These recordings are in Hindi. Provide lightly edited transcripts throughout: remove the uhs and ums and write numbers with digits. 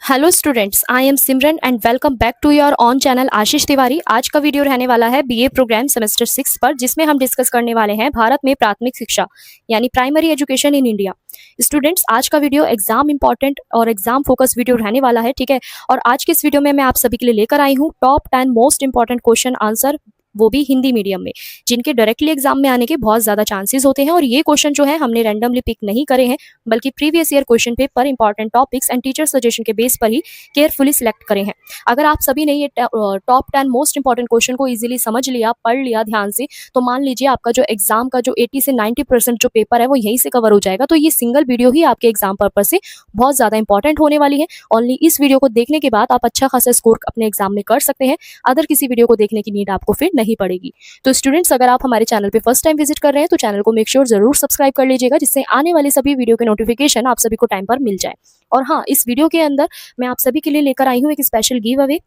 Hello students, I am Simran and welcome back to your own channel Ashish Tiwari. आज का वीडियो रहने वाला है बीए प्रोग्राम सेमेस्टर 6 पर, जिसमें हम डिस्कस करने वाले हैं भारत में प्राथमिक शिक्षा यानी primary education in India. Students, आज का वीडियो एग्जाम इंपॉर्टेंट और एग्जाम फोकस वीडियो रहने वाला है, ठीक है। और आज के इस वीडियो में मैं आप सभी के लिए लेकर आई हूँ top 10 most important question answer, वो भी हिंदी मीडियम में, जिनके डायरेक्टली एग्जाम में आने के बहुत ज्यादा चांसेस होते हैं। और ये क्वेश्चन जो है हमने रैंडमली पिक नहीं करे हैं, बल्कि previous year question paper, important topics and teacher suggestion के बेस पर ही केयरफुली सिलेक्ट करे हैं। अगर आप सभी ने ये टॉप 10 मोस्ट इंपॉर्टेंट क्वेश्चन को इजीली समझ लिया, पढ़ लिया ध्यान से, तो मान लीजिए आपका जो एग्जाम का जो 80 से 90% जो पेपर है वो यहीं से कवर हो जाएगा। तो ये सिंगल वीडियो ही आपके एग्जाम पर्पज से बहुत ज्यादा इंपॉर्टेंट होने वाली है। ओनली इस वीडियो को देखने के बाद आप अच्छा खासा स्कोर अपने एग्जाम में कर सकते हैं। अदर किसी वीडियो को देखने की नीड आपको फिर नहीं पड़ेगी। तो स्टूडेंट्स, अगर आप हमारे चैनल पे फर्स्ट टाइम विजिट कर रहे हैं तो चैनल को मेक श्योर जरूर सब्सक्राइब कर लीजिएगा, जिससे आने वाले सभी वीडियो के नोटिफिकेशन आप सभी को टाइम पर मिल जाए। और हाँ, इस वीडियो के अंदर मैं आप सभी के लिए लेकर आई हूँ एक स्पेशल गिव अवे।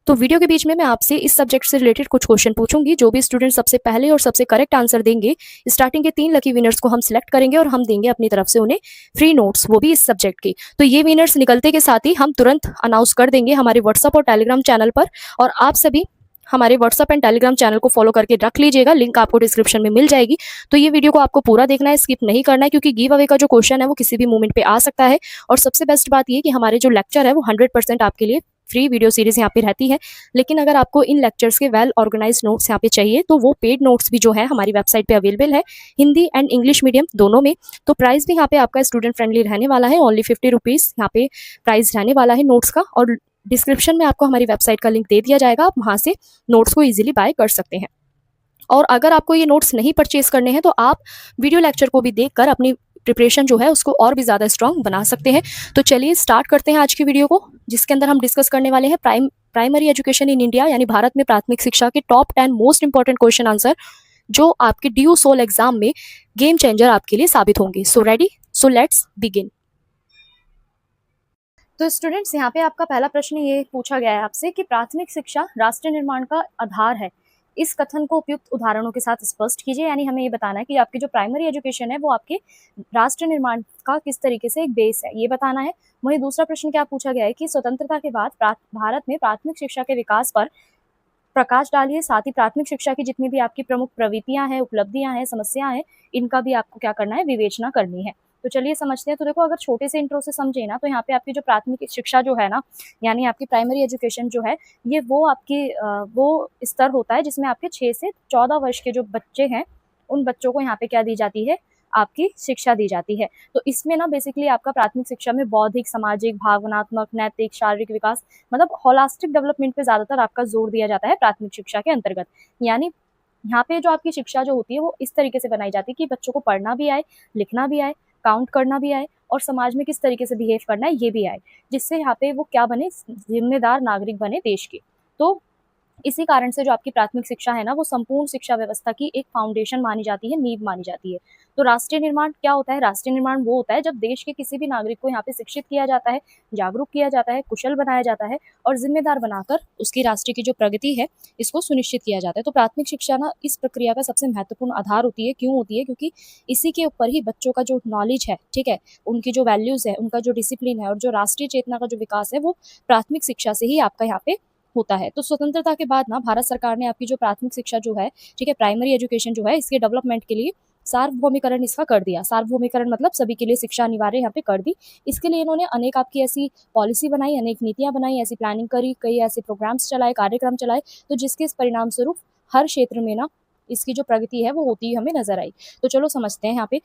तो वीडियो के बीच में मैं आपसे इस सब्जेक्ट से रिलेटेड कुछ क्वेश्चन पूछूंगी। जो भी स्टूडेंट सबसे पहले और सबसे करेक्ट आंसर देंगे, स्टार्टिंग के 3 लकी विनर्स को हम सिलेक्ट करेंगे और हम देंगे अपनी तरफ से उन्हें फ्री नोट्स, वो भी इस सब्जेक्ट के। तो ये विनर्स निकलते के साथ ही हम तुरंत अनाउंस कर देंगे हमारे व्हाट्सअप और टेलीग्राम चैनल पर। और आप सभी हमारे व्हाट्सअप एंड टेलीग्राम चैनल को फॉलो करके रख लीजिएगा, लिंक आपको डिस्क्रिप्शन में मिल जाएगी। तो ये वीडियो को आपको पूरा देखना है, स्किप नहीं करना है, क्योंकि गिव अवे का जो क्वेश्चन है वो किसी भी मोमेंट पे आ सकता है। और सबसे बेस्ट बात ये कि हमारे जो लेक्चर है वो 100% आपके लिए फ्री वीडियो सीरीज यहाँ पे रहती है। लेकिन अगर आपको इन लेक्चर्स के वेल ऑर्गेनाइज नोट्स यहाँ पे चाहिए, तो वो पेड नोट्स भी जो है हमारी वेबसाइट पे अवेलेबल है, हिंदी एंड इंग्लिश मीडियम दोनों में। तो प्राइस भी यहाँ पे आपका स्टूडेंट फ्रेंडली रहने वाला है, ओनली 50 रुपीज़ यहाँ पे प्राइस रहने वाला है नोट्स का। और डिस्क्रिप्शन में आपको हमारी वेबसाइट का लिंक दे दिया जाएगा, आप वहाँ से नोट्स को इजीली बाय कर सकते हैं। और अगर आपको ये नोट्स नहीं परचेज करने हैं तो आप वीडियो लेक्चर को भी देखकर अपनी प्रिपरेशन जो है उसको और भी ज़्यादा स्ट्रांग बना सकते हैं। तो चलिए स्टार्ट करते हैं आज की वीडियो को, जिसके अंदर हम डिस्कस करने वाले हैं प्राइमरी एजुकेशन इन इंडिया यानी भारत में प्राथमिक शिक्षा के top 10 most important question answer, जो आपके ड्यू सोल एग्जाम में गेम चेंजर आपके लिए साबित होंगे। So ready, so let's begin. तो स्टूडेंट्स, यहाँ पे आपका पहला प्रश्न ये पूछा गया है आपसे कि प्राथमिक शिक्षा राष्ट्र निर्माण का आधार है। इस कथन को उपयुक्त उदाहरणों के साथ स्पष्ट कीजिए। यानी हमें ये बताना है कि आपकी जो प्राइमरी एजुकेशन है वो आपके राष्ट्र निर्माण का किस तरीके से एक बेस है, ये बताना है। वहीं दूसरा प्रश्न क्या पूछा गया है कि स्वतंत्रता के बाद भारत में प्राथमिक शिक्षा के विकास पर प्रकाश डालिए। साथ ही प्राथमिक शिक्षा की जितनी भी आपकी प्रमुख प्रवृत्तियां हैं, उपलब्धियां हैं, समस्याएं हैं, इनका भी आपको क्या करना है, विवेचना करनी है। तो चलिए समझते हैं। तो देखो, अगर छोटे से इंट्रो से समझे ना, तो यहाँ पे आपकी जो प्राथमिक शिक्षा जो है ना, यानी आपकी प्राइमरी एजुकेशन जो है, ये वो आपकी वो स्तर होता है जिसमें आपके 6 से 14 वर्ष के जो बच्चे हैं, उन बच्चों को यहाँ पे क्या दी जाती है, आपकी शिक्षा दी जाती है। तो इसमें ना बेसिकली आपका प्राथमिक शिक्षा में बौद्धिक, सामाजिक, भावनात्मक, नैतिक, शारीरिक विकास, मतलब होलिस्टिक डेवलपमेंट पे ज्यादातर आपका जोर दिया जाता है प्राथमिक शिक्षा के अंतर्गत। यानी यहाँ पे जो आपकी शिक्षा जो होती है वो इस तरीके से बनाई जाती है कि बच्चों को पढ़ना भी आए, लिखना भी आए, काउंट करना भी आए, और समाज में किस तरीके से बिहेव करना है ये भी आए, जिससे यहाँ पे वो क्या बने, जिम्मेदार नागरिक बने देश के। तो इसी कारण से जो आपकी प्राथमिक शिक्षा है ना, वो संपूर्ण शिक्षा व्यवस्था की एक फाउंडेशन मानी जाती है, नींव मानी जाती है। तो राष्ट्रीय निर्माण क्या होता है? राष्ट्रीय निर्माण वो होता है जब देश के किसी भी नागरिक को यहाँ पे शिक्षित किया जाता है, जागरूक किया जाता है, कुशल बनाया जाता है, और जिम्मेदार बनाकर उसकी राष्ट्र की जो प्रगति है इसको सुनिश्चित किया जाता है। तो प्राथमिक शिक्षा ना इस प्रक्रिया का सबसे महत्वपूर्ण आधार होती है। क्यों होती है? क्योंकि इसी के ऊपर ही बच्चों का जो नॉलेज है, ठीक है, उनकी जो वैल्यूज है, उनका जो डिसिप्लिन है, और जो राष्ट्रीय चेतना का जो विकास है, वो प्राथमिक शिक्षा से ही आपका यहाँ पे होता है। तो स्वतंत्रता के बाद ना भारत सरकार ने आपकी जो प्राथमिक शिक्षा जो है, ठीक है, प्राइमरी एजुकेशन जो है, इसके डेवलपमेंट के लिए सार्वभौमिकरण इसका कर दिया। सार्वभौमिकरण मतलब सभी के लिए शिक्षा अनिवार्य यहाँ पे कर दी। इसके लिए इन्होंने अनेक आपकी ऐसी पॉलिसी बनाई, अनेक नीतियां बनाई, ऐसी प्लानिंग करी, कई ऐसे प्रोग्राम्स चलाए, कार्यक्रम चलाए, तो जिसके इस परिणाम स्वरूप हर क्षेत्र में ना इसकी जो प्रगति है वो होती हमें नजर आई। तो चलो समझते हैं यहाँ पे।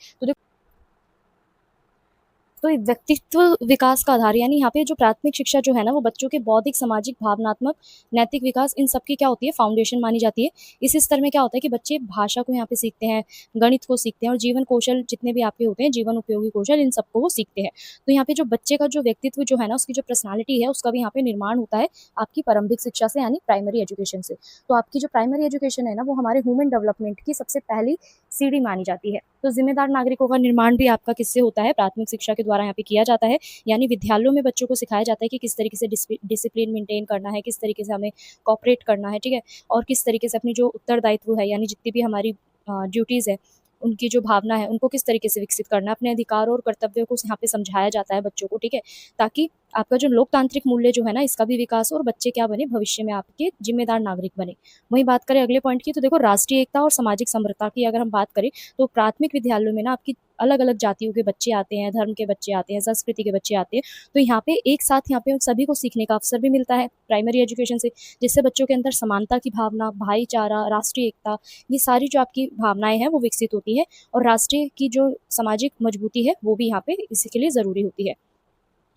तो व्यक्तित्व विकास का आधार, यानी यहाँ पे जो प्राथमिक शिक्षा जो है ना, वो बच्चों के बौद्धिक, सामाजिक, भावनात्मक, नैतिक विकास, इन सब की क्या होती है, फाउंडेशन मानी जाती है। इस स्तर में क्या होता है कि बच्चे भाषा को यहाँ पे सीखते हैं, गणित को सीखते हैं, और जीवन कौशल जितने भी आपके होते हैं, जीवन उपयोगी कौशल, इन सबको वो सीखते हैं। तो यहाँ पे जो बच्चे का जो व्यक्तित्व जो है ना, उसकी जो पर्सनैलिटी है, उसका भी यहाँ पे निर्माण होता है आपकी प्रारंभिक शिक्षा से, यानी प्राइमरी एजुकेशन से। तो आपकी जो प्राइमरी एजुकेशन है ना, वो हमारे ह्यूमन डेवलपमेंट की सबसे पहली सीढ़ी मानी जाती है। तो जिम्मेदार नागरिकों का निर्माण भी आपका किससे होता है? प्राथमिक शिक्षा के द्वारा यहाँ पे किया जाता है। यानी विद्यालयों में बच्चों को सिखाया जाता है कि किस तरीके से डिसिप्लिन मेंटेन करना है, किस तरीके से हमें कॉपरेट करना है, ठीक है, और किस तरीके से अपनी जो उत्तरदायित्व है, यानी जितनी भी हमारी ड्यूटीज़ है, उनकी जो भावना है, उनको किस तरीके से विकसित करना है, अपने अधिकार और कर्तव्यों को यहाँ पे समझाया जाता है बच्चों को, ठीक है, ताकि आपका जो लोकतांत्रिक मूल्य जो है ना, इसका भी विकास हो और बच्चे क्या बने, भविष्य में आपके जिम्मेदार नागरिक बने। वहीं बात करें अगले पॉइंट की, तो देखो राष्ट्रीय एकता और सामाजिक समरसता की अगर हम बात करें, तो प्राथमिक विद्यालयों में ना आपकी अलग-अलग जातियों के बच्चे आते हैं, धर्म के बच्चे आते हैं, संस्कृति के बच्चे आते हैं। तो यहाँ पे एक साथ यहाँ पे उन सभी को सीखने का अवसर भी मिलता है प्राइमरी एजुकेशन से, जिससे बच्चों के अंदर समानता की भावना, भाईचारा, राष्ट्रीय एकता, ये सारी जो आपकी भावनाएँ हैं वो विकसित होती हैं और राष्ट्रीय की जो सामाजिक मजबूती है वो भी यहाँ पे इसी के लिए ज़रूरी होती है।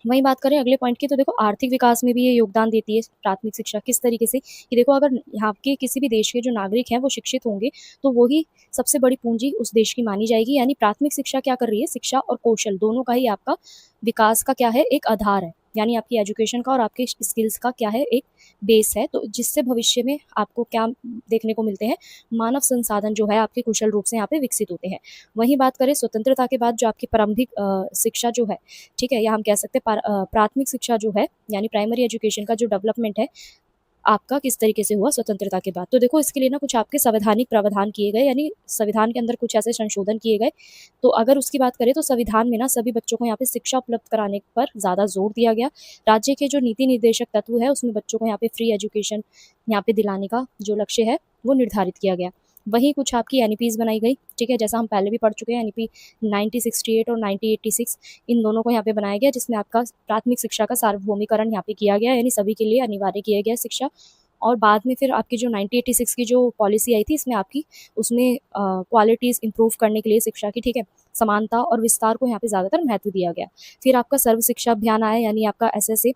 वहीं बात करें अगले पॉइंट की, तो देखो आर्थिक विकास में भी ये योगदान देती है प्राथमिक शिक्षा। किस तरीके से कि देखो, अगर यहाँ के किसी भी देश के जो नागरिक हैं वो शिक्षित होंगे, तो वो ही सबसे बड़ी पूंजी उस देश की मानी जाएगी। यानी प्राथमिक शिक्षा क्या कर रही है, शिक्षा और कौशल दोनों का ही आपका विकास का क्या है, एक आधार है। यानी आपकी एजुकेशन का और आपके स्किल्स का क्या है, एक बेस है। तो जिससे भविष्य में आपको क्या देखने को मिलते हैं, मानव संसाधन जो है आपके कुशल रूप से यहाँ पे विकसित होते हैं। वहीं बात करें स्वतंत्रता के बाद जो आपकी प्रारंभिक शिक्षा जो है, ठीक है, या हम कह सकते हैं प्राथमिक शिक्षा जो है, यानी प्राइमरी एजुकेशन का जो डेवलपमेंट है आपका, किस तरीके से हुआ स्वतंत्रता के बाद। तो देखो इसके लिए ना कुछ आपके संवैधानिक प्रावधान किए गए, यानी संविधान के अंदर कुछ ऐसे संशोधन किए गए। तो अगर उसकी बात करें, तो संविधान में ना सभी बच्चों को यहाँ पे शिक्षा उपलब्ध कराने पर ज़्यादा जोर दिया गया। राज्य के जो नीति निर्देशक तत्व है उसमें बच्चों को यहाँ पे फ्री एजुकेशन यहाँ पे दिलाने का जो लक्ष्य है वो निर्धारित किया गया। वहीं कुछ आपकी एनईपीज़ बनाई गई, ठीक है, जैसा हम पहले भी पढ़ चुके हैं। एनईपी 1968 और 1986 इन दोनों को यहाँ पे बनाया गया, जिसमें आपका प्राथमिक शिक्षा का सार्वभौमिकरण यहाँ पे किया गया, यानी सभी के लिए अनिवार्य किया गया शिक्षा। और बाद में फिर आपकी जो 1986 की जो पॉलिसी आई थी, इसमें आपकी उसमें क्वालिटीज़ इंप्रूव करने के लिए शिक्षा की, ठीक है, समानता और विस्तार को यहाँ पे ज़्यादातर महत्व दिया गया। फिर आपका सर्व शिक्षा अभियान आया, यानी आपका एसएसए।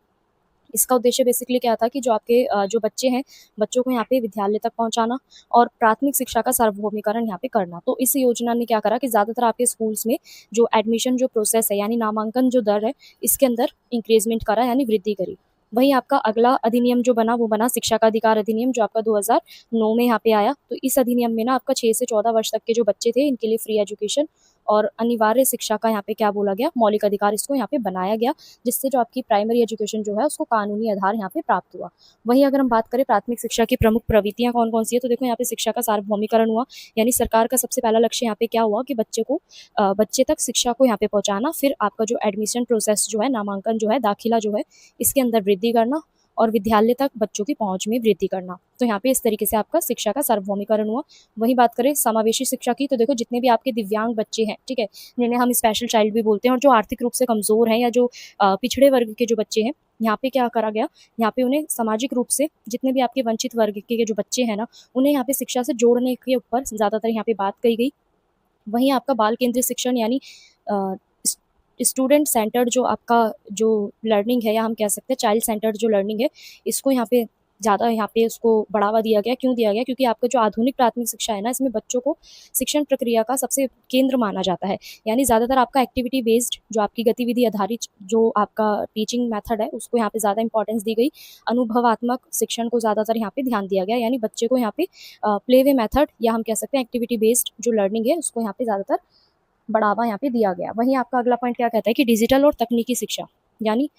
इसका उद्देश्य बेसिकली क्या था कि जो आपके जो बच्चे हैं, बच्चों को यहाँ पे विद्यालय तक पहुँचाना और प्राथमिक शिक्षा का सार्वभौमिकरण यहाँ पे करना। तो इस योजना ने क्या करा कि ज़्यादातर आपके स्कूल्स में जो एडमिशन जो प्रोसेस है, यानी नामांकन जो दर है, इसके अंदर इंक्रीजमेंट करा, यानी वृद्धि करी। वहीं आपका अगला अधिनियम जो बना वो बना शिक्षा का अधिकार अधिनियम, जो आपका 2009 में यहाँ पे आया। तो इस अधिनियम में ना आपका 6 से 14 वर्ष तक के जो बच्चे थे, इनके लिए फ्री एजुकेशन और अनिवार्य शिक्षा का यहाँ पे क्या बोला गया, मौलिक अधिकार, इसको यहाँ पे बनाया गया, जिससे जो आपकी प्राइमरी एजुकेशन जो है उसको कानूनी आधार यहाँ पे प्राप्त हुआ। वहीं अगर हम बात करें प्राथमिक शिक्षा की प्रमुख प्रवृत्तियाँ कौन कौन सी है, तो देखो यहाँ पे शिक्षा का सार्वभौमिकरण हुआ, यानी सरकार का सबसे पहला लक्ष्य यहाँ पे क्या हुआ कि बच्चे तक शिक्षा को यहाँ पे पहुँचाना। फिर आपका जो एडमिशन प्रोसेस जो है, नामांकन जो है, दाखिला जो है, इसके अंदर वृद्धि करना और विद्यालय तक बच्चों की पहुंच में वृद्धि करना। तो यहाँ पे इस तरीके से आपका शिक्षा का सार्वभौमिकरण हुआ। वहीं बात करें समावेशी शिक्षा की, तो देखो जितने भी आपके दिव्यांग बच्चे हैं, ठीक है, जिन्हें हम स्पेशल चाइल्ड भी बोलते हैं, और जो आर्थिक रूप से कमज़ोर हैं या जो पिछड़े वर्ग के जो बच्चे हैं, यहाँ पे क्या करा गया, यहाँ पे उन्हें सामाजिक रूप से जितने भी आपके वंचित वर्ग के जो बच्चे हैं ना, उन्हें यहाँ पे शिक्षा से जोड़ने के ऊपर ज़्यादातर यहाँ पे बात कही गई। वहीं आपका बाल केंद्रित शिक्षण, यानी स्टूडेंट सेंटर्ड जो आपका जो लर्निंग है, या हम कह सकते हैं चाइल्ड सेंटर्ड जो लर्निंग है, इसको यहाँ पे ज़्यादा यहाँ पे उसको बढ़ावा दिया गया। क्यों दिया गया? क्योंकि आपका जो आधुनिक प्राथमिक शिक्षा है ना, इसमें बच्चों को शिक्षण प्रक्रिया का सबसे केंद्र माना जाता है। यानी ज़्यादातर आपका एक्टिविटी बेस्ड, जो आपकी गतिविधि आधारित जो आपका टीचिंग मेथड है, उसको यहाँ पे ज़्यादा इंपॉर्टेंस दी गई। अनुभवात्मक शिक्षण को ज़्यादातर यहाँ पे ध्यान दिया गया, यानी बच्चे को यहाँ पे प्ले वे मेथड, या हम कह सकते हैं एक्टिविटी बेस्ड जो लर्निंग है, उसको यहाँ पे ज़्यादातर बढ़ावा यहाँ पे दिया गया। वहीं आपका अगला पॉइंट क्या कहता है कि डिजिटल और तकनीकी शिक्षा, यानी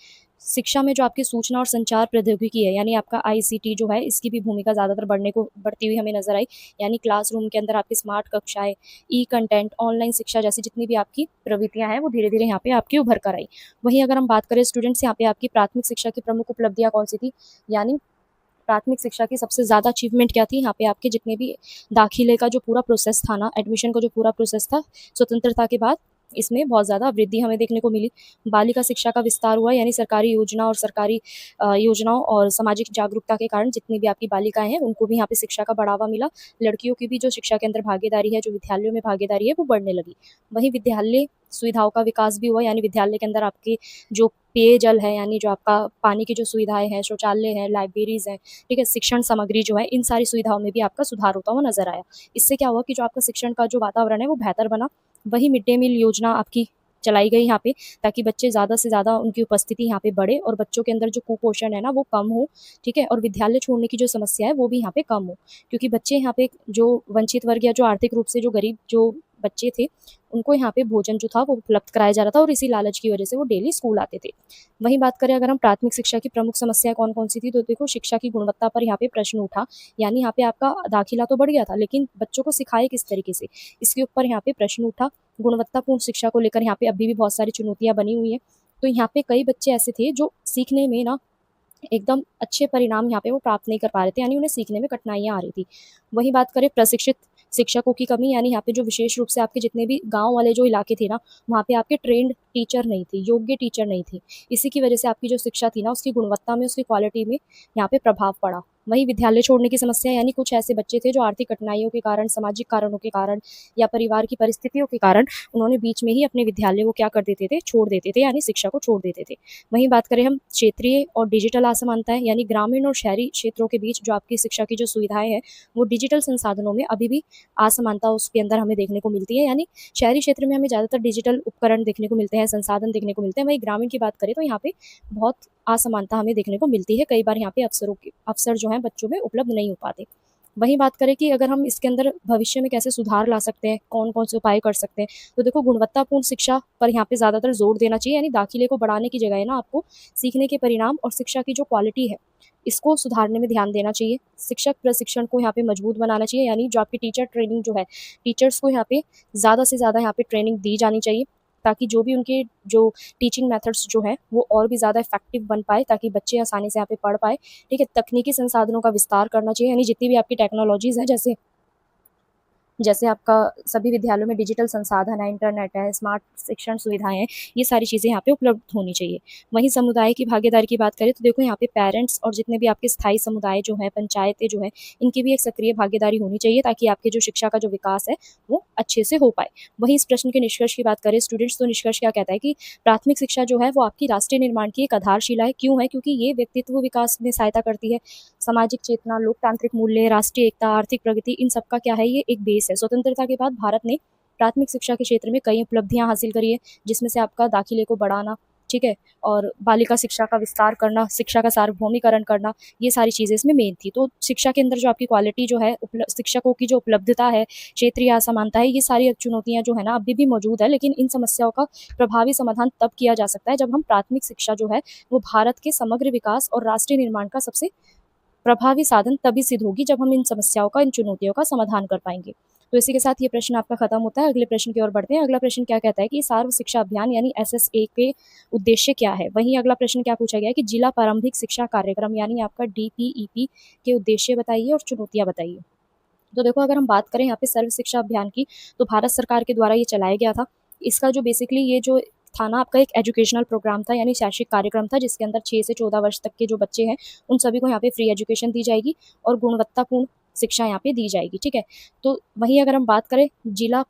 शिक्षा में जो आपकी सूचना और संचार प्रौद्योगिकी है, यानी आपका आईसीटी जो है, इसकी भी भूमिका ज़्यादातर बढ़ती हुई हमें नजर आई। यानी क्लासरूम के अंदर आपकी स्मार्ट कक्षाएं, ई कंटेंट, ऑनलाइन शिक्षा जैसी जितनी भी आपकी प्रवृत्तियां हैं, वो धीरे धीरे यहाँ पे आपकी उभर कर आई। वहीं अगर हम बात करें स्टूडेंट्स, यहाँ पे आपकी प्राथमिक शिक्षा की प्रमुख उपलब्धियां कौन सी थी, यानी प्राथमिक शिक्षा की सबसे ज़्यादा अचीवमेंट क्या थी, यहाँ पे आपके जितने भी दाखिले का जो पूरा प्रोसेस था ना, एडमिशन का जो पूरा प्रोसेस था, स्वतंत्रता के बाद इसमें बहुत ज़्यादा वृद्धि हमें देखने को मिली। बालिका शिक्षा का विस्तार हुआ, यानी सरकारी योजना और सरकारी योजनाओं और सामाजिक जागरूकता के कारण जितनी भी आपकी बालिकाएं हैं, उनको भी यहाँ पे शिक्षा का बढ़ावा मिला। लड़कियों की भी जो शिक्षा के अंदर भागीदारी है, जो विद्यालयों में भागीदारी है, वो बढ़ने लगी। वहीं विद्यालय सुविधाओं का विकास भी हुआ, यानी विद्यालय के अंदर आपके जो पेयजल है, यानी जो आपका पानी की जो सुविधाएं हैं, शौचालय है, लाइब्रेरीज हैं, ठीक है, शिक्षण सामग्री जो है, इन सारी सुविधाओं में भी आपका सुधार होता हुआ नजर आया। इससे क्या हुआ कि जो आपका शिक्षण का जो वातावरण है वो बेहतर बना। वही मिड डे मील योजना आपकी चलाई गई यहाँ पे, ताकि बच्चे ज़्यादा से ज़्यादा उनकी उपस्थिति यहाँ पे बढ़े और बच्चों के अंदर जो कुपोषण है ना वो कम हो, ठीक है, और विद्यालय छोड़ने की जो समस्या है वो भी यहाँ पे कम हो। क्योंकि बच्चे यहाँ पे जो वंचित वर्ग या जो आर्थिक रूप से जो गरीब जो बच्चे थे, उनको यहाँ पे भोजन जो था वो उपलब्ध कराया जा रहा था, और इसी लालच की वजह से वो डेली स्कूल आते थे। वहीं बात करें अगर हम प्राथमिक शिक्षा की प्रमुख समस्या कौन कौन सी थी, तो देखो शिक्षा की गुणवत्ता पर यहाँ पे प्रश्न उठा। यानी यहाँ पे आपका दाखिला तो बढ़ गया था, लेकिन बच्चों को सिखाए किस तरीके से, इसके ऊपर यहाँ पे प्रश्न उठा। गुणवत्तापूर्ण शिक्षा को लेकर यहाँ पे अभी भी बहुत सारी चुनौतियाँ बनी हुई हैं। तो यहाँ पे कई बच्चे ऐसे थे जो सीखने में ना एकदम अच्छे परिणाम यहाँ पे वो प्राप्त नहीं कर पा रहे थे, यानी उन्हें सीखने में कठिनाइयाँ आ रही थी। वहीं बात करें प्रशिक्षित शिक्षकों की कमी, यानी यहाँ पे जो विशेष रूप से आपके जितने भी गाँव वाले जो इलाके थे ना, वहाँ पे आपके ट्रेंड टीचर नहीं थे, योग्य टीचर नहीं थे। इसी की वजह से आपकी जो शिक्षा थी ना, उसकी गुणवत्ता में, उसकी क्वालिटी में यहाँ पे प्रभाव पड़ा। वहीं विद्यालय छोड़ने की समस्या, यानी कुछ ऐसे बच्चे थे जो आर्थिक कठिनाइयों के कारण, सामाजिक कारणों के कारण या परिवार की परिस्थितियों के कारण उन्होंने बीच में ही अपने विद्यालय को क्या कर देते थे, छोड़ देते थे, यानी शिक्षा को छोड़ देते थे। वहीं बात करें हम क्षेत्रीय और डिजिटल असमानताएं, यानी ग्रामीण और शहरी क्षेत्रों के बीच जो आपकी शिक्षा की जो सुविधाएं हैं, वो डिजिटल संसाधनों में अभी भी असमानता उसके अंदर हमें देखने को मिलती है। यानी शहरी क्षेत्र में हमें ज़्यादातर डिजिटल उपकरण देखने को मिलते हैं, संसाधन देखने को मिलते हैं। वहीं ग्रामीण की बात करें तो यहाँ पे बहुत असमानता हमें देखने को मिलती है। कई बार यहाँ पे अवसर जो हैं बच्चों में उपलब्ध नहीं हो पाते। वहीं बात करें कि अगर हम इसके अंदर भविष्य में कैसे सुधार ला सकते हैं, कौन-कौन से उपाय कर सकते हैं, तो देखो गुणवत्तापूर्ण शिक्षा पर यहाँ पे ज़्यादातर जोर देना चाहिए, यानी दाखिले को बढ़ाने की जगह है ना आपको सीखने के परिणाम और शिक्षा की जो क्वालिटी है, इसको सुधारने में ध्यान देना चाहिए। शिक्षक प्रशिक्षण को यहाँ पे मजबूत बनाना चाहिए, यानी जो आपकी टीचर ट्रेनिंग जो है, टीचर्स को यहाँ पे ज़्यादा से ज़्यादा यहाँ पे ट्रेनिंग दी जानी चाहिए, ताकि जो भी उनके जो टीचिंग मेथड्स जो हैं, वो और भी ज़्यादा इफ़ेक्टिव बन पाए, ताकि बच्चे आसानी से यहाँ पे पढ़ पाएँ। ठीक है? तकनीकी संसाधनों का विस्तार करना चाहिए, यानी जितनी भी आपकी टेक्नोलॉजीज़ हैं, जैसे जैसे आपका सभी विद्यालयों में डिजिटल संसाधन है, इंटरनेट है, स्मार्ट शिक्षण सुविधाएँ हैं, ये सारी चीज़ें यहाँ पे उपलब्ध होनी चाहिए। वहीं समुदाय की भागीदारी की बात करें तो देखो यहाँ पे पेरेंट्स और जितने भी आपके स्थायी समुदाय जो हैं, पंचायतें जो हैं, इनकी भी एक सक्रिय भागीदारी होनी चाहिए, ताकि आपके जो शिक्षा का जो विकास है, वो अच्छे से हो पाए। वहीं इस प्रश्न के निष्कर्ष की बात करें स्टूडेंट्स, तो निष्कर्ष क्या कहता है कि प्राथमिक शिक्षा जो है वो आपकी राष्ट्रीय निर्माण की एक आधारशिला है। क्यों है? क्योंकि ये व्यक्तित्व विकास में सहायता करती है। सामाजिक चेतना, लोकतांत्रिक मूल्य, राष्ट्रीय एकता, आर्थिक प्रगति, इन सबका क्या है, ये एक बेस है। स्वतंत्रता के बाद भारत ने प्राथमिक शिक्षा के क्षेत्र में कई उपलब्धियां हासिल करी है, जिसमें से आपका दाखिले को बढ़ाना, ठीक है, और बालिका शिक्षा का विस्तार करना, शिक्षा का सार्वभौमिकरण करना, ये सारी चीज़ें इसमें मेन थी। तो शिक्षा के अंदर जो आपकी क्वालिटी जो है, शिक्षकों की जो उपलब्धता है, क्षेत्रीय असमानता है, ये सारी चुनौतियां जो है ना अभी भी मौजूद है, लेकिन इन समस्याओं का प्रभावी समाधान तब किया जा सकता है जब हम प्राथमिक शिक्षा जो है वो भारत के समग्र विकास और राष्ट्रीय निर्माण का सबसे प्रभावी साधन तभी सिद्ध होगी जब हम इन समस्याओं का, इन चुनौतियों का समाधान कर पाएंगे। तो इसी के साथ ये प्रश्न आपका खत्म होता है। अगले प्रश्न की ओर बढ़ते हैं। अगला प्रश्न क्या कहता है कि सर्व शिक्षा अभियान यानी एसएसए के उद्देश्य क्या है। वहीं अगला प्रश्न क्या पूछा गया है कि जिला प्रारंभिक शिक्षा कार्यक्रम यानी आपका डीपीईपी के उद्देश्य बताइए और चुनौतियां बताइए। तो देखो अगर हम बात करें यहाँ पे सर्व शिक्षा अभियान की, तो भारत सरकार के द्वारा ये चलाया गया था। इसका जो बेसिकली ये जो था ना आपका एक एजुकेशनल प्रोग्राम था, यानी शैक्षिक कार्यक्रम था, जिसके अंदर 6 से 14 वर्ष तक के जो बच्चे हैं उन सभी को यहाँ पे फ्री एजुकेशन दी जाएगी और गुणवत्तापूर्ण शिक्षा यहाँ पे दी जाएगी। ठीक है, तो वहीं अगर हम बात करें जिला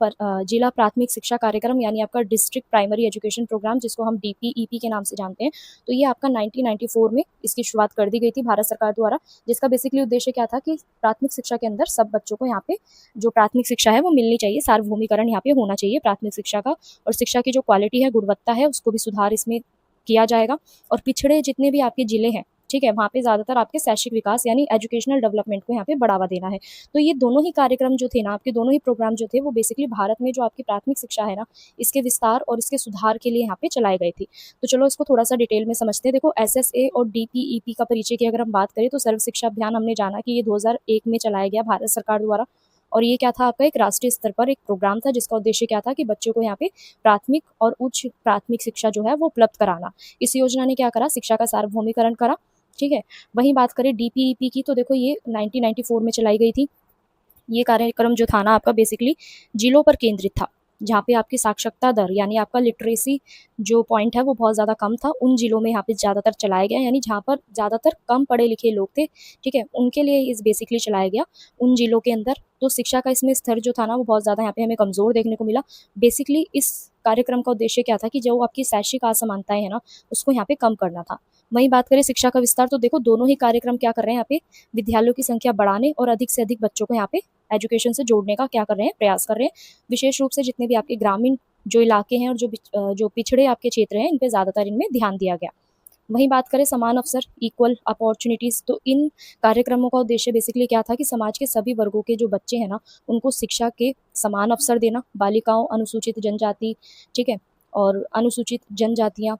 प्राथमिक शिक्षा कार्यक्रम यानी आपका डिस्ट्रिक्ट प्राइमरी एजुकेशन प्रोग्राम, जिसको हम डीपीईपी के नाम से जानते हैं, तो ये आपका 1994 में इसकी शुरुआत कर दी गई थी भारत सरकार द्वारा, जिसका बेसिकली उद्देश्य क्या था कि प्राथमिक शिक्षा के अंदर सब बच्चों को यहाँ पे जो प्राथमिक शिक्षा है वो मिलनी चाहिए, सार्वभौमिकरण यहाँ पे होना चाहिए प्राथमिक शिक्षा का, और शिक्षा की जो क्वालिटी है, गुणवत्ता है, उसको भी सुधार इसमें किया जाएगा। और पिछड़े जितने भी आपके जिले हैं, ठीक है, वहाँ पे ज़्यादातर आपके शैक्षिक विकास यानी एजुकेशनल डेवलपमेंट को यहाँ पे बढ़ावा देना है। तो ये दोनों ही कार्यक्रम जो थे ना, आपके दोनों ही प्रोग्राम जो थे, वो बेसिकली भारत में जो आपकी प्राथमिक शिक्षा है ना, इसके विस्तार और इसके सुधार के लिए यहाँ पे चलाए गए थे। तो चलो इसको थोड़ा सा डिटेल में समझते हैं। देखो एसएसए और डीपीईपी का परिचय की अगर हम बात करें तो सर्व शिक्षा अभियान हमने जाना कि ये 2001 में चलाया गया भारत सरकार द्वारा, और ये क्या था आपका एक राष्ट्रीय स्तर पर एक प्रोग्राम था, जिसका उद्देश्य क्या था कि बच्चों को यहाँ पे प्राथमिक और उच्च प्राथमिक शिक्षा जो है वो उपलब्ध कराना। इस योजना ने क्या करा, शिक्षा का सार्वभौमिकरण करा। ठीक है, वहीं बात करें डीपीईपी की, तो देखो ये 1994 में चलाई गई थी। ये कार्यक्रम जो था ना आपका बेसिकली जिलों पर केंद्रित था, जहाँ पे आपकी साक्षरता दर यानी आपका लिटरेसी जो पॉइंट है वो बहुत ज़्यादा कम था, उन जिलों में यहाँ पे ज़्यादातर चलाया गया, यानी जहाँ पर ज़्यादातर कम पढ़े लिखे लोग थे, ठीक है, उनके लिए इस बेसिकली चलाया गया उन जिलों के अंदर। तो शिक्षा का इसमें स्तर जो था ना वो बहुत ज़्यादा यहाँ पे हमें कमज़ोर देखने को मिला। बेसिकली इस कार्यक्रम का उद्देश्य क्या था कि जो आपकी शैक्षिक असमानताएं हैं ना, उसको यहाँ पे कम करना था। वहीं बात करें शिक्षा का विस्तार, तो देखो दोनों ही कार्यक्रम क्या कर रहे हैं, यहाँ पे विद्यालयों की संख्या बढ़ाने और अधिक से अधिक बच्चों को यहाँ पे एजुकेशन से जोड़ने का क्या कर रहे हैं, प्रयास कर रहे हैं। विशेष रूप से जितने भी आपके ग्रामीण जो इलाके हैं और जो पिछड़े आपके क्षेत्र हैं, इन पे ज़्यादातर इनमें ध्यान दिया गया। वहीं बात करें समान अवसर, इक्वल अपॉर्चुनिटीज़, तो इन कार्यक्रमों का उद्देश्य बेसिकली क्या था कि समाज के सभी वर्गों के जो बच्चे हैं ना, उनको शिक्षा के समान अवसर देना। बालिकाओं, अनुसूचित जनजाति, ठीक है, और अनुसूचित जनजातियाँ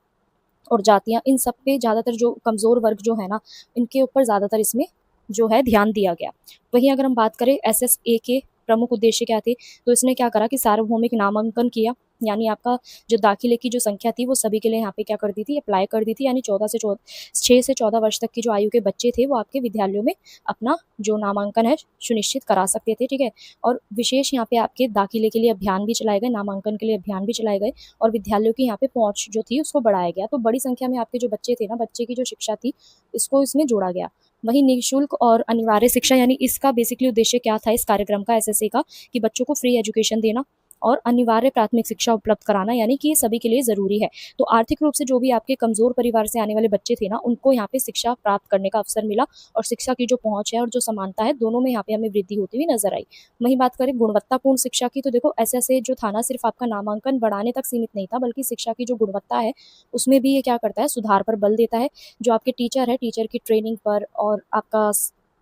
और जातियाँ, इन सब पे ज़्यादातर जो कमज़ोर वर्ग जो है ना, इनके ऊपर ज़्यादातर इसमें जो है ध्यान दिया गया। वहीं अगर हम बात करें एसएसए के प्रमुख उद्देश्य क्या थे, तो इसने क्या करा कि सार्वभौमिक नामांकन किया, यानी आपका जो दाखिले की जो संख्या थी वो सभी के लिए यहाँ पे क्या कर दी थी, अप्लाई कर दी थी। यानी 6 से 14 वर्ष तक की जो आयु के बच्चे थे वो आपके विद्यालयों में अपना जो नामांकन है सुनिश्चित करा सकते थे, ठीक है। और विशेष यहाँ पे आपके दाखिले के लिए अभियान भी चलाए गए, नामांकन के लिए अभियान भी चलाए गए और विद्यालयों की यहाँ पे पहुँच जो थी उसको बढ़ाया गया। तो बड़ी संख्या में आपके जो बच्चे थे ना, बच्चे की जो शिक्षा थी इसको इसमें जोड़ा गया। वहीं निःशुल्क और अनिवार्य शिक्षा, यानी इसका बेसिकली उद्देश्य क्या था इस कार्यक्रम का, एसएसए का, कि बच्चों को फ्री एजुकेशन देना और अनिवार्य प्राथमिक शिक्षा उपलब्ध कराना, यानी कि ये सभी के लिए ज़रूरी है। तो आर्थिक रूप से जो भी आपके कमज़ोर परिवार से आने वाले बच्चे थे ना, उनको यहाँ पे शिक्षा प्राप्त करने का अवसर मिला और शिक्षा की जो पहुँच है और जो समानता है, दोनों में यहाँ पे हमें वृद्धि होती हुई नजर आई। वहीं बात करें गुणवत्तापूर्ण शिक्षा की, तो देखो एसएसए जो था ना, सिर्फ आपका नामांकन बढ़ाने तक सीमित नहीं था, बल्कि शिक्षा की जो गुणवत्ता है उसमें भी ये क्या करता है, सुधार पर बल देता है। जो आपके टीचर है, टीचर की ट्रेनिंग पर और आपका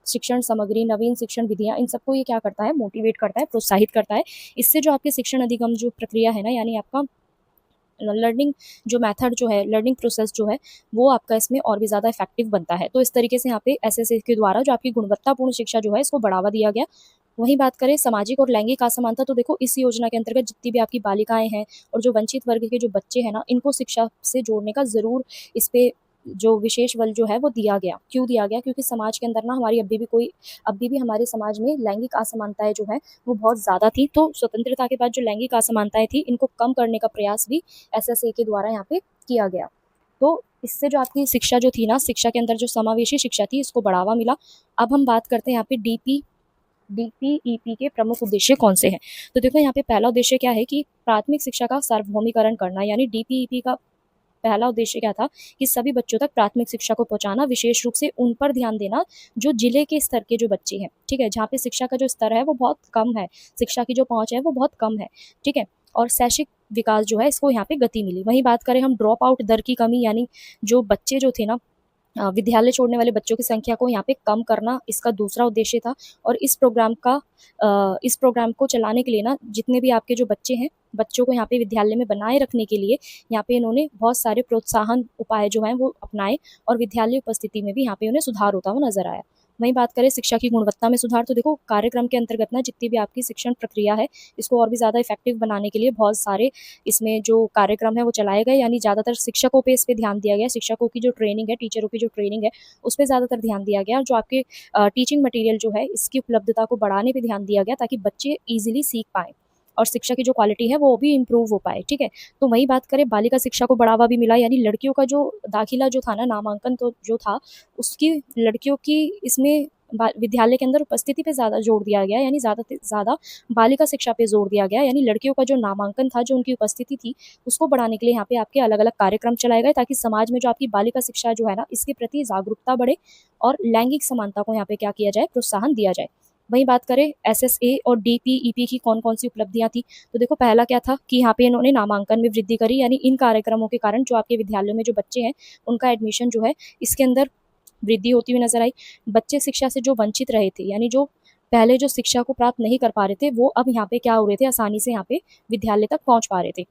शिक्षण सामग्री, नवीन शिक्षण विधियां, इन सबको ये क्या करता है, मोटिवेट करता है, प्रोत्साहित करता है। इससे जो आपके शिक्षण अधिगम जो प्रक्रिया है ना, यानी आपका लर्निंग जो मेथड जो है, लर्निंग प्रोसेस जो है, वो आपका इसमें और भी ज़्यादा इफेक्टिव बनता है। तो इस तरीके से यहाँ पे एसएसए के द्वारा जो आपकी गुणवत्तापूर्ण शिक्षा जो है इसको बढ़ावा दिया गया। वहीं बात करें सामाजिक और लैंगिक असमानता, तो देखो इस योजना के अंतर्गत जितनी भी आपकी बालिकाएं हैं और जो वंचित वर्ग के जो बच्चे हैं ना, इनको शिक्षा से जोड़ने का ज़रूर इस पे जो विशेष बल जो है वो दिया गया। क्यों दिया गया? क्योंकि समाज के अंदर ना हमारी अभी भी हमारे समाज में लैंगिक असमानताएं जो है वो बहुत ज़्यादा थी। तो स्वतंत्रता के बाद जो लैंगिक असमानताएं थी, इनको कम करने का प्रयास भी एसएसए के द्वारा यहाँ पे किया गया। तो इससे जो आपकी शिक्षा जो थी ना, शिक्षा के अंदर जो समावेशी शिक्षा थी, इसको बढ़ावा मिला। अब हम बात करते हैं यहाँ पे डीपीईपी के प्रमुख उद्देश्य कौन से हैं। तो देखो यहाँ पे पहला उद्देश्य क्या है कि प्राथमिक शिक्षा का सार्वभौमिकरण करना, यानी डीपीईपी का पहला उद्देश्य क्या था कि सभी बच्चों तक प्राथमिक शिक्षा को पहुंचाना, विशेष रूप से उन पर ध्यान देना जो जिले के स्तर के जो बच्चे हैं, ठीक है, जहाँ पे शिक्षा का जो स्तर है वो बहुत कम है, शिक्षा की जो पहुंच है वो बहुत कम है, ठीक है। और शैक्षिक विकास जो है इसको यहाँ पे गति मिली। वहीं बात करें हम ड्रॉप आउट दर की कमी, यानी जो बच्चे जो थे ना, विद्यालय छोड़ने वाले बच्चों की संख्या को यहाँ पे कम करना, इसका दूसरा उद्देश्य था। और इस प्रोग्राम को चलाने के लिए ना, जितने भी आपके जो बच्चे हैं, बच्चों को यहाँ पे विद्यालय में बनाए रखने के लिए यहाँ पे इन्होंने बहुत सारे प्रोत्साहन उपाय जो हैं वो अपनाए और विद्यालय उपस्थिति में भी यहाँ पे उन्हें सुधार होता हुआ नजर आया। वहीं बात करें शिक्षा की गुणवत्ता में सुधार, तो देखो कार्यक्रम के अंतर्गत ना जितनी भी आपकी शिक्षण प्रक्रिया है इसको और भी ज़्यादा इफेक्टिव बनाने के लिए बहुत सारे इसमें जो कार्यक्रम है वो चलाए गए। यानी ज़्यादातर शिक्षकों पे इस पे ध्यान दिया गया, शिक्षकों की जो ट्रेनिंग है, टीचरों की जो ट्रेनिंग है, उस पर ज़्यादातर ध्यान दिया गया। और जो आपके टीचिंग मटेरियल जो है इसकी उपलब्धता को बढ़ाने पर ध्यान दिया गया, ताकि बच्चे ईजिली सीख पाएँ और शिक्षा की जो क्वालिटी है वो भी इम्प्रूव हो पाए, ठीक है। तो वही बात करें बालिका शिक्षा को बढ़ावा भी मिला, यानी लड़कियों का जो दाखिला जो था ना, नामांकन तो जो था, उसकी लड़कियों की इसमें विद्यालय के अंदर उपस्थिति पे ज़्यादा जोर दिया गया, यानी ज़्यादा से ज़्यादा बालिका शिक्षा पे जोर दिया गया। यानी लड़कियों का जो नामांकन था, जो उनकी उपस्थिति थी, उसको बढ़ाने के लिए यहाँ पे आपके अलग अलग कार्यक्रम चलाए गए, ताकि समाज में जो आपकी बालिका शिक्षा जो है ना, इसके प्रति जागरूकता बढ़े और लैंगिक समानता को यहाँ पे क्या किया जाए, प्रोत्साहन दिया जाए। वहीं बात करें एसएसए और डीपीईपी की कौन कौन सी उपलब्धियां थी, तो देखो पहला क्या था कि यहाँ पे इन्होंने नामांकन में वृद्धि करी, यानी इन कार्यक्रमों के कारण जो आपके विद्यालयों में जो बच्चे हैं उनका एडमिशन जो है इसके अंदर वृद्धि होती हुई नजर आई। बच्चे शिक्षा से जो वंचित रहे थे, यानी जो पहले जो शिक्षा को प्राप्त नहीं कर पा रहे थे, वो अब यहाँ पे क्या हो रहे थे, आसानी से यहाँ पे विद्यालय तक पहुँच पा रहे थे।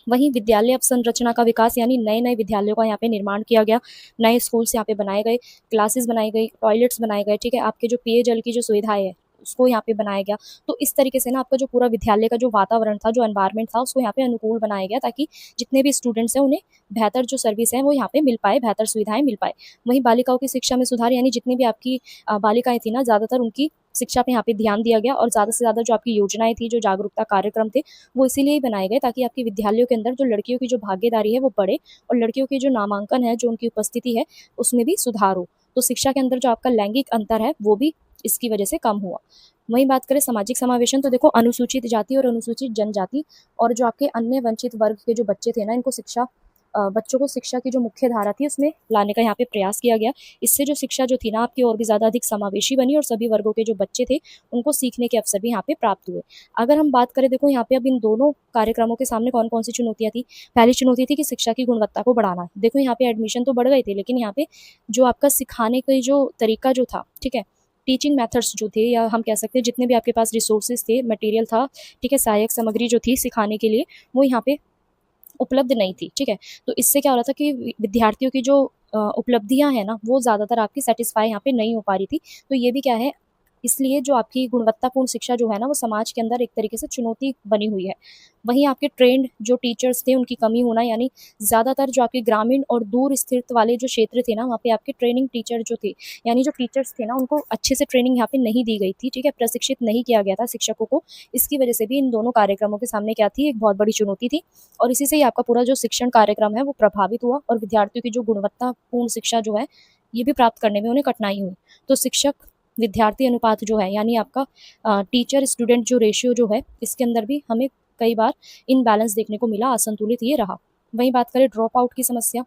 वहीं विद्यालय अवसंरचना का विकास, यानी नए नए विद्यालयों का यहाँ पे निर्माण किया गया, नए स्कूल्स यहाँ पे बनाए गए, क्लासेस बनाई गई, टॉयलेट्स बनाए गए, ठीक है, आपके जो पेयजल की जो सुविधाएं है उसको यहाँ पे बनाया गया। तो इस तरीके से ना आपका जो पूरा विद्यालय का जो वातावरण था, जो एनवायरनमेंट था, उसको यहाँ पे अनुकूल बनाया गया, ताकि जितने भी स्टूडेंट्स हैं उन्हें बेहतर जो सर्विस है वो यहाँ पे मिल पाए, बेहतर सुविधाएं मिल पाए। वहीं बालिकाओं की शिक्षा में सुधार, यानी जितनी भी आपकी बालिकाएं थी ना, ज़्यादातर उनकी शिक्षा पे यहाँ पे ध्यान दिया गया और ज़्यादा से ज़्यादा जो आपकी योजनाएं थी, जो जागरूकता कार्यक्रम थे, वो इसीलिए ही बनाए गए, ताकि आपके विद्यालयों के अंदर जो लड़कियों की जो भागीदारी है वो बढ़े और लड़कियों की जो नामांकन है, जो उनकी उपस्थिति है, उसमें भी सुधार हो। तो शिक्षा के अंदर जो आपका लैंगिक अंतर है वो भी इसकी वजह से कम हुआ। वहीं बात करें सामाजिक समावेशन, तो देखो अनुसूचित जाति और अनुसूचित जनजाति और जो आपके अन्य वंचित वर्ग के जो बच्चे थे ना, इनको बच्चों को शिक्षा की जो मुख्य धारा थी उसमें लाने का यहाँ पे प्रयास किया गया। इससे जो शिक्षा जो थी ना आपकी और भी ज़्यादा अधिक समावेशी बनी और सभी वर्गों के जो बच्चे थे उनको सीखने के अवसर भी यहाँ पे प्राप्त हुए। अगर हम बात करें, देखो यहाँ पे अब इन दोनों कार्यक्रमों के सामने कौन कौन सी चुनौतियाँ थी। पहली चुनौती थी कि शिक्षा की गुणवत्ता को बढ़ाना। देखो यहाँ पे एडमिशन तो बढ़ गए थे, लेकिन यहाँ पे जो आपका सिखाने का जो तरीका जो था, ठीक है, टीचिंग मेथड्स जो थे, या हम कह सकते हैं जितने भी आपके पास रिसोर्सेज थे, मटेरियल था, ठीक है, सहायक सामग्री जो थी सिखाने के लिए, वो यहाँ पे उपलब्ध नहीं थी, ठीक है। तो इससे क्या हो रहा था कि विद्यार्थियों की जो उपलब्धियां हैं ना, वो ज़्यादातर आपकी सेटिस्फाई यहाँ पे नहीं हो पा रही थी। तो ये भी क्या है, इसलिए जो आपकी गुणवत्तापूर्ण शिक्षा जो है ना, वो समाज के अंदर एक तरीके से चुनौती बनी हुई है। वहीं आपके ट्रेंड जो टीचर्स थे उनकी कमी होना, यानी ज़्यादातर जो आपके ग्रामीण और दूर स्थित वाले जो क्षेत्र थे ना, वहाँ पे आपके ट्रेनिंग टीचर जो थे, यानी जो टीचर्स थे ना, उनको अच्छे से ट्रेनिंग यहाँ पे नहीं दी गई थी, ठीक है? प्रशिक्षित नहीं किया गया था शिक्षकों को। इसकी वजह से भी इन दोनों कार्यक्रमों के सामने क्या थी, एक बहुत बड़ी चुनौती थी और इसी से ही आपका पूरा जो शिक्षण कार्यक्रम है वो प्रभावित हुआ और विद्यार्थियों की जो गुणवत्तापूर्ण शिक्षा जो है, ये भी प्राप्त करने में उन्हें कठिनाई हुई। तो शिक्षक विद्यार्थी अनुपात जो है, यानी आपका टीचर स्टूडेंट जो रेशियो जो है, इसके अंदर भी हमें कई बार इनबैलेंस देखने को मिला, असंतुलित ये रहा। वहीं बात करें ड्रॉप आउट की समस्या,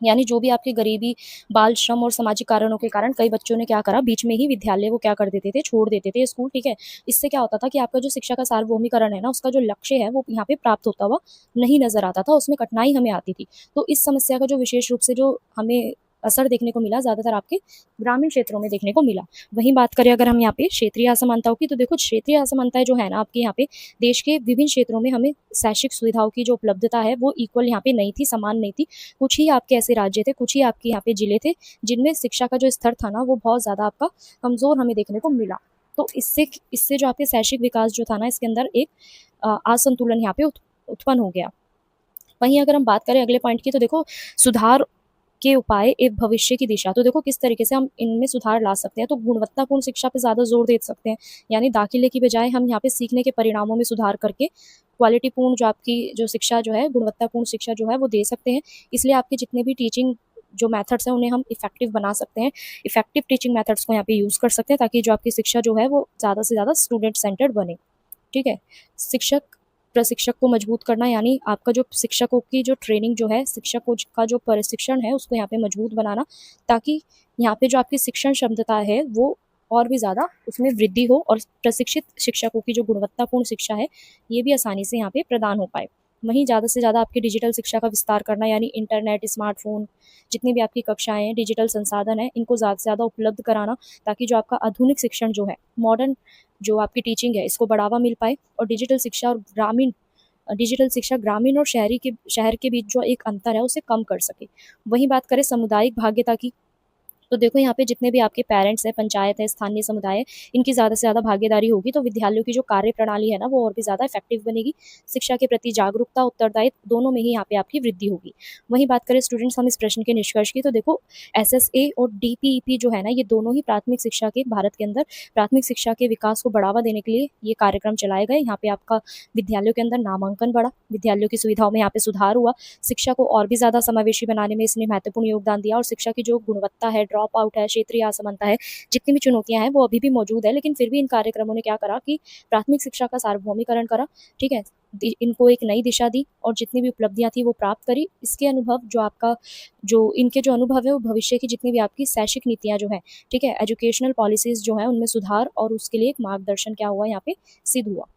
यानी जो भी आपकी गरीबी, बाल श्रम और सामाजिक कारणों के कारण कई बच्चों ने क्या करा, बीच में ही विद्यालय वो क्या कर देते थे, छोड़ देते थे स्कूल, ठीक है? इससे क्या होता था कि आपका जो शिक्षा का सार्वभौमिकरण है ना, उसका जो लक्ष्य है वो यहाँ पे प्राप्त होता हुआ नहीं नज़र आता था, उसमें कठिनाई हमें आती थी। तो इस समस्या का जो विशेष रूप से जो हमें असर देखने को मिला, ज़्यादातर आपके ग्रामीण क्षेत्रों में देखने को मिला। वहीं बात करें अगर हम यहाँ पे क्षेत्रीय असमानताओं की, तो देखो क्षेत्रीय असमानताएँ जो है ना आपके यहाँ पे, देश के विभिन्न क्षेत्रों में हमें शैक्षिक सुविधाओं की जो उपलब्धता है वो इक्वल यहाँ पे नहीं थी, समान नहीं थी। कुछ ही आपके ऐसे राज्य थे, कुछ ही आपके यहाँ पे ज़िले थे, जिनमें शिक्षा का जो स्तर था ना, वो बहुत ज़्यादा आपका कमज़ोर हमें देखने को मिला। तो इससे इससे जो आपके शैक्षिक विकास जो था ना, इसके अंदर एक असंतुलन यहाँ पे उत्पन्न हो गया। वहीं अगर हम बात करें अगले पॉइंट की, तो देखो सुधार के उपाय एक भविष्य की दिशा, तो देखो किस तरीके से हम इनमें सुधार ला सकते हैं। तो गुणवत्तापूर्ण शिक्षा पे ज़्यादा जोर दे सकते हैं, यानी दाखिले की बजाय हम यहाँ पे सीखने के परिणामों में सुधार करके क्वालिटीपूर्ण जो आपकी जो शिक्षा जो है, गुणवत्तापूर्ण शिक्षा जो है वो दे सकते हैं। इसलिए आपके जितने भी टीचिंग जो मेथड्स हैं उन्हें हम इफेक्टिव बना सकते हैं, इफेक्टिव टीचिंग मेथड्स को यहाँ पे यूज़ कर सकते हैं, ताकि जो आपकी शिक्षा जो है वो ज़्यादा से ज़्यादा स्टूडेंट सेंटर्ड बने, ठीक है? शिक्षक प्रशिक्षक को मजबूत करना, यानी आपका जो शिक्षकों की जो ट्रेनिंग जो है, शिक्षकों का जो प्रशिक्षण है उसको यहाँ पे मजबूत बनाना, ताकि यहाँ पे जो आपकी शिक्षण क्षमता है वो और भी ज़्यादा उसमें वृद्धि हो और प्रशिक्षित शिक्षकों की जो गुणवत्तापूर्ण शिक्षा है ये भी आसानी से यहाँ पे प्रदान हो पाए। वहीं ज़्यादा से ज़्यादा आपकी डिजिटल शिक्षा का विस्तार करना, यानी इंटरनेट, स्मार्टफोन, जितनी भी आपकी कक्षाएं हैं, डिजिटल संसाधन है, इनको ज़्यादा से ज़्यादा उपलब्ध कराना, ताकि जो आपका आधुनिक शिक्षण जो है, मॉडर्न जो आपकी टीचिंग है, इसको बढ़ावा मिल पाए और डिजिटल शिक्षा ग्रामीण और शहर के बीच जो एक अंतर है उसे कम कर सके। वहीं बात करें सामुदायिक भाग्यता की, तो देखो यहाँ पे जितने भी आपके पेरेंट्स हैं, पंचायत है, स्थानीय समुदाय है, इनकी ज़्यादा से ज़्यादा भागीदारी होगी तो विद्यालयों की जो कार्य प्रणाली है ना वो और भी ज़्यादा इफेक्टिव बनेगी। शिक्षा के प्रति जागरूकता, उत्तरदायित्व दोनों में ही यहाँ पे आपकी वृद्धि होगी। वहीं बात करें स्टूडेंट्स हम इस प्रश्न के निष्कर्ष की, तो देखो एसएसए और डीपीईपी जो है ना, ये दोनों ही प्राथमिक शिक्षा के भारत के अंदर प्राथमिक शिक्षा के विकास को बढ़ावा देने के लिए ये कार्यक्रम चलाए गए। यहाँ पे आपका विद्यालयों के अंदर नामांकन बढ़ा, विद्यालयों की सुविधाओं में यहाँ पे सुधार हुआ, शिक्षा को और भी ज़्यादा समावेशी बनाने में इसने महत्वपूर्ण योगदान दिया और शिक्षा की जो गुणवत्ता है, ड्रॉप आउट है, क्षेत्रीय असमानता है, जितनी भी चुनौतियां हैं वो अभी भी मौजूद है, लेकिन फिर भी इन कार्यक्रमों ने क्या करा कि प्राथमिक शिक्षा का सार्वभौमिकरण करा, ठीक है? इनको एक नई दिशा दी और जितनी भी उपलब्धियां थी वो प्राप्त करी। इसके अनुभव जो आपका जो इनके जो अनुभव है वो भविष्य की जितनी भी आपकी शैक्षिक नीतियां जो है, ठीक है, एजुकेशनल पॉलिसीज जो है उनमें सुधार और उसके लिए एक मार्गदर्शन क्या हुआ यहाँ पे सिद्ध हुआ।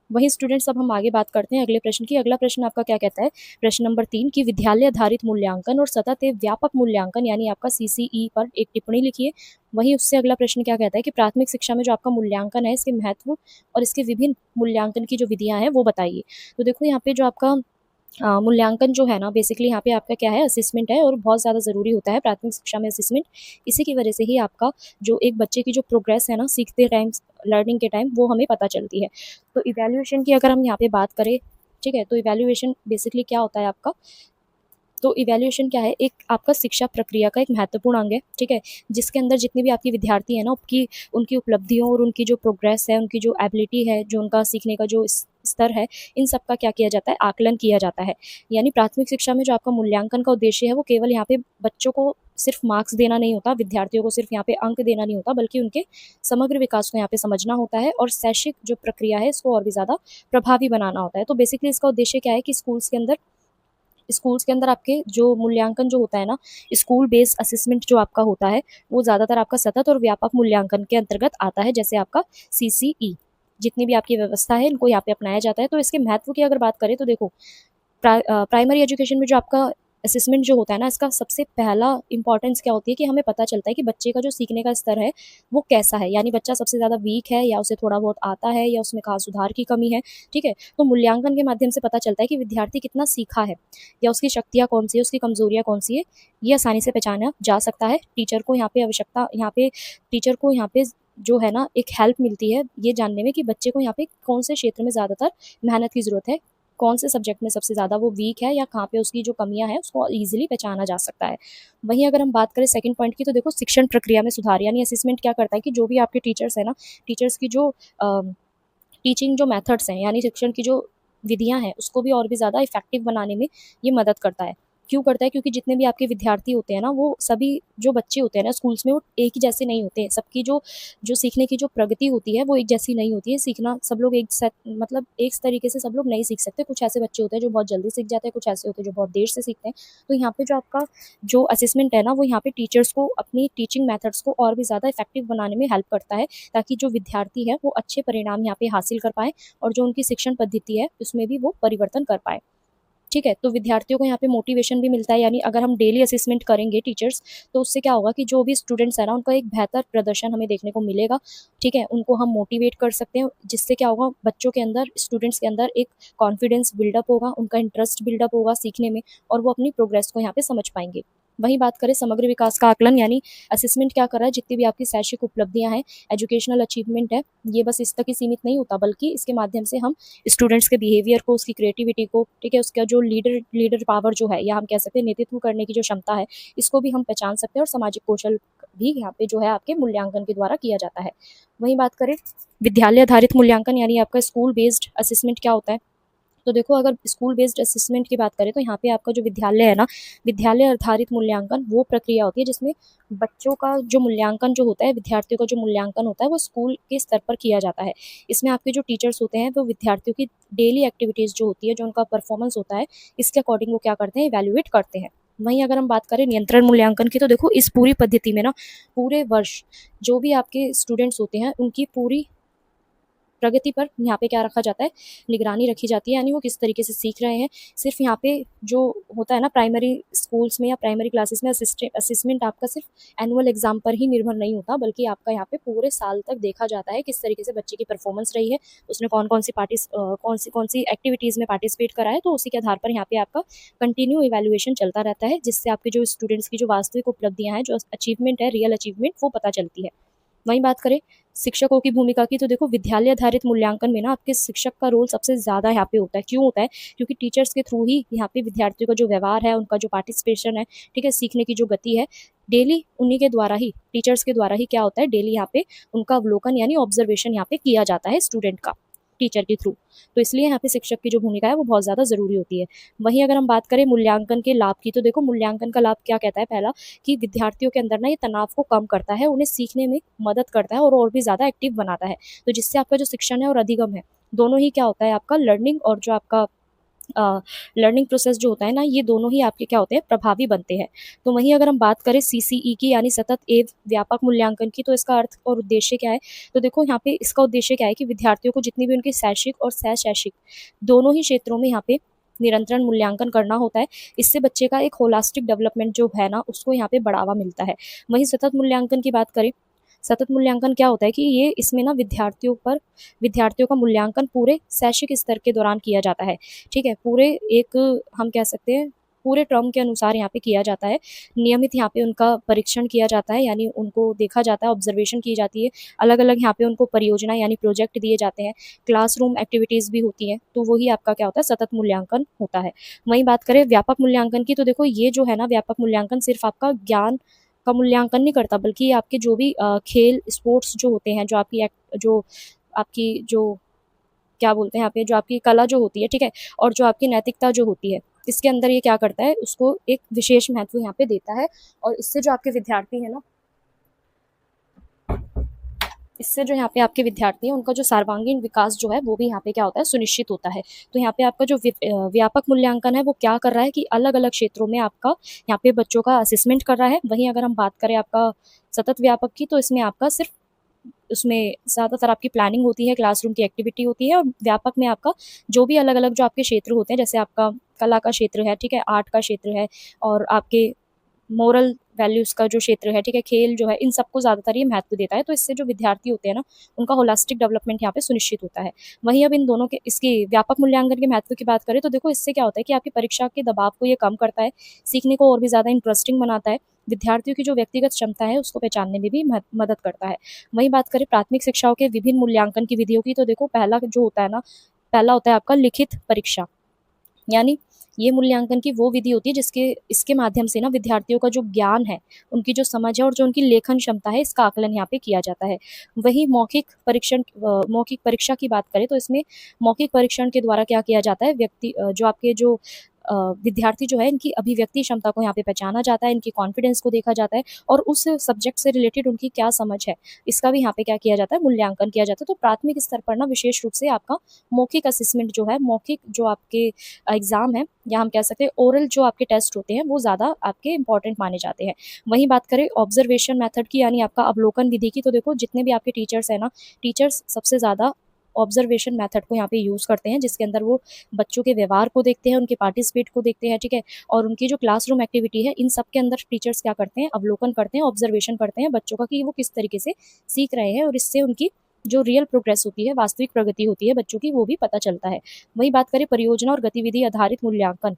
वहीं स्टूडेंट्स अब हम आगे बात करते हैं अगले प्रश्न की। अगला प्रश्न आपका क्या कहता है, प्रश्न नंबर 3 की विद्यालय आधारित मूल्यांकन और सतत एवं व्यापक मूल्यांकन यानी आपका सीसीई पर एक टिप्पणी लिखिए। वहीं उससे अगला प्रश्न क्या कहता है कि प्राथमिक शिक्षा में जो आपका मूल्यांकन है इसके महत्व और इसके विभिन्न मूल्यांकन की जो विधियां हैं वो बताइए। तो देखो यहाँ पे जो आपका मूल्यांकन जो है ना, बेसिकली यहाँ पे आपका क्या है, असेसमेंट है और बहुत ज़्यादा ज़रूरी होता है प्राथमिक शिक्षा में असेसमेंट। इसी की वजह से ही आपका जो एक बच्चे की जो प्रोग्रेस है ना सीखते टाइम, लर्निंग के टाइम, वो हमें पता चलती है। तो इवैल्यूएशन की अगर हम यहाँ पे बात करें, ठीक है, तो इवैल्यूएशन बेसिकली क्या होता है आपका, तो इवैल्यूएशन क्या है, एक आपका शिक्षा प्रक्रिया का एक महत्वपूर्ण अंग है, ठीक है, जिसके अंदर जितने भी आपके विद्यार्थी हैं ना उनकी उनकी उपलब्धियों और उनकी जो प्रोग्रेस है, उनकी जो एबिलिटी है, जो उनका सीखने का जो स्तर है, इन सब का क्या किया जाता है, आकलन किया जाता है। यानी प्राथमिक शिक्षा में जो आपका मूल्यांकन का उद्देश्य है वो केवल यहाँ पे बच्चों को सिर्फ मार्क्स देना नहीं होता, विद्यार्थियों को सिर्फ यहाँ पे अंक देना नहीं होता, बल्कि उनके समग्र विकास को यहाँ पे समझना होता है और शैक्षिक जो प्रक्रिया है इसको और भी ज़्यादा प्रभावी बनाना होता है। तो बेसिकली इसका उद्देश्य क्या है कि स्कूल्स के अंदर आपके जो मूल्यांकन जो होता है ना, स्कूल बेस्ड असेसमेंट जो आपका होता है वो ज़्यादातर आपका सतत और व्यापक मूल्यांकन के अंतर्गत आता है, जैसे आपका सीसीई। जितनी भी आपकी व्यवस्था है इनको यहाँ पे अपनाया जाता है। तो इसके महत्व की अगर बात करें तो देखो प्राइमरी एजुकेशन में जो आपका असेसमेंट जो होता है ना, इसका सबसे पहला इंपॉर्टेंस क्या होती है कि हमें पता चलता है कि बच्चे का जो सीखने का स्तर है वो कैसा है, यानी बच्चा सबसे ज़्यादा वीक है या उसे थोड़ा बहुत आता है या उसमें कहाँ सुधार की कमी है, ठीक है। तो मूल्यांकन के माध्यम से पता चलता है कि विद्यार्थी कितना सीखा है या उसकी शक्तियाँ कौन सी है, उसकी कमजोरियाँ कौन सी है, ये आसानी से पहचाना जा सकता है। टीचर को यहाँ पे जो है ना एक हेल्प मिलती है ये जानने में कि बच्चे को यहाँ पे कौन से क्षेत्र में ज़्यादातर मेहनत की ज़रूरत है, कौन से सब्जेक्ट में सबसे ज़्यादा वो वीक है या कहाँ पे उसकी जो कमियाँ हैं उसको ईज़िली पहचाना जा सकता है। वहीं अगर हम बात करें सेकंड पॉइंट की, तो देखो शिक्षण प्रक्रिया में सुधार, यानी असेसमेंट क्या करता है कि जो भी आपके टीचर्स हैं ना, टीचर्स की जो टीचिंग जो मेथड्स हैं, यानी शिक्षण की जो विधियाँ हैं, उसको भी और भी ज़्यादा इफ़ेक्टिव बनाने में ये मदद करता है। क्यों करता है? क्योंकि जितने भी आपके विद्यार्थी होते हैं ना, वो सभी जो बच्चे होते हैं ना स्कूल्स में, वो एक ही जैसे नहीं होते हैं। सबकी जो जो सीखने की जो प्रगति होती है, वो एक जैसी नहीं होती है। सीखना सब लोग एक साथ, मतलब एक तरीके से सब लोग नहीं सीख सकते। कुछ ऐसे बच्चे होते हैं जो बहुत जल्दी सीख जाते हैं, कुछ ऐसे होते हैं जो बहुत देर से सीखते हैं। तो यहाँ पे जो आपका जो असेसमेंट है ना, वो यहाँ पे टीचर्स को अपनी टीचिंग मेथड्स को और भी ज़्यादा इफ़ेक्टिव बनाने में हेल्प करता है, ताकि जो विद्यार्थी है वो अच्छे परिणाम यहाँ पे हासिल कर पाएँ और जो उनकी शिक्षण पद्धति है उसमें भी वो परिवर्तन कर पाएँ। ठीक है? तो विद्यार्थियों को यहाँ पे मोटिवेशन भी मिलता है, यानी अगर हम डेली असेसमेंट करेंगे टीचर्स, तो उससे क्या होगा कि जो भी स्टूडेंट्स हैं ना, उनका एक बेहतर प्रदर्शन हमें देखने को मिलेगा। ठीक है? उनको हम मोटिवेट कर सकते हैं, जिससे क्या होगा, बच्चों के अंदर, स्टूडेंट्स के अंदर एक कॉन्फिडेंस बिल्डअप होगा, उनका इंटरेस्ट बिल्डअप होगा सीखने में, और वो अपनी प्रोग्रेस को यहाँ पे समझ पाएँगे। वहीं बात करें समग्र विकास का आकलन, यानी असेसमेंट क्या कर रहा है, जितनी भी आपकी शैक्षिक उपलब्धियाँ हैं, एजुकेशनल अचीवमेंट है, ये बस इस तक ही सीमित नहीं होता, बल्कि इसके माध्यम से हम स्टूडेंट्स के बिहेवियर को, उसकी क्रिएटिविटी को, ठीक है, उसका जो लीडर लीडर पावर जो है, या हम कह सकते हैं नेतृत्व करने की जो क्षमता है, इसको भी हम पहचान सकते हैं, और सामाजिक कौशल भी यहाँ पे जो है आपके मूल्यांकन के द्वारा किया जाता है। वहीं बात करें विद्यालय आधारित मूल्यांकन, यानी आपका स्कूल बेस्ड असेसमेंट क्या होता है, तो देखो अगर स्कूल बेस्ड असेसमेंट की बात करें, तो यहाँ पे आपका जो विद्यालय है ना, विद्यालय आधारित मूल्यांकन वो प्रक्रिया होती है जिसमें बच्चों का जो मूल्यांकन जो होता है, विद्यार्थियों का जो मूल्यांकन होता है, वो स्कूल के स्तर पर किया जाता है। इसमें आपके जो टीचर्स होते हैं, वो विद्यार्थियों की डेली एक्टिविटीज़ जो होती है, जो उनका परफॉर्मेंस होता है, इसके अकॉर्डिंग वो क्या करते हैं, इवैल्यूएट करते हैं। वहीं अगर हम बात करें नियंत्रण मूल्यांकन की, तो देखो इस पूरी पद्धति में ना, पूरे वर्ष जो भी आपके स्टूडेंट्स होते हैं, उनकी पूरी प्रगति पर यहाँ पे क्या रखा जाता है, निगरानी रखी जाती है, यानी वो किस तरीके से सीख रहे हैं। सिर्फ यहाँ पे जो होता है ना प्राइमरी स्कूल्स में या प्राइमरी क्लासेस में, असेसमेंट आपका सिर्फ एनुअल एग्जाम पर ही निर्भर नहीं होता, बल्कि आपका यहाँ पे पूरे साल तक देखा जाता है किस तरीके से बच्चे की परफॉर्मेंस रही है, उसने कौन सी एक्टिविटीज़ में पार्टिसिपेट करा है। तो उसी के आधार पर यहाँ पे आपका कंटिन्यू इवैल्यूएशन चलता रहता है, जिससे आपके जो स्टूडेंट्स की जो वास्तविक उपलब्धियाँ हैं, जो अचीवमेंट है, रियल अचीवमेंट, वो पता चलती है। वहीं बात करें शिक्षकों की भूमिका की, तो देखो विद्यालय आधारित मूल्यांकन में ना आपके शिक्षक का रोल सबसे ज़्यादा यहाँ पे होता है। क्यों होता है? क्योंकि टीचर्स के थ्रू ही यहाँ पे विद्यार्थियों का जो व्यवहार है, उनका जो पार्टिसिपेशन है, ठीक है, सीखने की जो गति है, डेली उन्हीं के द्वारा ही, टीचर्स के द्वारा ही क्या होता है, डेली यहाँ पे उनका अवलोकन यानी ऑब्जर्वेशन यहाँ पे किया जाता है स्टूडेंट का, टीचर के थ्रू। तो इसलिए यहाँ पे शिक्षक की जो भूमिका है वो बहुत ज़्यादा ज़रूरी होती है। वहीं अगर हम बात करें मूल्यांकन के लाभ की, तो देखो मूल्यांकन का लाभ क्या कहता है, पहला कि विद्यार्थियों के अंदर ना ये तनाव को कम करता है, उन्हें सीखने में मदद करता है और भी ज़्यादा एक्टिव बनाता है। तो जिससे आपका जो शिक्षण है और अधिगम है, दोनों ही क्या होता है, आपका लर्निंग और जो आपका लर्निंग प्रोसेस जो होता है ना, ये दोनों ही आपके क्या होते हैं, प्रभावी बनते हैं। तो वहीं अगर हम बात करें सीसीई की, यानी सतत एवं व्यापक मूल्यांकन की, तो इसका अर्थ और उद्देश्य क्या है, तो देखो यहाँ पे इसका उद्देश्य क्या है कि विद्यार्थियों को जितनी भी उनकी शैक्षिक और सह शैक्षिक दोनों ही क्षेत्रों में यहाँ पे निरंतर मूल्यांकन करना होता है। इससे बच्चे का एक होलास्टिक डेवलपमेंट जो है ना, उसको यहाँ पे बढ़ावा मिलता है। वहीं सतत मूल्यांकन की बात करें, सतत मूल्यांकन क्या होता है कि ये इसमें ना विद्यार्थियों का मूल्यांकन पूरे शैक्षिक स्तर के दौरान किया जाता है। ठीक है, पूरे एक हम कह सकते हैं पूरे टर्म के अनुसार यहाँ पे किया जाता है। नियमित यहाँ पे उनका परीक्षण किया जाता है, यानी उनको देखा जाता है, ऑब्जर्वेशन की जाती है। अलग अलग यहाँ पे उनको परियोजना यानी प्रोजेक्ट दिए जाते हैं, क्लासरूम एक्टिविटीज़ भी होती हैं। तो वही आपका क्या होता है, सतत मूल्यांकन होता है। वहीं बात करें व्यापक मूल्यांकन की, तो देखो ये जो है ना व्यापक मूल्यांकन सिर्फ आपका ज्ञान का मूल्यांकन नहीं करता, बल्कि आपके जो भी खेल स्पोर्ट्स जो होते हैं, जो आपकी जो क्या बोलते हैं यहाँ पे, जो आपकी कला जो होती है, ठीक है, और जो आपकी नैतिकता जो होती है, इसके अंदर ये क्या करता है, उसको एक विशेष महत्व यहाँ पे देता है। और इससे जो आपके विद्यार्थी है ना, इससे जो यहाँ पे आपके विद्यार्थी हैं, उनका जो सर्वांगीण विकास जो है, वो भी यहाँ पे क्या होता है, सुनिश्चित होता है। तो यहाँ पे आपका जो व्यापक मूल्यांकन है, वो क्या कर रहा है कि अलग अलग क्षेत्रों में आपका यहाँ पे बच्चों का असेसमेंट कर रहा है। वहीं अगर हम बात करें आपका सतत व्यापक की, तो इसमें आपका सिर्फ उसमें ज़्यादातर आपकी प्लानिंग होती है, क्लासरूम की एक्टिविटी होती है, और व्यापक में आपका जो भी अलग अलग जो आपके क्षेत्र होते हैं, जैसे आपका कला का क्षेत्र है, ठीक है, आर्ट का क्षेत्र है, और आपके मोरल वैल्यूज़ का जो क्षेत्र है, ठीक है, खेल जो है, इन सबको ज़्यादातर ये महत्व देता है। तो इससे जो विद्यार्थी होते हैं ना, उनका होलास्टिक डेवलपमेंट यहाँ पे सुनिश्चित होता है। वहीं अब इन दोनों के इसकी व्यापक मूल्यांकन के महत्व की बात करें, तो देखो इससे क्या होता है कि आपकी परीक्षा के दबाव को ये कम करता है, सीखने को और भी ज़्यादा इंटरेस्टिंग बनाता है, विद्यार्थियों की जो व्यक्तिगत क्षमता है उसको पहचानने में भी मदद करता है। वहीं बात करें प्राथमिक शिक्षाओं के विभिन्न मूल्यांकन की विधियों की, तो देखो पहला जो होता है ना, पहला होता है आपका लिखित परीक्षा। यानी ये मूल्यांकन की वो विधि होती है जिसके इसके माध्यम से ना विद्यार्थियों का जो ज्ञान है, उनकी जो समझ है और जो उनकी लेखन क्षमता है, इसका आकलन यहाँ पे किया जाता है। वहीं मौखिक परीक्षा की बात करें तो इसमें मौखिक परीक्षण के द्वारा क्या किया जाता है, जो आपके जो विद्यार्थी जो है, इनकी अभिव्यक्ति क्षमता को यहाँ पे पहचाना जाता है, इनकी कॉन्फिडेंस को देखा जाता है और उस सब्जेक्ट से रिलेटेड उनकी क्या समझ है, इसका भी यहाँ पे क्या किया जाता है, मूल्यांकन किया जाता है। तो प्राथमिक स्तर पर ना विशेष रूप से आपका मौखिक असेसमेंट जो है, मौखिक जो आपके एग्जाम है, या हम कह सकते हैं ओरल जो आपके टेस्ट होते हैं, वो ज़्यादा आपके इंपॉर्टेंट माने जाते हैं। वहीं बात करें ऑब्जर्वेशन मेथड की, यानी आपका अवलोकन विधि की, तो देखो जितने भी आपके टीचर्स हैं ना, टीचर्स सबसे ज़्यादा ऑब्जर्वेशन मेथड को यहाँ पे यूज़ करते हैं, जिसके अंदर वो बच्चों के व्यवहार को देखते हैं, उनके पार्टिसिपेट को देखते हैं, ठीक है, और उनकी जो क्लासरूम एक्टिविटी है, इन सब के अंदर टीचर्स क्या करते हैं, अवलोकन करते हैं, ऑब्जर्वेशन करते हैं बच्चों का कि वो किस तरीके से सीख रहे हैं, और इससे उनकी जो रियल प्रोग्रेस होती है, वास्तविक प्रगति होती है बच्चों की, वो भी पता चलता है। वहीं बात करें परियोजना और गतिविधि आधारित मूल्यांकन,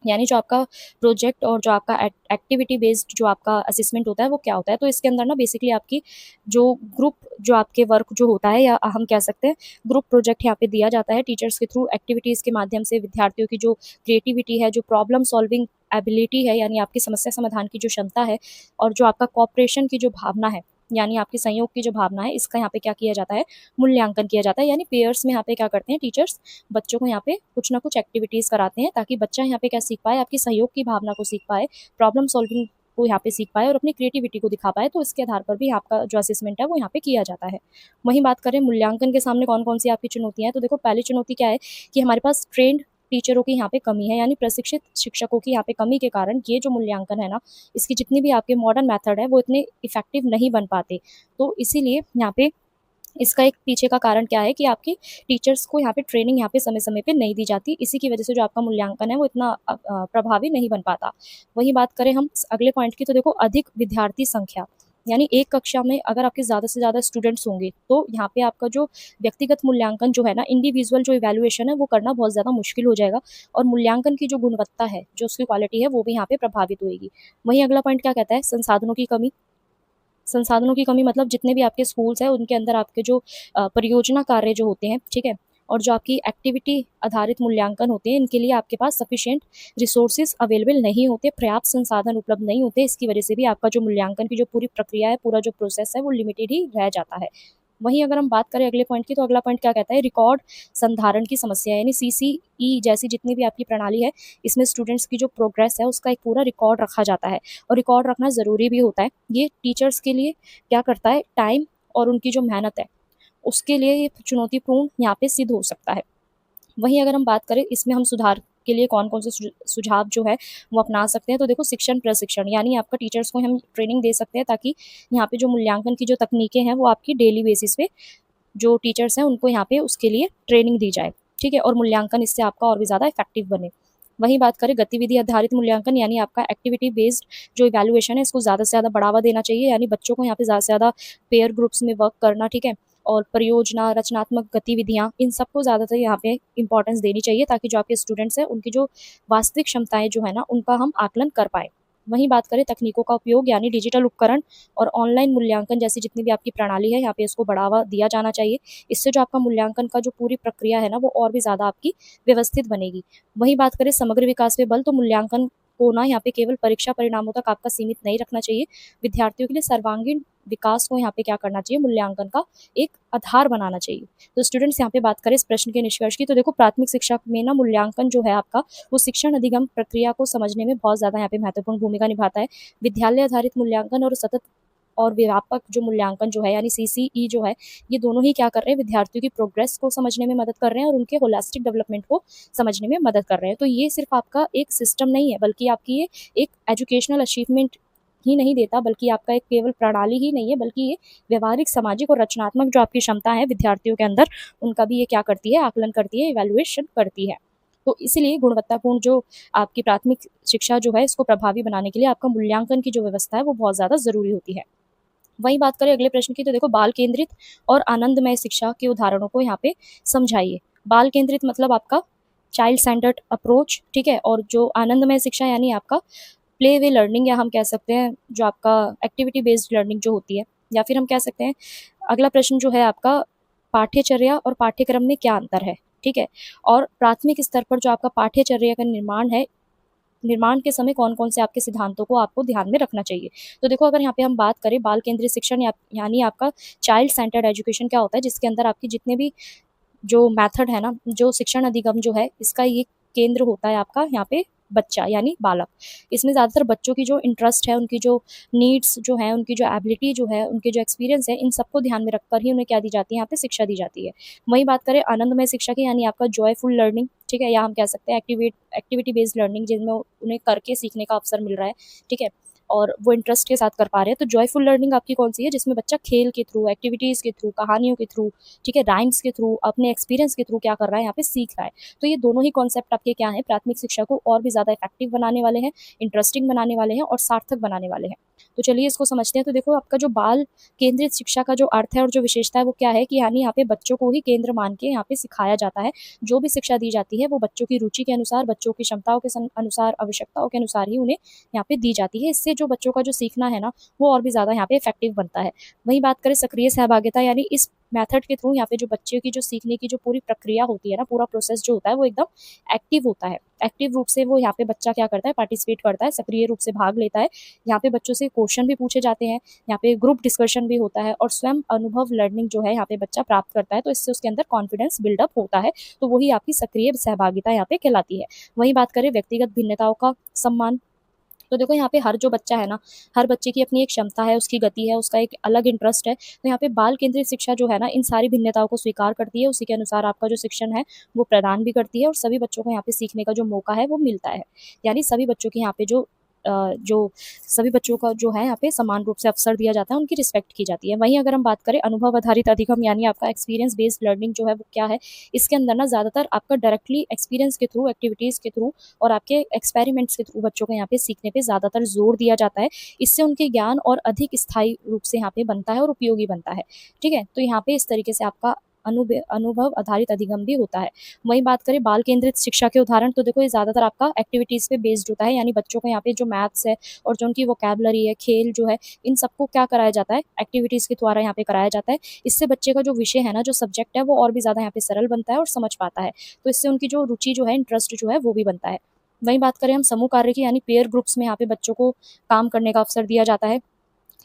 यानी जो आपका प्रोजेक्ट और जो आपका एक्टिविटी बेस्ड जो आपका असेसमेंट होता है, वो क्या होता है, तो इसके अंदर ना बेसिकली आपकी जो ग्रुप जो आपके वर्क जो होता है, या हम कह सकते हैं ग्रुप प्रोजेक्ट यहाँ पे दिया जाता है टीचर्स के थ्रू। एक्टिविटीज़ के माध्यम से विद्यार्थियों की जो क्रिएटिविटी है, जो प्रॉब्लम सॉल्विंग एबिलिटी है, यानी आपकी समस्या समाधान की जो क्षमता है, और जो आपका कॉपरेशन की जो भावना है, यानी आपकी सहयोग की जो भावना है, इसका यहाँ पे क्या किया जाता है, मूल्यांकन किया जाता है। यानी पेयर्स में यहाँ पे क्या करते हैं टीचर्स, बच्चों को यहाँ पे कुछ ना कुछ एक्टिविटीज़ कराते हैं, ताकि बच्चा यहाँ पे क्या सीख पाए, आपकी सहयोग की भावना को सीख पाए, प्रॉब्लम सॉल्विंग को यहाँ पे सीख पाए और अपनी क्रिएटिविटी को दिखा पाए। तो इसके आधार पर भी आपका जो असेसमेंट है वो यहाँ पे किया जाता है। वहीं बात करें मूल्यांकन के सामने कौन कौन सी आपकी चुनौतियाँ हैं, तो देखो पहली चुनौती क्या है कि हमारे पास ट्रेंड टीचरों की यहाँ पे कमी है, यानी प्रशिक्षित शिक्षकों की यहाँ पे कमी के कारण ये जो मूल्यांकन है ना, इसकी जितनी भी आपके मॉडर्न मेथड है वो इतने इफेक्टिव नहीं बन पाते। तो इसीलिए यहाँ पे इसका एक पीछे का कारण क्या है कि आपकी टीचर्स को यहाँ पे ट्रेनिंग यहाँ पे समय-समय पे नहीं दी जाती। इसी की वजह से जो आपका मूल्यांकन है वो इतना प्रभावी नहीं बन पाता। वहीं बात करें हम अगले पॉइंट की, तो देखो अधिक विद्यार्थी संख्या, यानी एक कक्षा में अगर आपके ज़्यादा से ज़्यादा स्टूडेंट्स होंगे, तो यहाँ पे आपका जो व्यक्तिगत मूल्यांकन जो है ना, इंडिविजुअल जो इवैल्यूएशन है वो करना बहुत ज़्यादा मुश्किल हो जाएगा, और मूल्यांकन की जो गुणवत्ता है, जो उसकी क्वालिटी है, वो भी यहाँ पे प्रभावित होएगी। वहीं अगला पॉइंट क्या कहता है, संसाधनों की कमी। संसाधनों की कमी मतलब जितने भी आपके स्कूल्स हैं उनके अंदर आपके जो परियोजना कार्य जो होते हैं, ठीक है, और जो आपकी एक्टिविटी आधारित मूल्यांकन होते हैं, इनके लिए आपके पास सफिशिएंट रिसोर्सेज अवेलेबल नहीं होते, पर्याप्त संसाधन उपलब्ध नहीं होते। इसकी वजह से भी आपका जो मूल्यांकन की जो पूरी प्रक्रिया है, पूरा जो प्रोसेस है, वो लिमिटेड ही रह जाता है। वहीं अगर हम बात करें अगले पॉइंट की, तो अगला पॉइंट क्या कहता है, रिकॉर्ड संधारण की समस्या, यानी सीसीई जैसी जितनी भी आपकी प्रणाली है, इसमें स्टूडेंट्स की जो प्रोग्रेस है उसका एक पूरा रिकॉर्ड रखा जाता है, और रिकॉर्ड रखना ज़रूरी भी होता है। ये टीचर्स के लिए क्या करता है, टाइम और उनकी जो मेहनत है उसके लिए ये चुनौतीपूर्ण यहाँ पे सिद्ध हो सकता है। वहीं अगर हम बात करें इसमें हम सुधार के लिए कौन-कौन से सुझाव जो है वो अपना सकते हैं, तो देखो शिक्षण प्रशिक्षण, यानी आपका टीचर्स को हम ट्रेनिंग दे सकते हैं, ताकि यहाँ पे जो मूल्यांकन की जो तकनीकें हैं वो आपकी डेली बेसिस पे जो टीचर्स हैं उनको यहाँ पे उसके लिए ट्रेनिंग दी जाए, ठीक है, और मूल्यांकन इससे आपका और भी ज़्यादा इफेक्टिव बने। वहीं बात करें गतिविधि आधारित मूल्यांकन, यानी आपका एक्टिविटी बेस्ड जो इवैल्यूएशन है, इसको ज़्यादा से ज़्यादा बढ़ावा देना चाहिए, यानी बच्चों को यहाँ पे ज़्यादा से ज़्यादा पेयर ग्रुप्स में वर्क करना, ठीक है, और परियोजना, रचनात्मक गतिविधियाँ, इन सबको ज़्यादातर यहाँ पे इंपॉर्टेंस देनी चाहिए, ताकि जो आपके स्टूडेंट्स हैं उनकी जो वास्तविक क्षमताएँ जो है ना, उनका हम आकलन कर पाएँ। वहीं बात करें तकनीकों का उपयोग, यानी डिजिटल उपकरण और ऑनलाइन मूल्यांकन जैसी जितनी भी आपकी प्रणाली है, यहाँ पे इसको बढ़ावा दिया जाना चाहिए। इससे जो आपका मूल्यांकन का जो पूरी प्रक्रिया है ना, वो और भी ज़्यादा आपकी व्यवस्थित बनेगी। वहीं बात करें समग्र विकास पे बल, तो मूल्यांकन को ना यहाँ पे केवल परीक्षा परिणामों तक आपका सीमित नहीं रखना चाहिए। विद्यार्थियों के लिए सर्वांगीण विकास को यहाँ पे क्या करना चाहिए, मूल्यांकन का एक आधार बनाना चाहिए। तो स्टूडेंट्स यहाँ पे बात करें इस प्रश्न के निष्कर्ष की, तो देखो प्राथमिक शिक्षा में ना मूल्यांकन जो है आपका, वो शिक्षण अधिगम प्रक्रिया को समझने में बहुत ज़्यादा यहाँ पे महत्वपूर्ण भूमिका निभाता है। विद्यालय आधारित मूल्यांकन और सतत और व्यापक जो मूल्यांकन जो है, यानी सीसीई जो है, ये दोनों ही क्या कर रहे हैं, विद्यार्थियों की प्रोग्रेस को समझने में मदद कर रहे हैं और उनके होलिस्टिक डेवलपमेंट को समझने में मदद कर रहे हैं। तो ये सिर्फ आपका एक सिस्टम नहीं है, बल्कि आपकी ये एक एजुकेशनल अचीवमेंट ही नहीं देता, बल्कि आपका एक केवल प्रणाली ही नहीं है, बल्कि ये व्यवहारिक, सामाजिक और रचनात्मक जो आपकी क्षमता है विद्यार्थियों के अंदर, उनका भी ये क्या करती है, आकलन करती है, इवैल्यूएशन करती है। तो इसीलिए गुणवत्तापूर्ण जो आपकी प्राथमिक शिक्षा जो है, इसको प्रभावी बनाने के लिए आपका मूल्यांकन की जो व्यवस्था है वो बहुत ज़्यादा ज़रूरी होती है। वहीं बात करें अगले प्रश्न की, तो देखो बाल केंद्रित और आनंदमय शिक्षा के उदाहरणों को यहाँ पे समझाइए। बाल केंद्रित मतलब आपका चाइल्ड सेंटर्ड अप्रोच, ठीक है, और जो आनंदमय शिक्षा यानी आपका प्ले वे लर्निंग, या हम कह सकते हैं जो आपका एक्टिविटी बेस्ड लर्निंग जो होती है, या फिर हम कह सकते हैं अगला प्रश्न जो है आपका पाठ्यचर्या और पाठ्यक्रम में क्या अंतर है, ठीक है। और प्राथमिक स्तर पर जो आपका पाठ्यचर्या का निर्माण है, निर्माण के समय कौन-कौन से आपके सिद्धांतों को आपको ध्यान में रखना चाहिए। तो देखो, अगर यहाँ पे हम बात करें बाल केंद्रित शिक्षण यानी आपका चाइल्ड सेंटर्ड एजुकेशन क्या होता है, जिसके अंदर आपकी जितने भी जो मेथड है ना, जो शिक्षण अधिगम जो है, इसका ये केंद्र होता है आपका यहाँ पे बच्चा यानी बालक। इसमें ज़्यादातर बच्चों की जो इंटरेस्ट है, उनकी जो नीड्स जो है, उनकी जो एबिलिटी जो है, उनके जो एक्सपीरियंस है, इन सबको ध्यान में रखकर ही उन्हें क्या दी जाती है, यहाँ पे शिक्षा दी जाती है। वहीं बात करें आनंदमय शिक्षा की, यानी आपका जॉयफुल लर्निंग, ठीक है, या हम कह सकते हैं एक्टिविटी बेस्ड लर्निंग, जिनमें उन्हें करके सीखने का अवसर मिल रहा है, ठीक है, और वो इंटरेस्ट के साथ कर पा रहे हैं। तो जॉयफुल लर्निंग आपकी कौन सी है, जिसमें बच्चा खेल के थ्रू, एक्टिविटीज़ के थ्रू, कहानियों के थ्रू, ठीक है, राइम्स के थ्रू, अपने एक्सपीरियंस के थ्रू क्या कर रहा है, यहाँ पे सीख रहा है। तो ये दोनों ही कॉन्सेप्ट आपके क्या हैं, प्राथमिक शिक्षा को और भी ज़्यादा इफेक्टिव बनाने वाले हैं, इंटरेस्टिंग बनाने वाले हैं और सार्थक बनाने वाले हैं। तो चलिए इसको समझते हैं। तो देखो, आपका जो बाल केंद्रित शिक्षा का जो अर्थ है और जो विशेषता है वो क्या है, कि यानी यहाँ पे बच्चों को ही केंद्र मान के यहाँ पे सिखाया जाता है। जो भी शिक्षा दी जाती है वो बच्चों की रुचि के अनुसार, बच्चों की क्षमताओं के अनुसार, आवश्यकताओं के अनुसार ही उन्हें यहाँ पे दी जाती है। इससे जो बच्चों का जो सीखना है ना, वो और भी ज़्यादा यहाँ पे इफेक्टिव बनता है। वहीं बात करें सक्रिय सहभागिता, यानी इस मेथड के थ्रू यहाँ पे जो बच्चे की जो सीखने की जो पूरी प्रक्रिया होती है ना, पूरा प्रोसेस जो होता है वो एकदम एक्टिव होता है। एक्टिव रूप से वो यहाँ पे बच्चा क्या करता है, पार्टिसिपेट करता है, सक्रिय रूप से भाग लेता है। यहाँ पे बच्चों से क्वेश्चन भी पूछे जाते हैं, यहाँ पे ग्रुप डिस्कशन भी होता है, और स्वयं अनुभव लर्निंग जो है यहाँ पे बच्चा प्राप्त करता है। तो इससे उसके अंदर कॉन्फिडेंस बिल्डअप होता है। तो वही आपकी सक्रिय सहभागिता यहाँ पे कहलाती है। वहीं बात करें व्यक्तिगत भिन्नताओं का सम्मान, तो देखो यहाँ पे हर जो बच्चा है ना, हर बच्चे की अपनी एक क्षमता है, उसकी गति है, उसका एक अलग इंटरेस्ट है। तो यहाँ पे बाल केंद्रित शिक्षा जो है ना, इन सारी भिन्नताओं को स्वीकार करती है, उसी के अनुसार आपका जो शिक्षण है वो प्रदान भी करती है, और सभी बच्चों को यहाँ पे सीखने का जो मौका है वो मिलता है। यानी सभी बच्चों की यहाँ पे जो सभी बच्चों का जो है यहाँ पे समान रूप से अवसर दिया जाता है, उनकी रिस्पेक्ट की जाती है। वहीं अगर हम बात करें अनुभव आधारित अधिगम, यानी आपका एक्सपीरियंस बेस्ड लर्निंग जो है वो क्या है, इसके अंदर ना ज़्यादातर आपका डायरेक्टली एक्सपीरियंस के थ्रू, एक्टिविटीज़ के थ्रू और आपके एक्सपेरिमेंट्स के थ्रू बच्चों को यहाँ पे सीखने पे ज़्यादातर जोर दिया जाता है। इससे उनके ज्ञान और अधिक स्थायी रूप से यहाँ पे बनता है और उपयोगी बनता है, ठीक है। तो यहाँ पे इस तरीके से आपका अनुभव आधारित अधिगम भी होता है। वहीं बात करें बाल केंद्रित शिक्षा के उदाहरण, तो देखो ये ज़्यादातर आपका एक्टिविटीज़ पे बेस्ड होता है, यानी बच्चों को यहाँ पे जो मैथ्स है और जो उनकी वोकैबुलरी है, खेल जो है, इन सबको क्या कराया जाता है, एक्टिविटीज़ के द्वारा यहाँ पे कराया जाता है। इससे बच्चे का जो विषय है ना, जो सब्जेक्ट है, वो और भी ज़्यादा यहाँ पे सरल बनता है और समझ पाता है। तो इससे उनकी जो रुचि जो है, इंटरेस्ट जो है, वो भी बनता है। वहीं बात करें हम समूह कार्य की, यानी पेयर ग्रुप्स में यहाँ पे बच्चों को काम करने का अवसर दिया जाता है,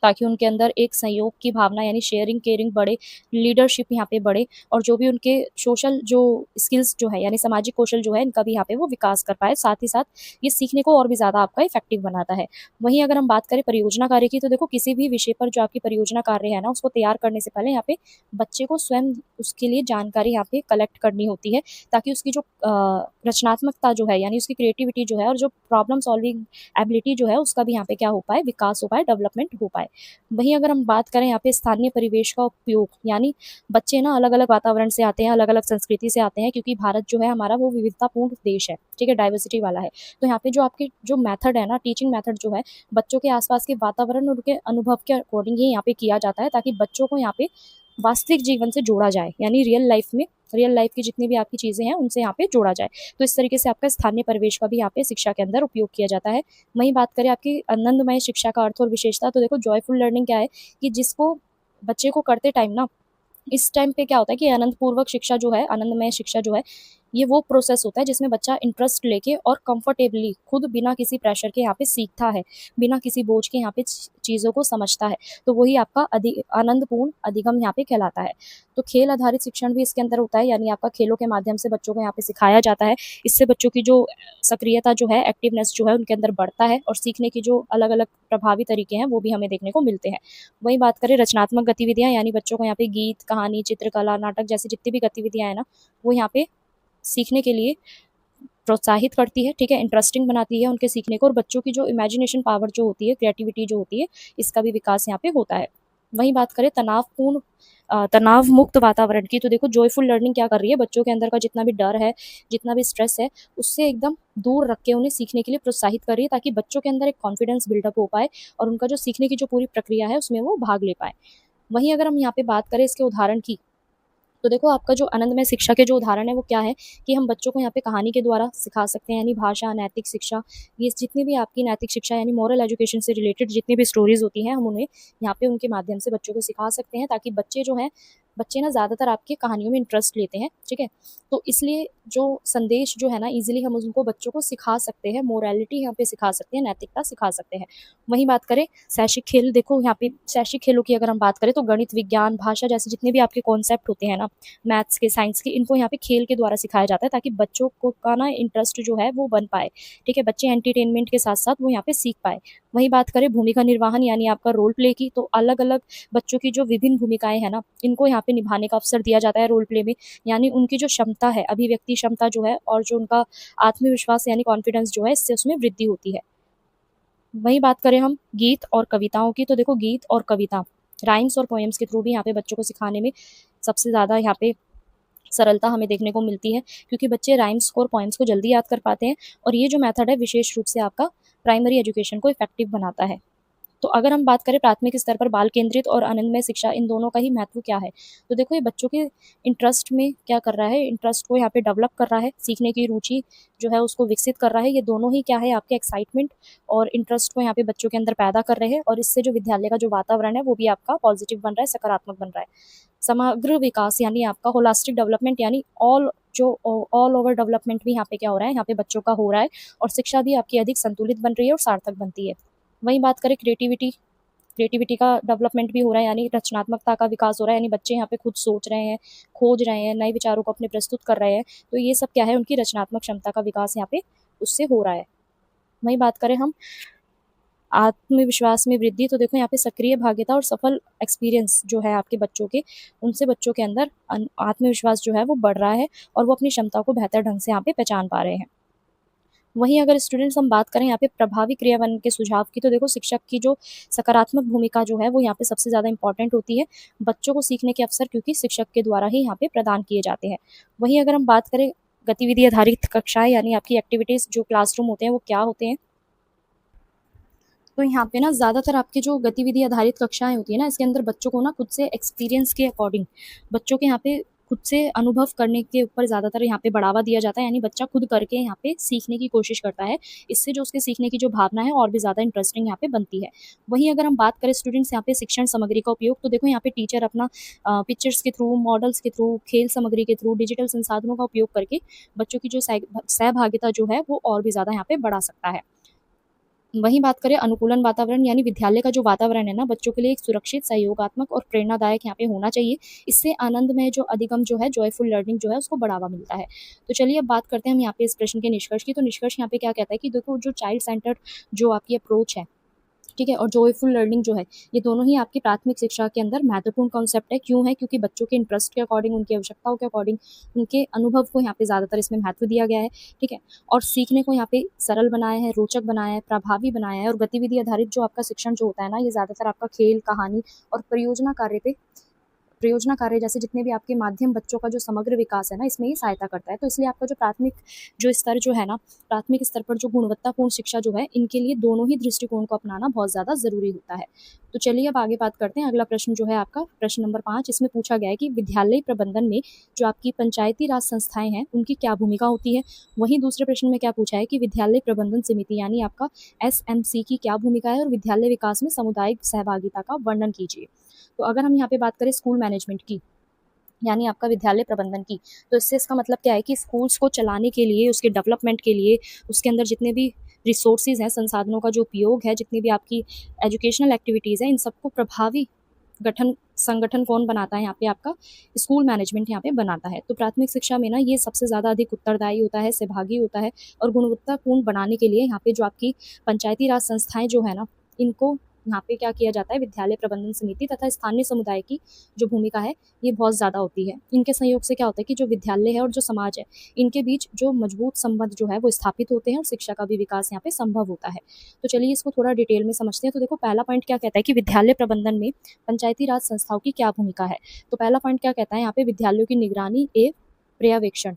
ताकि उनके अंदर एक सहयोग की भावना यानी शेयरिंग केयरिंग बढ़े, लीडरशिप यहाँ पे बढ़े, और जो भी उनके सोशल जो स्किल्स जो है, यानी सामाजिक कौशल जो है, इनका भी यहाँ पे वो विकास कर पाए। साथ ही साथ ये सीखने को और भी ज़्यादा आपका इफेक्टिव बनाता है। वहीं अगर हम बात करें परियोजना कार्य की, तो देखो किसी भी विषय पर जो आपकी परियोजना कार्य है ना, उसको तैयार करने से पहले यहाँ पे बच्चे को स्वयं उसके लिए जानकारी यहाँ पे कलेक्ट करनी होती है, ताकि उसकी जो रचनात्मकता जो है, यानी उसकी क्रिएटिविटी जो है, और जो प्रॉब्लम सॉल्विंग एबिलिटी जो है, उसका भी यहाँ पे क्या हो पाए, विकास हो पाए, डेवलपमेंट हो पाए। वहीं अगर हम बात करें यहाँ पे स्थानीय परिवेश का उपयोग, यानी बच्चे ना अलग अलग वातावरण से आते हैं, अलग अलग संस्कृति से आते हैं, क्योंकि भारत जो है हमारा वो विविधतापूर्ण देश है, ठीक है, डाइवर्सिटी वाला है। तो यहाँ पे जो आपके जो मेथड है ना, टीचिंग मेथड जो है, बच्चों के आसपास के वातावरण और उनके अनुभव के अकॉर्डिंग ही यहाँ पे किया जाता है, ताकि बच्चों को यहाँ पे वास्तविक जीवन से जोड़ा जाए, यानी रियल लाइफ की जितनी भी आपकी चीज़ें हैं उनसे यहाँ पे जोड़ा जाए। तो इस तरीके से आपका स्थानीय परिवेश का भी यहाँ पे शिक्षा के अंदर उपयोग किया जाता है। वहीं बात करें आपकी आनंदमय शिक्षा का अर्थ और विशेषता, तो देखो जॉयफुल लर्निंग क्या है, कि जिसको बच्चे को करते टाइम ना, इस टाइम पे क्या होता है कि आनंदपूर्वक शिक्षा जो है, आनंदमय शिक्षा जो है, ये वो प्रोसेस होता है जिसमें बच्चा इंटरेस्ट लेके और कंफर्टेबली खुद बिना किसी प्रेशर के यहाँ पे सीखता है, बिना किसी बोझ के यहाँ पे चीज़ों को समझता है। तो वही आपका आनंदपूर्ण अधिगम यहाँ पे कहलाता है। तो खेल आधारित शिक्षण भी इसके अंदर होता है, यानी आपका खेलों के माध्यम से बच्चों को यहाँ पे सिखाया जाता है। इससे बच्चों की जो सक्रियता जो है, एक्टिवनेस जो है, उनके अंदर बढ़ता है, और सीखने की जो अलग अलग प्रभावी तरीके हैं वो भी हमें देखने को मिलते हैं। वहीं बात करें रचनात्मक गतिविधियाँ, यानी बच्चों को यहाँ पे गीत, कहानी, चित्रकला, नाटक जैसी जितनी भी गतिविधियाँ हैं ना, वो यहाँ पे सीखने के लिए प्रोत्साहित करती है, ठीक है, इंटरेस्टिंग बनाती है उनके सीखने को, और बच्चों की जो इमेजिनेशन पावर जो होती है, क्रिएटिविटी जो होती है, इसका भी विकास यहाँ पे होता है। वहीं बात करें तनाव मुक्त वातावरण की, तो देखो जॉयफुल लर्निंग क्या कर रही है, बच्चों के अंदर का जितना भी डर है, जितना भी स्ट्रेस है, उससे एकदम दूर रख के उन्हें सीखने के लिए प्रोत्साहित कर रही है, ताकि बच्चों के अंदर एक कॉन्फिडेंस बिल्डअप हो पाए, और उनका जो सीखने की जो पूरी प्रक्रिया है उसमें वो भाग ले पाए। वहीं अगर हम यहाँ पे बात करें इसके उदाहरण की, तो देखो आपका जो आनंदमय शिक्षा के जो उदाहरण है वो क्या है कि हम बच्चों को यहाँ पे कहानी के द्वारा सिखा सकते हैं, यानी भाषा, नैतिक शिक्षा, ये जितनी भी आपकी नैतिक शिक्षा यानी मॉरल एजुकेशन से रिलेटेड जितनी भी स्टोरीज होती हैं हम उन्हें यहाँ पे उनके माध्यम से बच्चों को सिखा सकते हैं, ताकि बच्चे जो हैं, बच्चे ना ज़्यादातर आपकी कहानियों में इंटरेस्ट लेते हैं, ठीक है। तो इसलिए जो संदेश जो है ना ईजिली हम उनको बच्चों को सिखा सकते हैं, मोरालिटी यहाँ पे सिखा सकते हैं, नैतिकता सिखा सकते हैं। वहीं बात करें शैक्षिक खेल, देखो यहाँ पे शैक्षिक खेलों की अगर हम बात करें तो गणित, विज्ञान, भाषा जैसे जितने भी आपके कॉन्सेप्ट होते हैं ना, मैथ्स के, साइंस के, इनको यहाँ पे खेल के द्वारा सिखाया जाता है, ताकि बच्चों को का ना इंटरेस्ट जो है वो बन पाए, ठीक है। बच्चे एंटरटेनमेंट के साथ साथ वो यहाँ पे सीख पाए। वहीं बात करें भूमिका निर्वाहन यानी आपका रोल प्ले की, तो अलग अलग बच्चों की जो विभिन्न भूमिकाएं हैं ना, इनको यहाँ पे निभाने का अवसर दिया जाता है रोल प्ले में, यानी उनकी जो क्षमता है, अभिव्यक्ति क्षमता जो है, और जो उनका आत्मविश्वास यानी कॉन्फिडेंस जो है, इससे उसमें वृद्धि होती है। वहीं बात करें हम गीत और कविताओं की, तो देखो गीत और कविता, राइम्स और पोएम्स के थ्रू भी यहाँ पे बच्चों को सिखाने में सबसे ज़्यादा यहाँ पे सरलता हमें देखने को मिलती है, क्योंकि बच्चे राइम्स को और पोएम्स को जल्दी याद कर पाते हैं, और ये जो मेथड है विशेष रूप से आपका प्राइमरी एजुकेशन को इफेक्टिव बनाता है। तो अगर हम बात करें प्राथमिक स्तर पर बाल केंद्रित और आनंदमय शिक्षा, इन दोनों का ही महत्व क्या है, तो देखो ये बच्चों के इंटरेस्ट में क्या कर रहा है, इंटरेस्ट को यहाँ पे डेवलप कर रहा है, सीखने की रुचि जो है उसको विकसित कर रहा है। ये दोनों ही क्या है, आपके एक्साइटमेंट और इंटरेस्ट को यहाँ पे बच्चों के अंदर पैदा कर रहे हैं, और इससे जो विद्यालय का जो वातावरण है वो भी आपका पॉजिटिव बन रहा है, सकारात्मक बन रहा है। समग्र विकास यानी आपका होलास्टिक डेवलपमेंट, यानी ऑल ओवर डेवलपमेंट भी यहाँ पे क्या हो रहा है, यहाँ पे बच्चों का हो रहा है, और शिक्षा भी आपकी अधिक संतुलित बन रही है और सार्थक बनती है। वहीं बात करें क्रिएटिविटी का डेवलपमेंट भी हो रहा है, यानी रचनात्मकता का विकास हो रहा है, यानी बच्चे यहाँ पे खुद सोच रहे हैं, खोज रहे हैं, नए विचारों को अपने प्रस्तुत कर रहे हैं, तो ये सब क्या है, उनकी रचनात्मक क्षमता का विकास यहाँ पे उससे हो रहा है। वहीं बात करें हम आत्मविश्वास में वृद्धि, तो देखो यहाँ पे सक्रिय भाग्यता और सफल एक्सपीरियंस जो है आपके बच्चों के, उनसे बच्चों के अंदर आत्मविश्वास जो है वो बढ़ रहा है, और वो अपनी क्षमता को बेहतर ढंग से यहाँ पे पहचान पा रहे हैं। वहीं अगर स्टूडेंट्स हम बात करें यहाँ पे प्रभावी क्रियान्वयन के सुझाव की, तो देखो शिक्षक की जो सकारात्मक भूमिका जो है वो यहाँ पे सबसे ज़्यादा इंपॉर्टेंट होती है, बच्चों को सीखने के अवसर क्योंकि शिक्षक के द्वारा ही यहाँ पे प्रदान किए जाते हैं। वहीं अगर हम बात करें गतिविधि आधारित कक्षाएं यानी आपकी एक्टिविटीज़, जो क्लासरूम होते हैं वो क्या होते हैं, तो यहाँ पे ना ज़्यादातर आपके जो गतिविधि आधारित कक्षाएं होती है ना, इसके अंदर बच्चों को ना खुद से एक्सपीरियंस के अकॉर्डिंग, बच्चों के यहाँ पे खुद से अनुभव करने के ऊपर ज़्यादातर यहाँ पे बढ़ावा दिया जाता है, यानी बच्चा खुद करके यहाँ पे सीखने की कोशिश करता है। इससे जो उसके सीखने की जो भावना है और भी ज़्यादा इंटरेस्टिंग यहाँ पे बनती है। वहीं अगर हम बात करें स्टूडेंट्स यहाँ पे शिक्षण सामग्री का उपयोग, तो देखो यहाँ पे टीचर अपना पिक्चर्स के थ्रू, मॉडल्स के थ्रू, खेल सामग्री के थ्रू, डिजिटल संसाधनों का उपयोग करके बच्चों की जो सहभागिता जो है वो और भी ज़्यादा यहाँ पे बढ़ा सकता है। वहीं बात करें अनुकूलन वातावरण, यानी विद्यालय का जो वातावरण है ना, बच्चों के लिए एक सुरक्षित, सहयोगात्मक और प्रेरणादायक यहाँ पे होना चाहिए। इससे आनंद में जो अधिगम जो है, जॉयफुल लर्निंग जो है, उसको बढ़ावा मिलता है। तो चलिए अब बात करते हैं हम यहाँ पे इस प्रश्न के निष्कर्ष की। तो निष्कर्ष यहाँ पे क्या कहता है कि देखो जो चाइल्ड सेंटर्ड जो आपकी अप्रोच है, ठीक है, और जॉयफुल लर्निंग जो है, ये दोनों ही आपकी प्राथमिक शिक्षा के अंदर महत्वपूर्ण कॉन्सेप्ट है। क्यों है? क्योंकि बच्चों के इंटरेस्ट के अकॉर्डिंग, उनकी आवश्यकताओं के अकॉर्डिंग, उनके अनुभव को यहाँ पे ज़्यादातर इसमें महत्व दिया गया है, ठीक है। और सीखने को यहाँ पे सरल बनाया है, रोचक बनाया है, प्रभावी बनाया है, और गतिविधि आधारित जो आपका शिक्षण जो होता है ना, ये ज़्यादातर आपका खेल, कहानी और परियोजना कार्य जैसे जितने भी आपके माध्यम बच्चों का जो समग्र विकास है ना, इसमें ही सहायता करता है। तो इसलिए आपका जो प्राथमिक जो स्तर जो है ना, प्राथमिक स्तर पर जो गुणवत्तापूर्ण शिक्षा जो है, इनके लिए दोनों ही दृष्टिकोण को अपनाना बहुत ज़्यादा ज़रूरी होता है। तो चलिए अब आगे बात करते हैं। अगला प्रश्न जो है आपका प्रश्न नंबर 5, इसमें पूछा गया है कि विद्यालय प्रबंधन में जो आपकी पंचायती राज संस्थाएं हैं, उनकी क्या भूमिका होती है। वहीं दूसरे प्रश्न में क्या पूछा है कि विद्यालय प्रबंधन समिति यानी आपका SMC की क्या भूमिका है, और विद्यालय विकास में सामुदायिक सहभागिता का वर्णन कीजिए। तो अगर हम यहाँ पे बात करें स्कूल मैनेजमेंट की, यानी आपका विद्यालय प्रबंधन की, तो इससे इसका मतलब क्या है कि स्कूल्स को चलाने के लिए, उसके डेवलपमेंट के लिए, उसके अंदर जितने भी रिसोर्सेज हैं, संसाधनों का जो उपयोग है, जितनी भी आपकी एजुकेशनल एक्टिविटीज़ हैं, इन सबको प्रभावी संगठन कौन बनाता है, यहाँ पे आपका स्कूल मैनेजमेंट यहाँ पे बनाता है। तो प्राथमिक शिक्षा में ना ये सबसे ज़्यादा अधिक उत्तरदायी होता है, सहभागी होता है, और गुणवत्तापूर्ण बनाने के लिए यहाँ पे जो आपकी पंचायती राज संस्थाएं जो है ना, इनको यहाँ पे क्या किया जाता है, विद्यालय प्रबंधन समिति तथा स्थानीय समुदाय की जो भूमिका है ये बहुत ज़्यादा होती है। इनके सहयोग से क्या होता है कि जो विद्यालय है और जो समाज है, इनके बीच जो मजबूत संबंध जो है वो स्थापित होते हैं, और शिक्षा का भी विकास यहाँ पे संभव होता है। तो चलिए इसको थोड़ा डिटेल में समझते हैं। तो देखो पहला पॉइंट क्या कहता है कि विद्यालय प्रबंधन में पंचायती राज संस्थाओं की क्या भूमिका है। तो पहला पॉइंट क्या कहता है यहाँ पे, विद्यालयों की निगरानी एवं पर्यवेक्षण,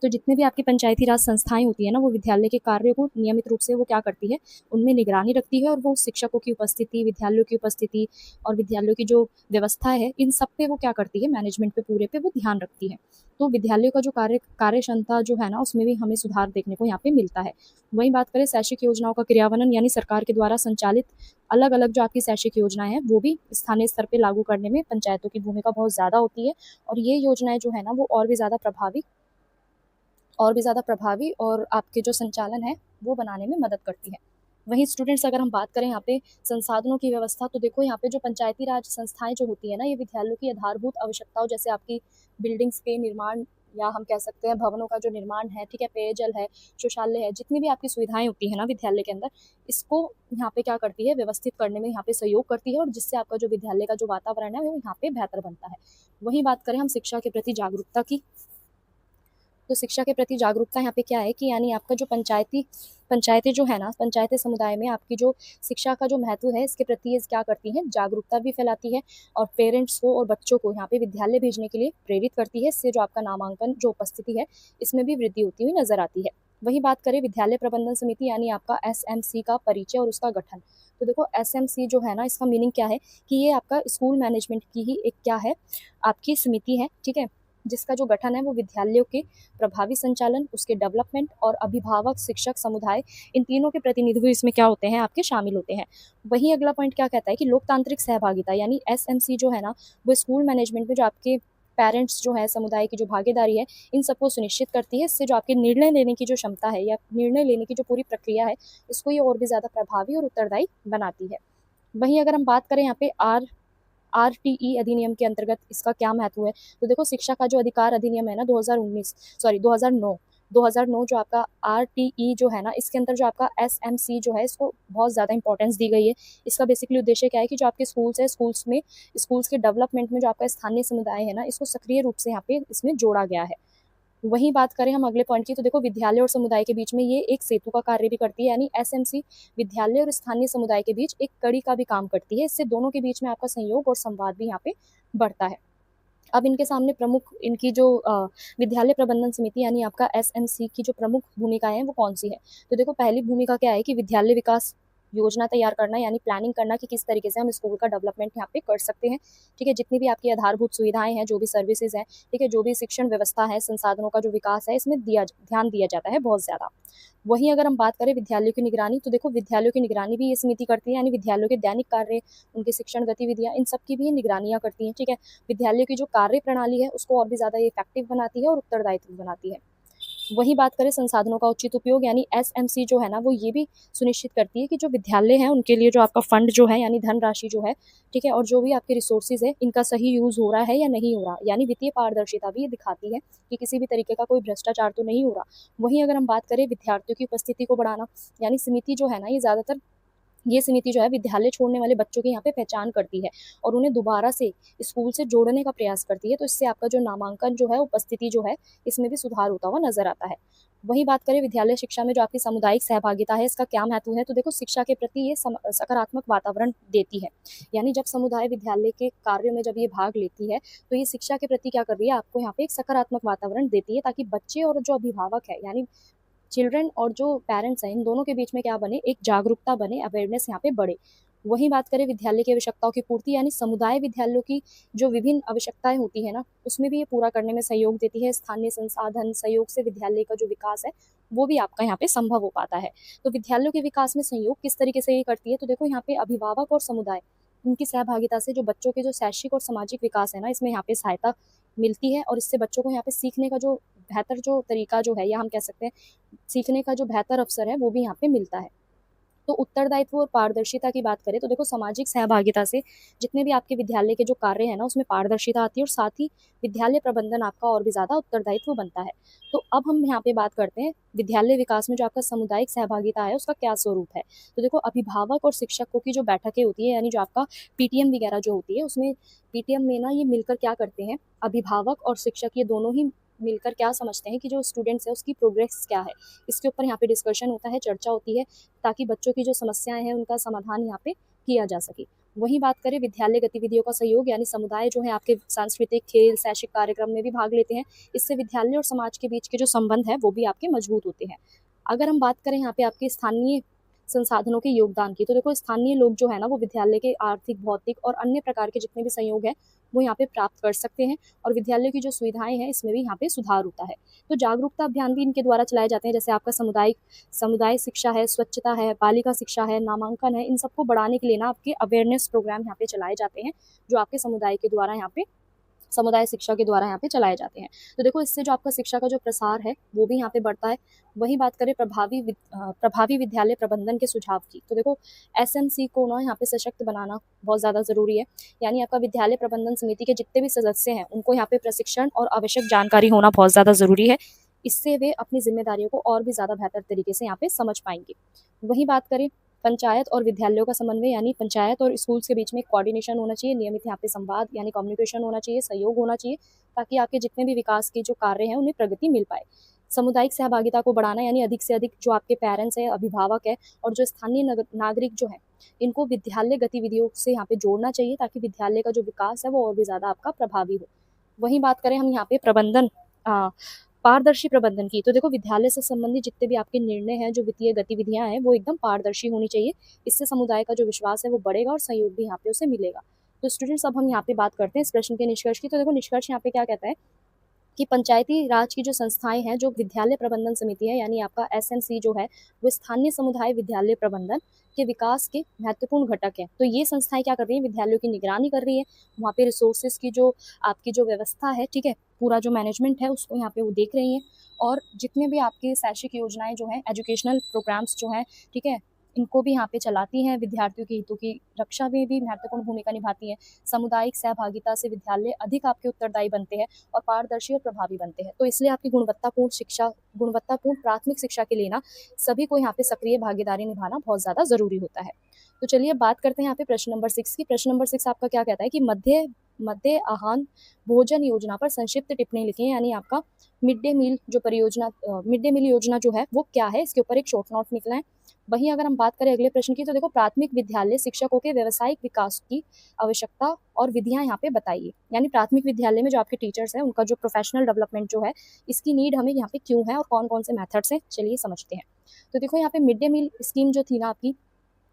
तो जितने भी आपकी पंचायती राज संस्थाएं होती है ना, वो विद्यालय के कार्यों को नियमित रूप से वो क्या करती है, उनमें निगरानी रखती है, और वो शिक्षकों की उपस्थिति, विद्यालयों की उपस्थिति और विद्यालयों की जो व्यवस्था है, इन सब पे वो क्या करती है, मैनेजमेंट पे पूरे पे वो ध्यान रखती है। तो विद्यालयों का जो कार्य क्षमता जो है ना, उसमें भी हमें सुधार देखने को यहाँ पे मिलता है। वहीं बात करें शैक्षिक योजनाओं का क्रियान्वयन, यानी सरकार के द्वारा संचालित अलग अलग जो आपकी शैक्षिक योजनाएं हैं, वो भी स्थानीय स्तर पे लागू करने में पंचायतों की भूमिका बहुत ज़्यादा होती है, और ये योजनाएं जो है ना, वो और भी ज़्यादा प्रभावी और आपके जो संचालन है वो बनाने में मदद करती है। वहीं स्टूडेंट्स, अगर हम बात करें यहाँ पे संसाधनों की व्यवस्था, तो देखो यहाँ पे जो पंचायती राज संस्थाएं जो होती है ना, ये विद्यालयों की आधारभूत आवश्यकताओं, जैसे आपकी बिल्डिंग्स के निर्माण, या हम कह सकते हैं भवनों का जो निर्माण है, ठीक है, पेयजल है, शौचालय है, जितनी भी आपकी सुविधाएं होती है ना विद्यालय के अंदर, इसको यहाँ पे क्या करती है, व्यवस्थित करने में यहाँ पे सहयोग करती है, और जिससे आपका जो विद्यालय का जो वातावरण है वो यहाँ पे बेहतर बनता है। वहीं बात करें हम शिक्षा के प्रति जागरूकता की, तो शिक्षा के प्रति जागरूकता यहाँ पे क्या है कि यानी आपका जो पंचायतें जो है ना, पंचायतें समुदाय में आपकी जो शिक्षा का जो महत्व है, इसके प्रति ये क्या करती हैं, जागरूकता भी फैलाती है, और पेरेंट्स को और बच्चों को यहाँ पे विद्यालय भेजने के लिए प्रेरित करती है। इससे जो आपका नामांकन जो उपस्थिति है, इसमें भी वृद्धि होती हुई नजर आती है। वही बात करें विद्यालय प्रबंधन समिति, यानी आपका SMC का परिचय और उसका गठन, तो देखो SMC जो है ना, इसका मीनिंग क्या है कि ये आपका स्कूल मैनेजमेंट की ही एक क्या है, आपकी समिति है, ठीक है, जिसका जो गठन है वो विद्यालयों के प्रभावी संचालन, उसके डेवलपमेंट और अभिभावक, शिक्षक, समुदाय, इन तीनों के प्रतिनिधित्व इसमें क्या होते हैं, आपके शामिल होते हैं। वहीं अगला पॉइंट क्या कहता है कि लोकतांत्रिक सहभागिता, यानी SMC जो है ना, वो स्कूल मैनेजमेंट में जो आपके पेरेंट्स जो है, समुदाय की जो भागीदारी है, इन सबको सुनिश्चित करती है। इससे जो आपके निर्णय लेने की जो क्षमता है, या निर्णय लेने की जो पूरी प्रक्रिया है, इसको ये और भी ज़्यादा प्रभावी और उत्तरदायी बनाती है। वहीं अगर हम बात करें यहाँ पे RTE अधिनियम के अंतर्गत इसका क्या महत्व है, तो देखो शिक्षा का जो अधिकार अधिनियम है ना, 2009 जो आपका RTE जो है ना, इसके अंदर जो आपका SMC जो है, इसको बहुत ज़्यादा इंपॉर्टेंस दी गई है। इसका बेसिकली उद्देश्य क्या है कि जो आपके स्कूल्स है, स्कूल्स के डेवलपमेंट में जो आपका स्थानीय समुदाय है ना, इसको सक्रिय रूप से यहाँ पे इसमें जोड़ा गया है। वहीं बात करें हम अगले पॉइंट की, तो देखो विद्यालय और समुदाय के बीच में ये एक सेतु का कार्य भी करती है, यानी SMC विद्यालय और स्थानीय समुदाय के बीच एक कड़ी का भी काम करती है। इससे दोनों के बीच में आपका संयोग और संवाद भी यहाँ पे बढ़ता है। अब इनके सामने प्रमुख इनकी जो विद्यालय प्रबंधन समिति, यानी आपका SMC की जो प्रमुख भूमिकाएं हैं वो कौन सी है, तो देखो पहली भूमिका क्या है कि विद्यालय विकास योजना तैयार करना, यानी प्लानिंग करना कि किस तरीके से हम स्कूल का डेवलपमेंट यहाँ पे कर सकते हैं, ठीक है, जितनी भी आपकी आधारभूत सुविधाएं हैं, जो भी सर्विसेज हैं, ठीक है, जो भी शिक्षण व्यवस्था है, संसाधनों का जो विकास है, इसमें ध्यान दिया जाता है बहुत ज़्यादा। वहीं अगर हम बात करें विद्यालयों की निगरानी, तो देखो विद्यालयों की निगरानी भी ये समिति करती है, यानी विद्यालयों के दैनिक कार्य, उनकी शिक्षण गतिविधियाँ, इन सब की भी ये निगरानियाँ करती हैं, ठीक है। विद्यालय की जो कार्य प्रणाली है, उसको और भी ज़्यादा इफेक्टिव बनाती है और उत्तरदायित्व बनाती है। वहीं बात करें संसाधनों का उचित उपयोग, यानी SMC जो है ना, वो ये भी सुनिश्चित करती है कि जो विद्यालय हैं, उनके लिए जो आपका फंड जो है, यानी धनराशि जो है, ठीक है, और जो भी आपके रिसोर्सेज है, इनका सही यूज़ हो रहा है या नहीं हो रहा, यानी वित्तीय पारदर्शिता भी ये दिखाती है कि किसी भी तरीके का कोई भ्रष्टाचार तो नहीं हो रहा। वहीं अगर हम बात करें विद्यार्थियों की उपस्थिति को बढ़ाना, यानी समिति जो है ना, ये समिति जो है विद्यालय छोड़ने वाले बच्चों की यहाँ पे पहचान करती है, और उन्हें दोबारा से स्कूल से जोड़ने का प्रयास करती है। तो इससे आपका जो नामांकन जो है, उपस्थिति जो है, इसमें भी सुधार होता हुआ नजर आता है। वहीं बात करें विद्यालय शिक्षा में जो आपकी सामुदायिक सहभागिता है, इसका क्या महत्व है, तो देखो शिक्षा के प्रति ये सकारात्मक वातावरण देती है, यानी जब समुदाय विद्यालय के कार्यों में जब ये भाग लेती है, तो ये शिक्षा के प्रति क्या कर रही है, आपको यहाँ पे एक सकारात्मक वातावरण देती है, ताकि बच्चे और जो अभिभावक है, यानी चिल्ड्रन और जो पेरेंट्स हैं, इन दोनों के बीच में क्या बने, एक जागरूकता बने, अवेयरनेस यहाँ पे बढ़े। वहीं बात करें विद्यालय की आवश्यकताओं की पूर्ति, यानी समुदाय विद्यालयों की जो विभिन्न आवश्यकताएं होती है ना, उसमें भी ये पूरा करने में सहयोग देती है। स्थानीय संसाधन सहयोग से विद्यालय का जो विकास है, वो भी आपका यहाँ पे संभव हो पाता है। तो विद्यालयों के विकास में सहयोग किस तरीके से ये करती है, तो देखो यहाँ पे अभिभावक और समुदाय, उनकी सहभागिता से जो बच्चों के जो शैक्षिक और सामाजिक विकास है ना, इसमें यहाँ पे सहायता मिलती है, और इससे बच्चों को यहाँ पे सीखने का जो बेहतर जो तरीका जो है, या हम कह सकते हैं सीखने का जो बेहतर अवसर है, वो भी यहाँ पे मिलता है। तो उत्तरदायित्व और पारदर्शिता की बात करें, तो देखो सामाजिक सहभागिता से जितने भी आपके विद्यालय के जो कार्य है ना, उसमें पारदर्शिता आती है, और साथ ही विद्यालय प्रबंधन आपका और भी ज़्यादा उत्तरदायित्व बनता है। तो अब हम यहाँ पे बात करते हैं विद्यालय विकास में जो आपका सामुदायिक सहभागिता है, उसका क्या स्वरूप है। तो देखो अभिभावक और शिक्षकों की जो बैठकें होती है, यानी जो आपका PTM वगैरह जो होती है, उसमें PTM में ना ये मिलकर क्या करते हैं, अभिभावक और शिक्षक ये दोनों ही मिलकर क्या समझते हैं कि जो स्टूडेंट्स है उसकी प्रोग्रेस क्या है, इसके ऊपर यहाँ पे डिस्कशन होता है, चर्चा होती है, ताकि बच्चों की जो समस्याएं हैं उनका समाधान यहाँ पे किया जा सके। वहीं बात करें विद्यालय गतिविधियों का सहयोग, यानी समुदाय जो है आपके सांस्कृतिक, खेल, शैक्षिक कार्यक्रम में भी भाग लेते हैं। इससे विद्यालय और समाज के बीच के जो संबंध है वो भी आपके मजबूत होते हैं। अगर हम बात करें यहाँ पे आपके स्थानीय संसाधनों के योगदान की, तो देखो स्थानीय लोग जो है ना वो विद्यालय के आर्थिक, भौतिक और अन्य प्रकार के जितने भी सहयोग है वो यहाँ पे प्राप्त कर सकते हैं, और विद्यालय की जो सुविधाएं हैं इसमें भी यहाँ पे सुधार होता है। तो जागरूकता अभियान भी इनके द्वारा चलाए जाते हैं, जैसे आपका समुदाय शिक्षा है, स्वच्छता है, बालिका शिक्षा है, नामांकन है, इन सबको बढ़ाने के लिए ना आपके अवेयरनेस प्रोग्राम यहाँ पे चलाए जाते हैं, जो आपके समुदाय के द्वारा यहाँ पे समुदाय शिक्षा के द्वारा यहाँ पे चलाए जाते हैं। तो देखो इससे जो आपका शिक्षा का जो प्रसार है वो भी यहाँ पे बढ़ता है। वहीं बात करें प्रभावी विद्यालय प्रबंधन के सुझाव की, तो देखो एसएमसी को ना यहाँ पे सशक्त बनाना बहुत ज़्यादा ज़रूरी है। यानी आपका विद्यालय प्रबंधन समिति के जितने भी सदस्य हैं उनको यहाँ पे प्रशिक्षण और आवश्यक जानकारी होना बहुत ज़्यादा ज़रूरी है। इससे वे अपनी जिम्मेदारियों को और भी ज़्यादा बेहतर तरीके से यहाँ पे समझ पाएंगे। वहीं बात करें पंचायत और विद्यालयों का समन्वय, यानी पंचायत और स्कूल्स के बीच में कोऑर्डिनेशन होना चाहिए, नियमित यहाँ पे संवाद यानी कम्युनिकेशन होना चाहिए, सहयोग होना चाहिए, ताकि आपके जितने भी विकास के जो कार्य हैं उन्हें प्रगति मिल पाए। सामुदायिक सहभागिता को बढ़ाना, यानी अधिक से अधिक जो आपके पेरेंट्स है, अभिभावक है और जो स्थानीय नागरिक जो है इनको विद्यालय गतिविधियों से यहाँ पे जोड़ना चाहिए, ताकि विद्यालय का जो विकास है वो और भी ज़्यादा आपका प्रभावी हो। वहीं बात करें हम यहाँ पे पारदर्शी प्रबंधन की, तो देखो विद्यालय से संबंधित जितने भी आपके निर्णय हैं, जो वित्तीय गतिविधियां हैं वो एकदम पारदर्शी होनी चाहिए। इससे समुदाय का जो विश्वास है वो बढ़ेगा और सहयोग भी यहाँ पे उसे मिलेगा। तो स्टूडेंट्स अब हम यहाँ पे बात करते हैं इस प्रश्न के निष्कर्ष की। तो देखो निष्कर्ष यहाँ पे क्या कहता है कि पंचायती राज की जो संस्थाएं हैं, जो विद्यालय प्रबंधन समिति है यानी आपका एसएमसी जो है, वो स्थानीय समुदाय विद्यालय प्रबंधन के विकास के महत्वपूर्ण घटक है। तो ये संस्थाएं क्या कर रही है, विद्यालयों की निगरानी कर रही है, वहाँ पे रिसोर्सेज की जो आपकी जो व्यवस्था है, ठीक है, पूरा जो मैनेजमेंट है उसको यहाँ पे वो देख रही है, और जितने भी आपके शैक्षिक योजनाएं जो हैं, एजुकेशनल प्रोग्राम्स जो हैं, ठीक है, इनको भी यहाँ पे चलाती हैं। विद्यार्थियों के हितों की रक्षा में भी महत्वपूर्ण भूमिका निभाती है। सामुदायिक सहभागिता से विद्यालय अधिक आपके उत्तरदायी बनते हैं और पारदर्शी और प्रभावी बनते हैं। तो इसलिए आपकी गुणवत्तापूर्ण प्राथमिक शिक्षा के लिए ना सभी को यहाँ पे सक्रिय भागीदारी निभाना बहुत ज़्यादा ज़रूरी होता है। तो चलिए बात करते हैं यहाँ पे प्रश्न नंबर 6 की। प्रश्न नंबर 6 आपका क्या कहता है कि मध्य आहान भोजन योजना पर संक्षिप्त टिप्पणी लिखें, यानी आपका मिड डे मील योजना जो है वो क्या है, इसके ऊपर एक शॉर्ट नोट निकला है। वहीं अगर हम बात करें अगले प्रश्न की, तो देखो प्राथमिक विद्यालय शिक्षकों के व्यावसायिक विकास की आवश्यकता और विधियां यहाँ पे बताइए। यानी प्राथमिक विद्यालय में जो आपके टीचर्स हैं उनका जो प्रोफेशनल डेवलपमेंट जो है, इसकी नीड हमें यहाँ पे क्यों है और कौन कौन से मेथड्स हैं, चलिए समझते हैं। तो देखो यहाँ पे मिड डे मील स्कीम जो थी ना आपकी,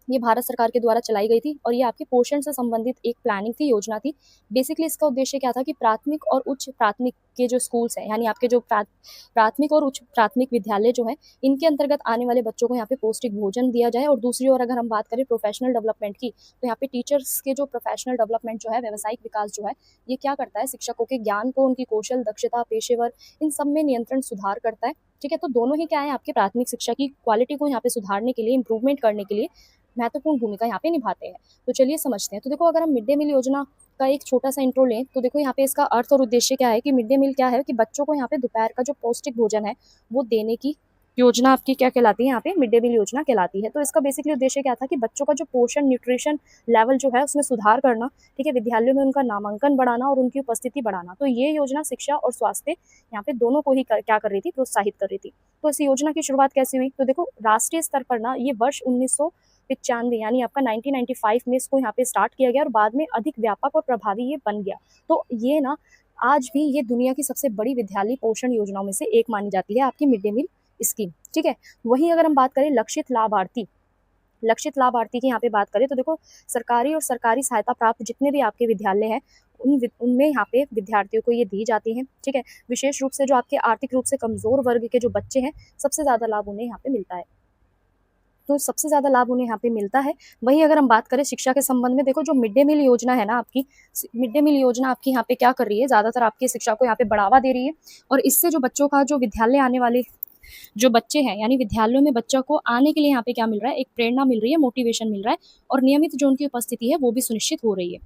ये भारत सरकार के द्वारा चलाई गई थी, और ये आपके पोषण से संबंधित एक प्लानिंग थी, योजना थी। बेसिकली इसका उद्देश्य क्या था कि प्राथमिक और उच्च प्राथमिक के जो स्कूल्स हैं, यानी आपके जो प्राथमिक और उच्च प्राथमिक विद्यालय जो है, इनके अंतर्गत आने वाले बच्चों को यहाँ पे पौष्टिक भोजन दिया जाए। और दूसरी ओर अगर हम बात करें प्रोफेशनल डेवलपमेंट की, तो यहाँ पे टीचर्स के जो प्रोफेशनल डेवलपमेंट जो है, व्यावसायिक विकास जो है, ये क्या करता है, शिक्षकों के ज्ञान को, उनकी कौशल, दक्षता, पेशेवर, इन सब में नियंत्रण सुधार करता है। ठीक है, तो दोनों ही क्या है, आपके प्राथमिक शिक्षा की क्वालिटी को यहाँ पे सुधारने के लिए, इंप्रूवमेंट करने के लिए महत्वपूर्ण भूमिका यहाँ पे निभाते हैं। तो चलिए समझते हैं। तो देखो अगर हम मिड डे मील योजना का एक छोटा सा इंट्रो लें, तो देखो यहाँ पे इसका अर्थ और उद्देश्य क्या है कि मिड डे मील क्या है कि बच्चों को यहाँ पे दोपहर का जो पौष्टिक भोजन है वो देने की योजना आपकी क्या कहलाती है, यहाँ पे मिड डे मील योजना कहलाती है। तो इसका बेसिकली उद्देश्य क्या था कि बच्चों का जो पोषण, न्यूट्रिशन लेवल जो है उसमें सुधार करना, ठीक है, विद्यालयों में उनका नामांकन बढ़ाना और उनकी उपस्थिति बढ़ाना। तो ये योजना शिक्षा और स्वास्थ्य यहाँ पे दोनों को ही क्या कर रही थी, प्रोत्साहित कर रही थी। तो इस योजना की शुरुआत कैसे हुई, तो देखो राष्ट्रीय स्तर पर ना ये वर्ष 1995 यानी आपका 1995 में इसको यहाँ पे स्टार्ट किया गया, और बाद में अधिक व्यापक और प्रभावी ये बन गया। तो ये ना आज भी ये दुनिया की सबसे बड़ी विद्यालय पोषण योजनाओं में से एक मानी जाती है, आपकी मिड डे मील स्कीम। ठीक है, वहीं अगर हम बात करें लक्षित लाभार्थी की यहाँ पे बात करें, तो देखो सरकारी और सरकारी सहायता प्राप्त जितने भी आपके विद्यालय हैं उनमें यहाँ पे विद्यार्थियों को ये दी जाती है। ठीक है, विशेष रूप से जो आपके आर्थिक रूप से कमजोर वर्ग के जो बच्चे हैं, सबसे ज्यादा लाभ उन्हें यहाँ पे मिलता है। तो सबसे ज़्यादा लाभ उन्हें यहाँ पे मिलता है। वहीं अगर हम बात करें शिक्षा के संबंध में, देखो जो मिड डे मील योजना है ना आपकी, मिड डे मील योजना आपकी यहाँ पे क्या कर रही है, ज़्यादातर आपकी शिक्षा को यहाँ पे बढ़ावा दे रही है, और इससे जो बच्चों का जो विद्यालय आने वाले जो बच्चे हैं, यानी विद्यालयों में बच्चों को आने के लिए यहाँ पे क्या मिल रहा है, एक प्रेरणा मिल रही है, मोटिवेशन मिल रहा है, और नियमित जो उनकी उपस्थिति है वो भी सुनिश्चित हो रही है।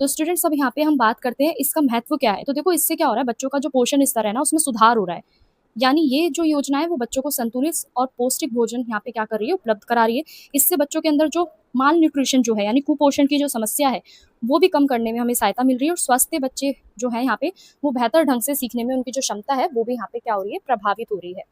तो स्टूडेंट्स अब यहाँ पे हम बात करते हैं इसका महत्व क्या है। तो देखो इससे क्या हो रहा है, बच्चों का जो पोषण स्तर है ना उसमें सुधार हो रहा है। यानी ये जो योजना है वो बच्चों को संतुलित और पौष्टिक भोजन यहाँ पे क्या कर रही है, उपलब्ध करा रही है। इससे बच्चों के अंदर जो माल न्यूट्रिशन जो है, यानी कुपोषण की जो समस्या है, वो भी कम करने में हमें सहायता मिल रही है, और स्वस्थ बच्चे जो है यहाँ पे वो बेहतर ढंग से सीखने में उनकी जो क्षमता है वो भी यहाँ पे क्या हो रही है, प्रभावित हो रही है।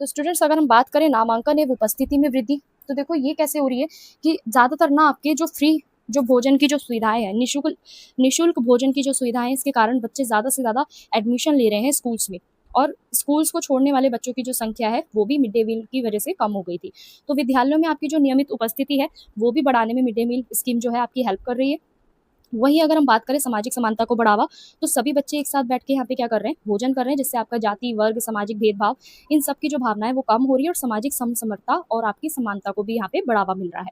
तो स्टूडेंट्स अगर हम बात करें नामांकन एवं उपस्थिति में वृद्धि, तो देखो ये कैसे हो रही है कि ज़्यादातर ना आपके जो फ्री जो भोजन की जो सुविधाएं हैं, निशुल्क भोजन की जो सुविधाएं, इसके कारण बच्चे ज़्यादा से ज़्यादा एडमिशन ले रहे हैं स्कूल्स में, और स्कूल्स को छोड़ने वाले बच्चों की जो संख्या है वो भी मिड डे मील की वजह से कम हो गई थी। तो विद्यालयों में आपकी जो नियमित उपस्थिति है वो भी बढ़ाने में मिड डे मील स्कीम जो है आपकी हेल्प कर रही है। वहीं अगर हम बात करें सामाजिक समानता को बढ़ावा, तो सभी बच्चे एक साथ बैठ के यहाँ पे क्या कर रहे हैं, भोजन कर रहे हैं, जिससे आपका जाति, वर्ग, सामाजिक भेदभाव, इन सब की जो भावना है वो कम हो रही है, और सामाजिक समसमता और आपकी समानता को भी यहाँ पे बढ़ावा मिल रहा है।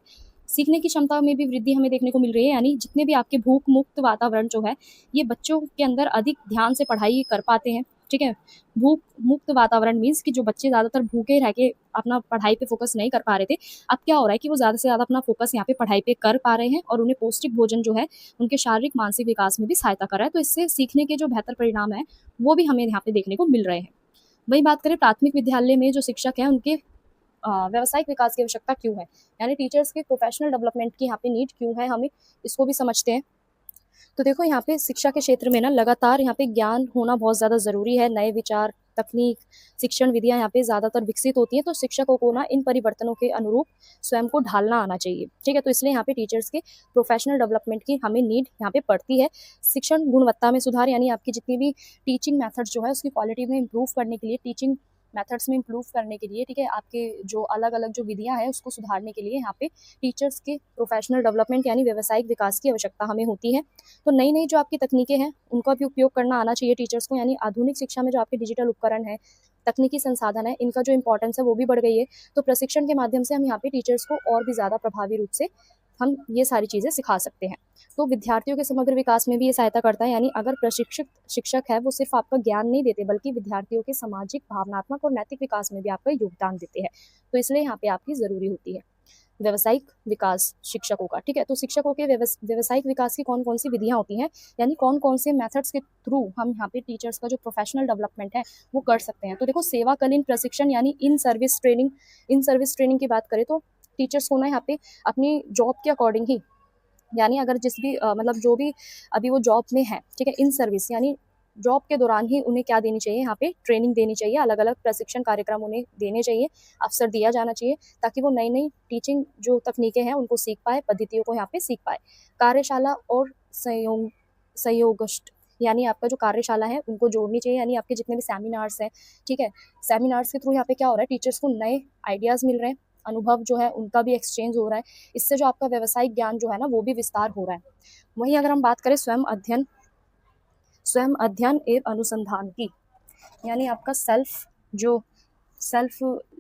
सीखने की क्षमता में भी वृद्धि हमें देखने को मिल रही है, यानी जितने भी आपके भूख मुक्त वातावरण जो है, ये बच्चों के अंदर अधिक ध्यान से पढ़ाई कर पाते हैं। ठीक है, भूख मुक्त वातावरण मीन्स कि जो बच्चे ज़्यादातर भूखे रह के अपना पढ़ाई पे फोकस नहीं कर पा रहे थे, अब क्या हो रहा है कि वो ज़्यादा से ज़्यादा अपना फोकस यहाँ पे पढ़ाई पे कर पा रहे हैं, और उन्हें पौष्टिक भोजन जो है उनके शारीरिक मानसिक विकास में भी सहायता कर रहा है। तो इससे सीखने के जो बेहतर परिणाम है वो भी हमें यहाँ पे देखने को मिल रहे हैं। वही बात करें प्राथमिक विद्यालय में जो शिक्षक हैं उनके व्यावसायिक विकास की आवश्यकता क्यों है, यानी टीचर्स के प्रोफेशनल डेवलपमेंट की यहाँ पे नीड क्यों है, हमें इसको भी समझते हैं। तो देखो यहाँ पे शिक्षा के क्षेत्र में ना लगातार यहाँ पे ज्ञान होना बहुत ज़्यादा ज़रूरी है। नए विचार, तकनीक, शिक्षण विधियाँ यहाँ पे ज़्यादातर विकसित होती हैं, तो शिक्षकों को ना इन परिवर्तनों के अनुरूप स्वयं को ढालना आना चाहिए। ठीक है, तो इसलिए यहाँ पे टीचर्स के प्रोफेशनल डेवलपमेंट की हमें नीड यहाँ पे पड़ती है। शिक्षण गुणवत्ता में सुधार, यानी आपकी जितनी भी टीचिंग मेथड्स जो है उसकी क्वालिटी में इंप्रूव करने के लिए, टीचिंग मेथड्स में इंप्रूव करने के लिए, ठीक है, आपके जो अलग अलग जो विधियाँ हैं उसको सुधारने के लिए यहाँ पे टीचर्स के प्रोफेशनल डेवलपमेंट यानी व्यावसायिक विकास की आवश्यकता हमें होती है। तो नई नई जो आपकी तकनीकें हैं उनका भी उपयोग करना आना चाहिए टीचर्स को, यानी आधुनिक शिक्षा में जो आपके डिजिटल उपकरण है, तकनीकी संसाधन है, इनका जो इंपॉर्टेंस है वो भी बढ़ गई है। तो प्रशिक्षण के माध्यम से हम यहाँ पे टीचर्स को और भी ज़्यादा प्रभावी रूप से हम ये सारी चीज़ें सिखा सकते हैं। तो विद्यार्थियों के समग्र विकास में भी ये सहायता करता है, यानी अगर प्रशिक्षित शिक्षक है वो सिर्फ आपका ज्ञान नहीं देते बल्कि विद्यार्थियों के सामाजिक, भावनात्मक और नैतिक विकास में भी आपका योगदान देते हैं। तो इसलिए यहाँ पे आपकी ज़रूरी होती है व्यावसायिक विकास शिक्षकों का। ठीक है, तो शिक्षकों के व्यावसायिक विकास की कौन कौन सी विधियाँ होती हैं, यानी कौन कौन से मेथड्स के थ्रू हम यहाँ पे टीचर्स का जो प्रोफेशनल डेवलपमेंट है वो कर सकते हैं। तो देखो सेवाकालीन प्रशिक्षण यानी इन सर्विस ट्रेनिंग की बात करें तो टीचर्स को ना यहाँ पे अपनी जॉब के अकॉर्डिंग ही, यानी अगर जिस भी मतलब जो भी अभी वो जॉब में है, ठीक है, इन सर्विस यानी जॉब के दौरान ही उन्हें क्या देनी चाहिए, यहाँ पे ट्रेनिंग देनी चाहिए, अलग अलग प्रशिक्षण कार्यक्रम उन्हें देने चाहिए, अवसर दिया जाना चाहिए, ताकि वो नई नई टीचिंग जो तकनीकें हैं उनको सीख पाए, पद्धतियों को यहाँ पे सीख पाए। कार्यशाला और संयोगष्ट यानी आपका जो कार्यशाला है उनको जोड़नी चाहिए, यानी आपके जितने भी सेमिनार्स हैं, ठीक है, सेमिनार्स के थ्रू यहाँ पे क्या हो रहा है, टीचर्स को नए आइडियाज़ मिल रहे हैं, अनुभव जो है उनका भी एक्सचेंज हो रहा है, इससे जो आपका व्यावसायिक ज्ञान जो है ना वो भी विस्तार हो रहा है। वहीं अगर हम बात करें स्वयं अध्ययन एवं अनुसंधान की, यानी आपका सेल्फ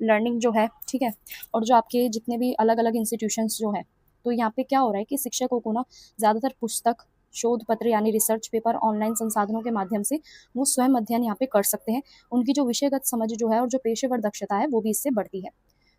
लर्निंग जो है, ठीक है, और जो आपके जितने भी अलग अलग इंस्टीट्यूशंस जो है, तो यहाँ पे क्या हो रहा है कि शिक्षकों को ना ज़्यादातर पुस्तक, शोध पत्र यानी रिसर्च पेपर, ऑनलाइन संसाधनों के माध्यम से वो स्वयं अध्ययन यहाँ पे कर सकते हैं। उनकी जो विषयगत समझ जो है और जो पेशेवर दक्षता है वो भी इससे बढ़ती है।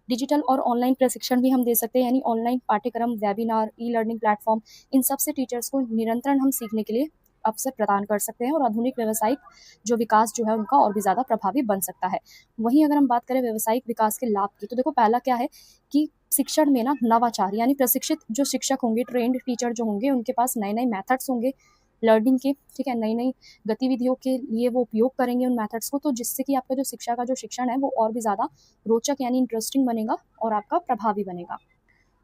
डिजिटल और ऑनलाइन प्रशिक्षण भी हम दे सकते हैं, यानी ऑनलाइन पाठ्यक्रम, वेबिनार, ई लर्निंग प्लेटफॉर्म, इन सब से टीचर्स को निरंतर हम सीखने के लिए अवसर प्रदान कर सकते हैं, और आधुनिक व्यावसायिक जो विकास जो है उनका और भी ज़्यादा प्रभावी बन सकता है। वहीं अगर हम बात करें व्यावसायिक विकास के लाभ की, तो देखो पहला क्या है कि शिक्षण में ना नवाचार, यानी प्रशिक्षित जो शिक्षक होंगे, ट्रेंड टीचर जो होंगे, उनके पास नए नए मेथड्स होंगे लर्निंग के, ठीक है, नई नई गतिविधियों के लिए वो उपयोग करेंगे उन मेथड्स को, तो जिससे कि आपका जो शिक्षा का जो शिक्षण है वो और भी ज़्यादा रोचक यानी इंटरेस्टिंग बनेगा और आपका प्रभावी बनेगा।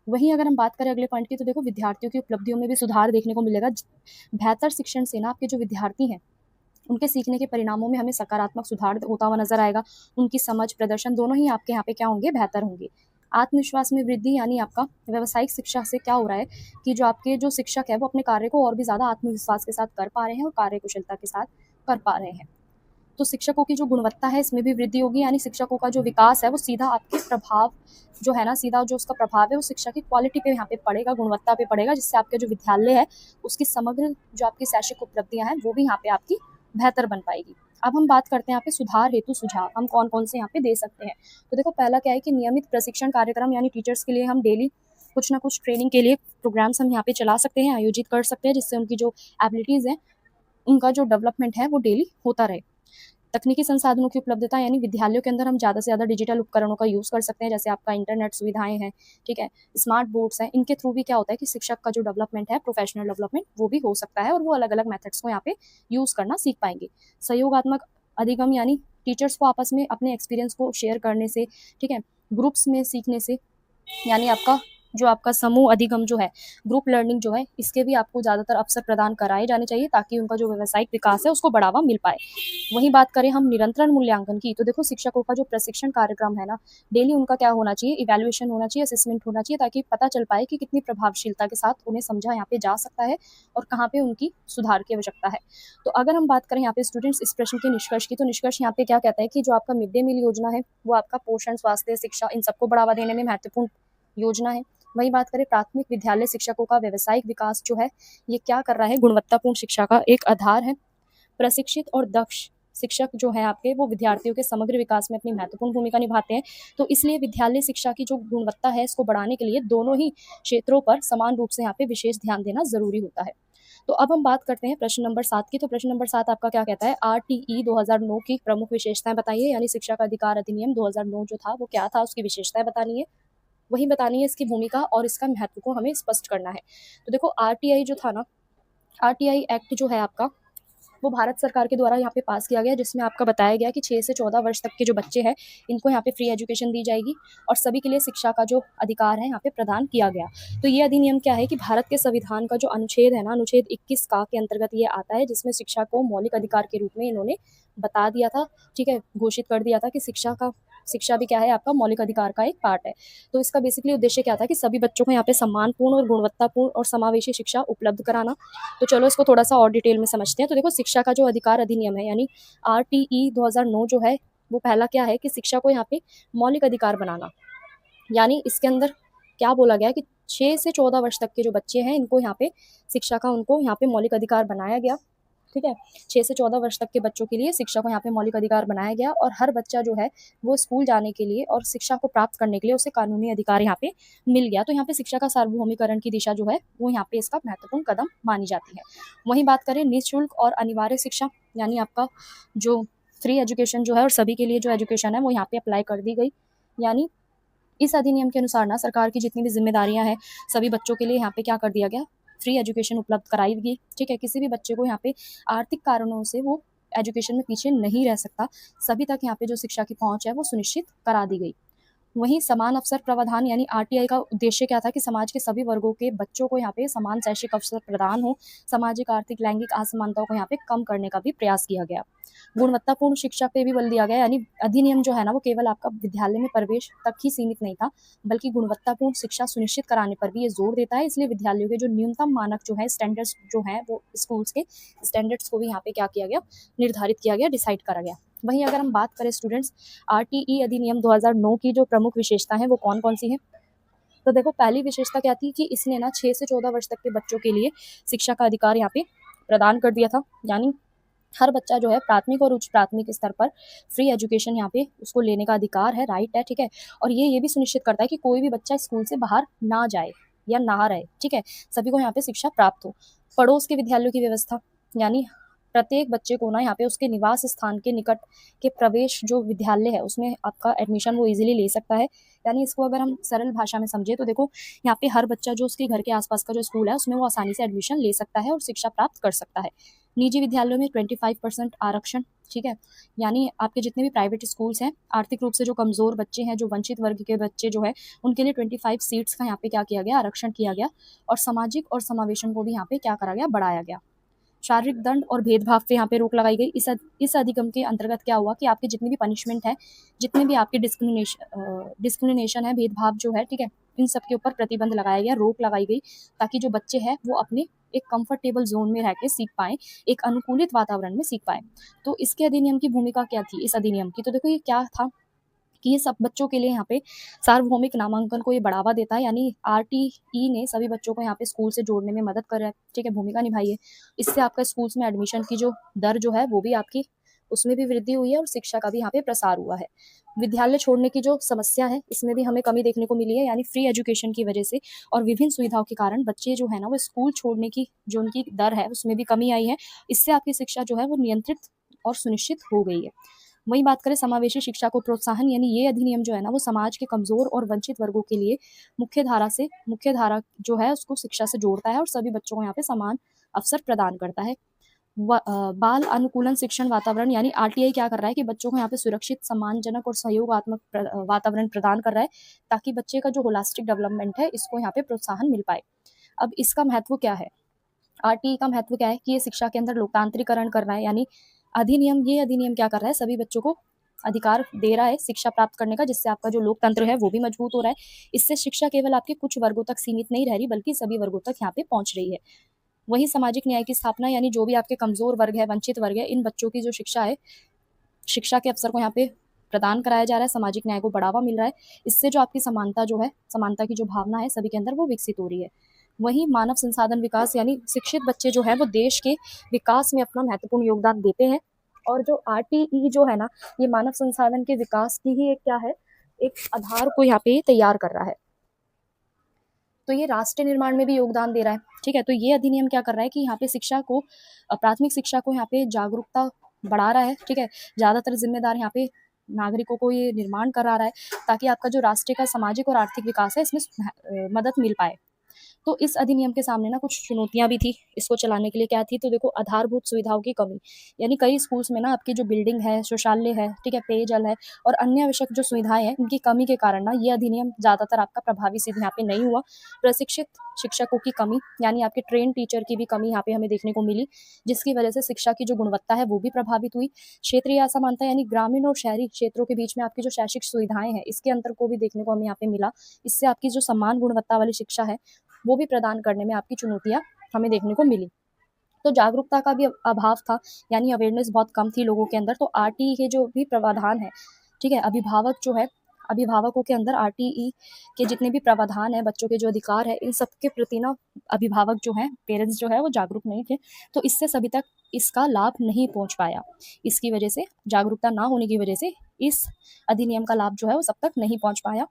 वहीं अगर हम बात करें अगले पॉइंट की, तो देखो विद्यार्थियों की उपलब्धियों में भी सुधार देखने को मिलेगा। बेहतर शिक्षण से ना आपके जो विद्यार्थी हैं उनके सीखने के परिणामों में हमें सकारात्मक सुधार होता हुआ नजर आएगा। उनकी समझ, प्रदर्शन दोनों ही आपके यहाँ पे क्या होंगे, बेहतर होंगे। आत्मविश्वास में वृद्धि, यानी आपका व्यावसायिक शिक्षा से क्या हो रहा है कि जो आपके जो शिक्षक है वो अपने कार्य को और भी ज़्यादा आत्मविश्वास के साथ कर पा रहे हैं और कार्यकुशलता के साथ कर पा रहे हैं। तो शिक्षकों की जो गुणवत्ता है इसमें भी वृद्धि होगी, यानी शिक्षकों का जो विकास है वो सीधा आपके प्रभाव जो है ना, सीधा जो उसका प्रभाव है वो शिक्षा की क्वालिटी पे यहाँ पे पड़ेगा, गुणवत्ता पे पड़ेगा, जिससे आपके जो विद्यालय है उसकी समग्र जो आपकी शैक्षिक उपलब्धियां हैं वो भी यहाँ पे आपकी बेहतर बन पाएगी। अब हम बात करते हैं यहाँ पे सुधार हेतु सुझाव हम कौन कौन से यहाँ पे दे सकते हैं। तो देखो पहला क्या है कि नियमित प्रशिक्षण कार्यक्रम, यानी टीचर्स के लिए हम डेली कुछ ना कुछ ट्रेनिंग के लिए प्रोग्राम्स हम यहाँ पे चला सकते हैं, आयोजित कर सकते हैं, जिससे उनकी जो एबिलिटीज़ है उनका जो डेवलपमेंट है वो डेली होता रहे। तकनीकी संसाधनों की उपलब्धता, यानी विद्यालयों के अंदर हम ज़्यादा से ज़्यादा डिजिटल उपकरणों का यूज़ कर सकते हैं, जैसे आपका इंटरनेट सुविधाएं हैं, ठीक है, स्मार्ट बोर्ड्स हैं, इनके थ्रू भी क्या होता है कि शिक्षक का जो डेवलपमेंट है, प्रोफेशनल डेवलपमेंट, वो भी हो सकता है और वो अलग अलग मेथड्स को यहाँ पे यूज़ करना सीख पाएंगे। सहयोगात्मक अधिगम, यानी टीचर्स को आपस में अपने एक्सपीरियंस को शेयर करने से, ठीक है, ग्रुप्स में सीखने से, यानी आपका जो आपका समूह अधिगम जो है, ग्रुप लर्निंग जो है, इसके भी आपको ज़्यादातर अवसर प्रदान कराए जाने चाहिए ताकि उनका जो व्यावसायिक विकास है उसको बढ़ावा मिल पाए। वहीं बात करें हम निरंतर मूल्यांकन की, तो देखो शिक्षकों का जो प्रशिक्षण कार्यक्रम है ना, डेली उनका क्या होना चाहिए, इवैल्यूएशन होना चाहिए, असेसमेंट होना चाहिए, ताकि पता चल पाए कि कितनी प्रभावशीलता के साथ उन्हें समझा यहाँ पे जा सकता है और कहाँ पे उनकी सुधार की आवश्यकता है। तो अगर हम बात करें यहाँ पे स्टूडेंट्स इस प्रश्न के निष्कर्ष की, तो निष्कर्ष यहाँ पे क्या कहता है कि जो आपका मिड डे मील योजना है वो आपका पोषण, स्वास्थ्य, शिक्षा, इन सबको बढ़ावा देने में महत्वपूर्ण योजना है। वहीं बात करें प्राथमिक विद्यालय शिक्षकों का व्यावसायिक विकास जो है, ये क्या कर रहा है, गुणवत्तापूर्ण शिक्षा का एक आधार है। प्रशिक्षित और दक्ष शिक्षक जो है आपके, वो विद्यार्थियों के समग्र विकास में अपनी महत्वपूर्ण भूमिका निभाते हैं। तो इसलिए विद्यालय शिक्षा की जो गुणवत्ता है इसको बढ़ाने के लिए दोनों ही क्षेत्रों पर समान रूप से यहाँ पे विशेष ध्यान देना जरूरी होता है। तो अब हम बात करते हैं प्रश्न नंबर 7 की। तो प्रश्न नंबर 7 आपका क्या कहता है, आरटीई 2009 की प्रमुख विशेषताएं बताइए, यानी शिक्षा का अधिकार अधिनियम 2009 जो था वो क्या था, उसकी विशेषताएं बतानी है, वही बतानी है, इसकी भूमिका और इसका महत्व को हमें स्पष्ट करना है। तो देखो आरटीआई जो था ना, आरटीआई एक्ट जो है आपका, वो भारत सरकार के द्वारा यहाँ पे पास किया गया, जिसमें आपका बताया गया कि 6 से 14 वर्ष तक के जो बच्चे हैं इनको यहाँ पे फ्री एजुकेशन दी जाएगी और सभी के लिए शिक्षा का जो अधिकार है यहाँ पे प्रदान किया गया। तो ये अधिनियम क्या है कि भारत के संविधान का जो अनुच्छेद है ना, अनुच्छेद 21 का के अंतर्गत ये आता है, जिसमें शिक्षा को मौलिक अधिकार के रूप में इन्होंने बता दिया था, ठीक है, घोषित कर दिया था कि शिक्षा भी क्या है, आपका मौलिक अधिकार का एक पार्ट है। तो इसका बेसिकली उद्देश्य क्या था कि सभी बच्चों को यहाँ पे सम्मानपूर्ण और गुणवत्तापूर्ण और समावेशी शिक्षा उपलब्ध कराना। तो चलो इसको थोड़ा सा और डिटेल में समझते हैं। तो देखो शिक्षा का जो अधिकार अधिनियम है, यानी आरटीई 2009 जो है, वो पहला क्या है कि शिक्षा को यहाँ पे मौलिक अधिकार बनाना, यानी इसके अंदर क्या बोला गया है कि 6 से 14 वर्ष तक के जो बच्चे हैं इनको यहाँ पे शिक्षा का उनको यहाँ पे मौलिक अधिकार बनाया गया, ठीक है। 6 से 14 वर्ष तक के बच्चों के लिए शिक्षा को यहाँ पे मौलिक अधिकार बनाया गया और हर बच्चा जो है वो स्कूल जाने के लिए और शिक्षा को प्राप्त करने के लिए उसे कानूनी अधिकार यहाँ पे मिल गया। तो यहाँ पे शिक्षा का सार्वभौमिकरण की दिशा जो है वो यहाँ पे इसका महत्वपूर्ण कदम मानी जाती है। वहीं बात करें निःशुल्क और अनिवार्य शिक्षा, यानी आपका जो फ्री एजुकेशन जो है और सभी के लिए जो एजुकेशन है वो यहाँ पे अप्लाई कर दी गई। यानी इस अधिनियम के अनुसार ना सरकार की जितनी भी जिम्मेदारियां हैं सभी बच्चों के लिए यहाँ पे क्या कर दिया गया, फ्री एजुकेशन उपलब्ध कराई गई, ठीक है। किसी भी बच्चे को यहाँ पे आर्थिक कारणों से वो एजुकेशन में पीछे नहीं रह सकता, सभी तक यहाँ पे जो शिक्षा की पहुंच है वो सुनिश्चित करा दी गई। वहीं समान अवसर प्रावधान, यानी आरटीआई का उद्देश्य क्या था कि समाज के सभी वर्गों के बच्चों को यहाँ पे समान शैक्षिक अवसर प्रदान हो, सामाजिक आर्थिक लैंगिक असमानताओं को यहाँ पे कम करने का भी प्रयास किया गया। गुणवत्तापूर्ण शिक्षा पे भी बल दिया गया, यानी अधिनियम जो है ना वो केवल आपका विद्यालय में प्रवेश तक ही सीमित नहीं था, बल्कि गुणवत्तापूर्ण शिक्षा सुनिश्चित कराने पर भी ये जोर देता है। इसलिए विद्यालयों के जो न्यूनतम मानक जो है, स्टैंडर्ड्स जो है, वो स्कूल्स के स्टैंडर्ड्स को भी यहाँ पे क्या किया गया, निर्धारित किया गया, डिसाइड करा गया। वहीं अगर हम बात करें स्टूडेंट्स आरटीई अधिनियम 2009 की जो प्रमुख विशेषता है वो कौन कौन सी है, तो देखो पहली विशेषता क्या थी कि इसने ना 6 से 14 वर्ष तक के बच्चों के लिए शिक्षा का अधिकार यहाँ पे प्रदान कर दिया था। यानी हर बच्चा जो है प्राथमिक और उच्च प्राथमिक स्तर पर फ्री एजुकेशन यहाँ पे उसको लेने का अधिकार है, राइट है, ठीक है। और ये भी सुनिश्चित करता है कि कोई भी बच्चा स्कूल से बाहर ना जाए या ना रहे, ठीक है, सभी को यहाँ पे शिक्षा प्राप्त हो। पड़ोस के विद्यालयों की व्यवस्था, यानी प्रत्येक बच्चे को ना यहाँ पे उसके निवास स्थान के निकट के प्रवेश जो विद्यालय है उसमें आपका एडमिशन वो इजीली ले सकता है। यानी इसको अगर हम सरल भाषा में समझे तो देखो यहाँ पे हर बच्चा जो उसके घर के आसपास का जो स्कूल है उसमें वो आसानी से एडमिशन ले सकता है और शिक्षा प्राप्त कर सकता है। निजी विद्यालयों में 25% आरक्षण, ठीक है, यानी आपके जितने भी प्राइवेट स्कूल्स हैं, आर्थिक रूप से जो कमजोर बच्चे हैं, जो वंचित वर्ग के बच्चे जो है, उनके लिए 25 सीट्स का यहाँ पे क्या किया गया, आरक्षण किया गया। और सामाजिक और समावेशन को भी यहाँ पे क्या करा गया, बढ़ाया गया। शारीरिक दंड और भेदभाव पे यहाँ पे रोक लगाई गई। इस अधिगम के अंतर्गत क्या हुआ कि आपकी जितनी भी पनिशमेंट है, जितने भी आपके डिस्क्रिमिनेशन है, भेदभाव जो है, ठीक है, इन सब के ऊपर प्रतिबंध लगाया गया, रोक लगाई गई, ताकि जो बच्चे हैं वो अपने एक कंफर्टेबल जोन में रह के सीख पाएं, एक अनुकूलित वातावरण में सीख पाएं। तो इसके अधिनियम की भूमिका क्या थी इस अधिनियम की, तो देखो ये क्या था कि ये सब बच्चों के लिए यहाँ पे सार्वभौमिक नामांकन को ये बढ़ावा देता है। यानी आरटीई ने सभी बच्चों को यहाँ पे स्कूल से जोड़ने में मदद कर रहा है, ठीक है, भूमिका निभाई है। इससे आपका स्कूल्स में एडमिशन की जो दर जो है वो भी आपकी उसमें भी वृद्धि हुई है और शिक्षा का भी यहाँ पे प्रसार हुआ है। विद्यालय छोड़ने की जो समस्या है इसमें भी हमें कमी देखने को मिली है, यानी फ्री एजुकेशन की वजह से और विभिन्न सुविधाओं के कारण बच्चे जो है ना वो स्कूल छोड़ने की जो उनकी दर है उसमें भी कमी आई है। इससे आपकी शिक्षा जो है वो नियंत्रित और सुनिश्चित हो गई है। वहीं बात करें समावेशी शिक्षा को प्रोत्साहन, यानी ये अधिनियम जो है ना वो समाज के कमजोर और वंचित वर्गों के लिए मुख्य धारा जो है उसको शिक्षा से जोड़ता है और सभी बच्चों को यहाँ पे समान अवसर प्रदान करता है। बाल अनुकूलन शिक्षण वातावरण यानी आरटीआई क्या कर रहा है कि बच्चों को यहाँ पे सुरक्षित, सम्मानजनक और सहयोगात्मक वातावरण प्रदान कर रहा है, ताकि बच्चे का जो होलिस्टिक डेवलपमेंट है इसको यहाँ पे प्रोत्साहन मिल पाए। अब इसका महत्व क्या है? आरटीई का महत्व क्या है कि ये शिक्षा के अंदर लोकतांत्रिकरण कर रहा है, यानी ये अधिनियम क्या कर रहा है, सभी बच्चों को अधिकार दे रहा है शिक्षा प्राप्त करने का, जिससे आपका जो लोकतंत्र है वो भी मजबूत हो रहा है। इससे शिक्षा केवल आपके कुछ वर्गों तक सीमित नहीं रह रही, बल्कि सभी वर्गों तक यहाँ पे पहुंच रही है। वही सामाजिक न्याय की स्थापना, यानी जो भी आपके कमजोर वर्ग है, वंचित वर्ग है, इन बच्चों की जो शिक्षा है, शिक्षा के अवसर को यहाँ पे प्रदान कराया जा रहा है, सामाजिक न्याय को बढ़ावा मिल रहा है। इससे जो आपकी समानता जो है, समानता की जो भावना है सभी के अंदर, वो विकसित हो रही है। वहीं मानव संसाधन विकास, यानी शिक्षित बच्चे जो है वो देश के विकास में अपना महत्वपूर्ण योगदान देते हैं। और जो आरटीई जो है ना, ये मानव संसाधन के विकास की ही एक क्या है, एक आधार को यहाँ पे तैयार कर रहा है। तो ये राष्ट्र निर्माण में भी योगदान दे रहा है। ठीक है, तो ये अधिनियम क्या कर रहा है कि यहाँ पे शिक्षा को, प्राथमिक शिक्षा को यहाँ पे जागरूकता बढ़ा रहा है। ठीक है, ज्यादातर जिम्मेदार यहाँ पे नागरिकों को ये निर्माण करा रहा है, ताकि आपका जो राष्ट्र का सामाजिक और आर्थिक विकास है इसमें मदद मिल पाए। तो इस अधिनियम के सामने ना कुछ चुनौतियां भी थी इसको चलाने के लिए। क्या थी? तो देखो, आधारभूत सुविधाओं की कमी, यानी कई स्कूल्स में ना आपकी जो बिल्डिंग है, शौचालय है, ठीक है, पेयजल है और अन्य आवश्यक जो सुविधाएं हैं, इनकी कमी के कारण ना ये अधिनियम ज्यादातर आपका प्रभावी सिद्ध यहाँ पे नहीं हुआ। प्रशिक्षित शिक्षकों की कमी, यानी आपके ट्रेन टीचर की भी कमी यहाँ पे हमें देखने को मिली, जिसकी वजह से शिक्षा की जो गुणवत्ता है वो भी प्रभावित हुई। क्षेत्रीय असमानता, यानी ग्रामीण और शहरी क्षेत्रों के बीच में आपकी जो शैक्षिक सुविधाएं हैं, इसके अंतर को भी देखने को हमें यहाँ पे मिला। इससे आपकी जो समान गुणवत्ता वाली शिक्षा है वो भी प्रदान करने में आपकी चुनौतियां हमें देखने को मिली। तो जागरूकता का भी अभाव था, यानी अवेयरनेस बहुत कम थी लोगों के अंदर। तो आरटीई के जो भी प्रावधान है, ठीक है, अभिभावक जो है, अभिभावकों के अंदर आरटीई के जितने भी प्रावधान है, बच्चों के जो अधिकार है, इन सब के प्रति ना अभिभावक जो है, पेरेंट्स जो है, वो जागरूक नहीं थे। तो इससे सभी तक इसका लाभ नहीं पहुंच पाया। इसकी वजह से, जागरूकता ना होने की वजह से इस अधिनियम का लाभ जो है वो सब तक नहीं पहुंच पाया।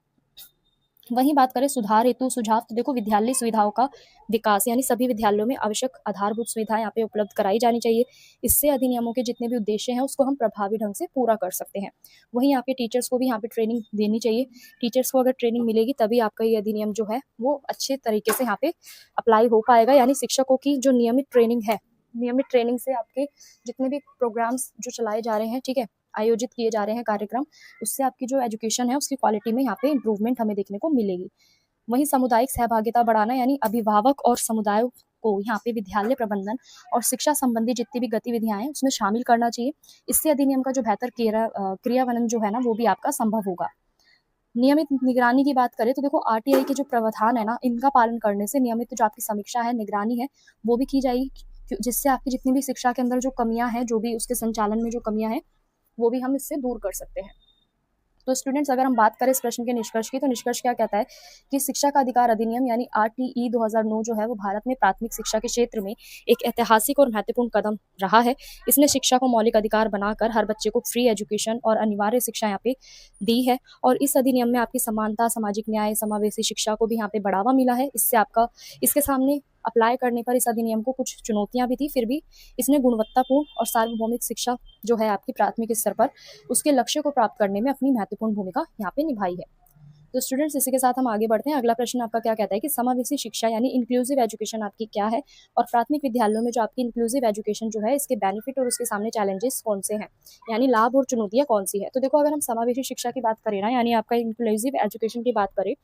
वहीं बात करें सुधार हेतु सुझाव, तो देखो, विद्यालय सुविधाओं का विकास, यानी सभी विद्यालयों में आवश्यक आधारभूत सुविधाएं यहाँ पे उपलब्ध कराई जानी चाहिए। इससे अधिनियमों के जितने भी उद्देश्य हैं उसको हम प्रभावी ढंग से पूरा कर सकते हैं। वहीं यहाँ पे टीचर्स को भी यहाँ पे ट्रेनिंग देनी चाहिए। टीचर्स को अगर ट्रेनिंग मिलेगी तभी आपका ये अधिनियम जो है वो अच्छे तरीके से यहाँ पे अप्लाई हो पाएगा। यानी शिक्षकों की जो नियमित ट्रेनिंग है, नियमित ट्रेनिंग से आपके जितने भी प्रोग्राम्स जो चलाए जा रहे हैं, ठीक है, आयोजित किए जा रहे हैं कार्यक्रम, उससे आपकी जो एजुकेशन है उसकी क्वालिटी में यहाँ पे इम्प्रूवमेंट हमें देखने को मिलेगी। वहीं सामुदायिक सहभागिता बढ़ाना, यानी अभिभावक और समुदाय को यहाँ पे विद्यालय प्रबंधन और शिक्षा संबंधी जितनी भी गतिविधियां हैं उसमें शामिल करना चाहिए। इससे अधिनियम का जो बेहतर क्रियान्वयन जो है ना वो भी आपका संभव होगा। नियमित निगरानी की बात करें तो देखो, आरटीआई के जो प्रावधान है ना, इनका पालन करने से नियमित जो आपकी समीक्षा है, निगरानी है, वो भी की जाएगी, जिससे आपकी जितनी भी शिक्षा के अंदर जो कमियां हैं, जो भी उसके संचालन में जो कमियां हैं, वो भी हम इससे दूर कर सकते हैं। तो स्टूडेंट्स, अगर हम बात करें इस प्रश्न के निष्कर्ष की, तो निष्कर्ष क्या कहता है कि शिक्षा का अधिकार अधिनियम यानी आरटीई 2009 जो है वो भारत में प्राथमिक शिक्षा के क्षेत्र में एक ऐतिहासिक और महत्वपूर्ण कदम रहा है। इसने शिक्षा को मौलिक अधिकार बनाकर हर बच्चे को फ्री एजुकेशन और अनिवार्य शिक्षा यहाँ पे दी है। और इस अधिनियम में आपकी समानता, सामाजिक न्याय, समावेशी शिक्षा को भी यहाँ पे बढ़ावा मिला है। इससे आपका, इसके सामने अप्लाई करने पर इस अधिनियम को कुछ चुनौतियां भी थी, फिर भी इसने गुणवत्तापूर्ण और सार्वभौमिक शिक्षा जो है आपकी प्राथमिक स्तर पर, उसके लक्ष्य को प्राप्त करने में अपनी महत्वपूर्ण भूमिका यहाँ पे निभाई है। तो स्टूडेंट्स, इसी के साथ हम आगे बढ़ते हैं। अगला प्रश्न आपका क्या कहता है कि समावेशी शिक्षा यानी इंक्लूसिव एजुकेशन आपकी क्या है, और प्राथमिक विद्यालयों में जो आपकी इंक्लूसिव एजुकेशन जो है, इसके बेनिफिट और उसके सामने चैलेंजेस कौन से हैं, यानी लाभ और चुनौतियां कौन सी है। तो देखो, अगर हम समावेशी शिक्षा की बात करें ना, यानी आपका इंक्लूसिव एजुकेशन की बात करें,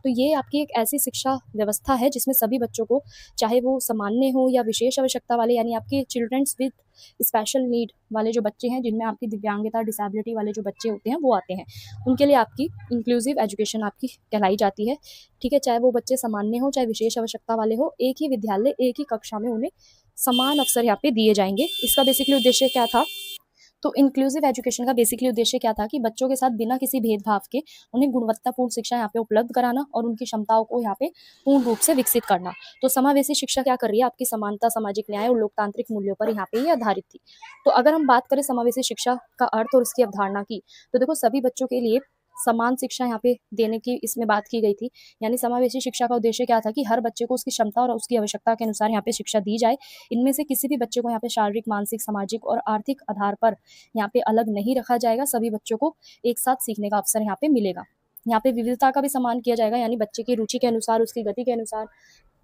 तो ये आपकी एक ऐसी शिक्षा व्यवस्था है जिसमें सभी बच्चों को, चाहे वो सामान्य हो या विशेष आवश्यकता वाले, यानी आपके चिल्ड्रंस विद स्पेशल नीड वाले जो बच्चे हैं, जिनमें आपकी दिव्यांगता, डिसेबिलिटी वाले जो बच्चे होते हैं वो आते हैं, उनके लिए आपकी इंक्लूसिव एजुकेशन आपकी कहलाई जाती है। ठीक है, चाहे वो बच्चे सामान्य हो चाहे विशेष आवश्यकता वाले हो, एक ही विद्यालय, एक ही कक्षा में उन्हें समान अवसर यहाँ पे दिए जाएंगे। इसका बेसिकली उद्देश्य क्या था? तो इंक्लूसिव एजुकेशन का बेसिकली उद्देश्य क्या था कि बच्चों के साथ बिना किसी भेदभाव के उन्हें गुणवत्तापूर्ण शिक्षा यहाँ पे उपलब्ध कराना और उनकी क्षमताओं को यहाँ पे पूर्ण रूप से विकसित करना। तो समावेशी शिक्षा क्या कर रही है? आपकी समानता, सामाजिक न्याय और लोकतांत्रिक मूल्यों पर यहाँ पे ये आधारित थी। तो अगर हम बात करें समावेशी शिक्षा का अर्थ और उसकी अवधारणा की, तो देखो, सभी बच्चों के लिए समान शिक्षा यहाँ पे देने की इसमें बात की गई थी। यानी समावेशी शिक्षा का उद्देश्य क्या था कि हर बच्चे को उसकी क्षमता और उसकी आवश्यकता के अनुसार यहाँ पे शिक्षा दी जाए। इनमें से किसी भी बच्चे को यहाँ पे शारीरिक, मानसिक, सामाजिक और आर्थिक आधार पर यहाँ पे अलग नहीं रखा जाएगा। सभी बच्चों को एक साथ सीखने का अवसर यहाँ पे मिलेगा। यहाँ पे विविधता का भी सम्मान किया जाएगा, यानी बच्चे की रुचि के अनुसार, उसकी गति के अनुसार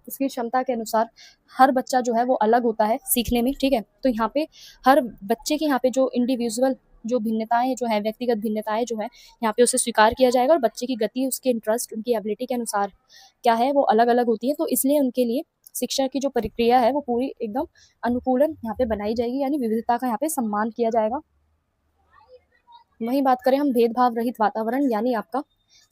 उसकी क्षमता के अनुसार हर बच्चा जो है वो अलग होता है सीखने में, ठीक है। तो यहाँ पे हर बच्चे के यहाँ पे जो इंडिविजुअल जो भिन्नताएं जो है, व्यक्तिगत भिन्नताएं जो है, यहाँ पे उसे स्वीकार किया जाएगा और बच्चे की गति, उसके इंटरेस्ट, उनकी एबिलिटी के अनुसार क्या है वो अलग अलग होती है। तो इसलिए उनके लिए शिक्षा की जो प्रक्रिया है वो पूरी एकदम अनुकूलन यहाँ पे बनाई जाएगी, यानी विविधता का यहाँ पे सम्मान किया जाएगा। वहीं बात करें हम भेदभाव रहित वातावरण, यानी आपका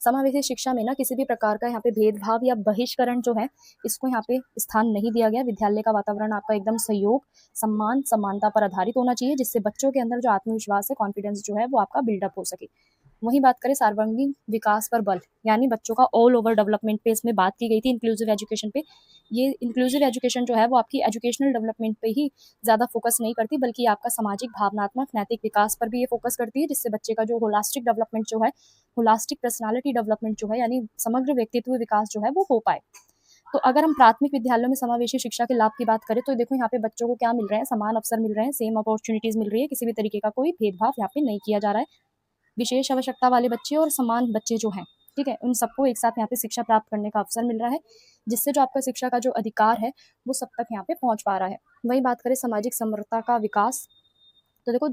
समावेशी शिक्षा में ना किसी भी प्रकार का यहाँ पे भेदभाव या बहिष्करण जो है इसको यहाँ पे स्थान नहीं दिया गया। विद्यालय का वातावरण आपका एकदम सहयोग, सम्मान, समानता पर आधारित होना चाहिए, जिससे बच्चों के अंदर जो आत्मविश्वास है, कॉन्फिडेंस जो है वो आपका बिल्डअप हो सके। वहीं बात करें सर्वांगीण विकास पर बल, यानी बच्चों का ऑल ओवर डेवलपमेंट पे इसमें बात की गई थी, इंक्लूसिव एजुकेशन पे। ये इंक्लूसिव एजुकेशन जो है वो आपकी एजुकेशनल डेवलपमेंट पे ही ज़्यादा फोकस नहीं करती, बल्कि आपका सामाजिक, भावनात्मक, नैतिक विकास पर भी ये फोकस करती है, जिससे बच्चे का जो होलास्टिक डेवलपमेंट जो है, होलास्टिक पर्सनालिटी डेवलपमेंट जो है, यानी समग्र व्यक्तित्व विकास जो है वो हो पाए। तो अगर हम प्राथमिक विद्यालयों में समावेशी शिक्षा के लाभ की बात करें तो देखो यहाँ पे बच्चों को क्या मिल रहे हैं, समान अवसर मिल रहे हैं, सेम अपॉर्चुनिटीज मिल रही है, किसी भी तरीके का कोई भेदभाव यहाँ पे नहीं किया जा रहा है। विशेष आवश्यकता वाले बच्चे और समान बच्चे जो हैं, ठीक है, उन सबको एक साथ यहाँ पे शिक्षा प्राप्त करने का अवसर मिल रहा है, जिससे जो आपका शिक्षा का जो अधिकार है वो सब तक यहाँ पे पहुँच पा रहा है। वही बात करें सामाजिक समरसता का विकास, तो देखो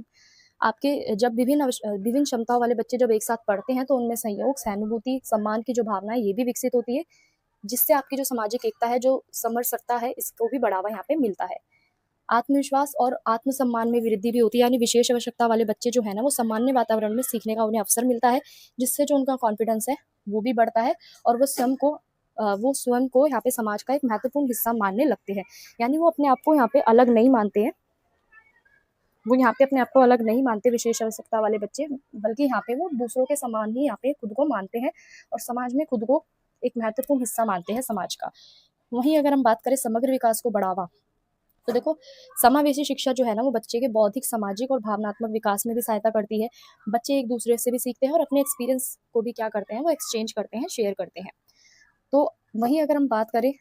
आपके जब विभिन्न क्षमताओं वाले बच्चे जब एक साथ पढ़ते हैं तो उनमें सहयोग, सहानुभूति, सम्मान की जो भावना है ये भी विकसित होती है, जिससे आपकी जो सामाजिक एकता है, जो समरसता है, इसको भी बढ़ावा यहाँ पे मिलता है। आत्मविश्वास और आत्मसम्मान में वृद्धि भी होती है, यानी विशेष आवश्यकता वाले बच्चे जो है ना वो सामान्य वातावरण में सीखने का उन्हें अवसर मिलता है, जिससे जो उनका कॉन्फिडेंस है वो भी बढ़ता है और वो स्वयं को यहाँ पे समाज का एक महत्वपूर्ण हिस्सा मानने लगते हैं। यानी वो अपने आप को यहाँ पे अलग नहीं मानते हैं, वो यहाँ पे अपने आप को अलग नहीं मानते विशेष आवश्यकता वाले बच्चे, बल्कि यहाँ पे वो दूसरों के समान ही यहाँ पे खुद को मानते हैं और समाज में खुद को एक महत्वपूर्ण हिस्सा मानते हैं समाज का। वहीं अगर हम बात करें समग्र विकास को बढ़ावा, तो देखो समावेशी शिक्षा जो है ना वो बच्चे के बौद्धिक, सामाजिक और भावनात्मक विकास में भी सहायता करती है। बच्चे एक दूसरे से भी सीखते हैं और अपने एक्सपीरियंस को भी क्या करते हैं, वो एक्सचेंज करते हैं, शेयर करते हैं। तो वहीं अगर हम बात करें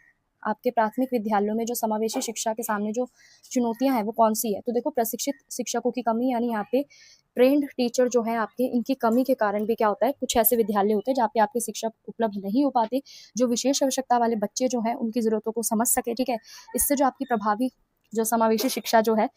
आपके प्राथमिक विद्यालयों में जो समावेशी शिक्षा के सामने जो चुनौतियां हैं वो कौन सी है, तो देखो प्रशिक्षित शिक्षकों की कमी, यानी यहाँ पे ट्रेंड टीचर जो है आपके, इनकी कमी के कारण भी क्या होता है, कुछ ऐसे विद्यालय होते हैं जहाँ पे आपके शिक्षक उपलब्ध नहीं हो पाते जो विशेष आवश्यकता वाले बच्चे जो हैं उनकी ज़रूरतों को समझ सके, ठीक है। इससे जो आपकी प्रभावी जो समावेशी शिक्षा जो है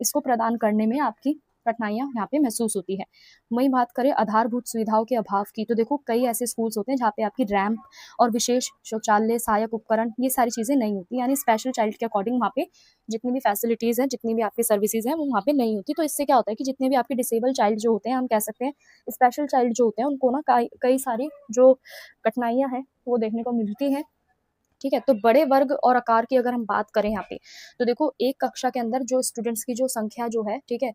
इसको प्रदान करने में आपकी कठिनाइयाँ यहाँ पे महसूस होती है। वहीं बात करें आधारभूत सुविधाओं के अभाव की, तो देखो कई ऐसे स्कूल्स होते हैं जहाँ पे आपकी रैंप और विशेष शौचालय, सहायक उपकरण, ये सारी चीज़ें नहीं होती, यानी स्पेशल चाइल्ड के अकॉर्डिंग वहाँ पे जितनी भी फैसिलिटीज़ हैं, जितनी भी आपकी सर्विसेज हैं वो वहाँ पे नहीं होती। तो इससे क्या होता है कि जितने भी आपके डिसेबल चाइल्ड जो होते हैं, हम कह सकते हैं स्पेशल चाइल्ड जो होते हैं, उनको ना कई सारी जो कठिनाइयाँ हैं वो देखने को मिलती हैं, ठीक है। तो बड़े वर्ग और आकार की अगर हम बात करें यहाँ पे, तो देखो एक कक्षा के अंदर जो स्टूडेंट्स की जो संख्या जो है, ठीक है,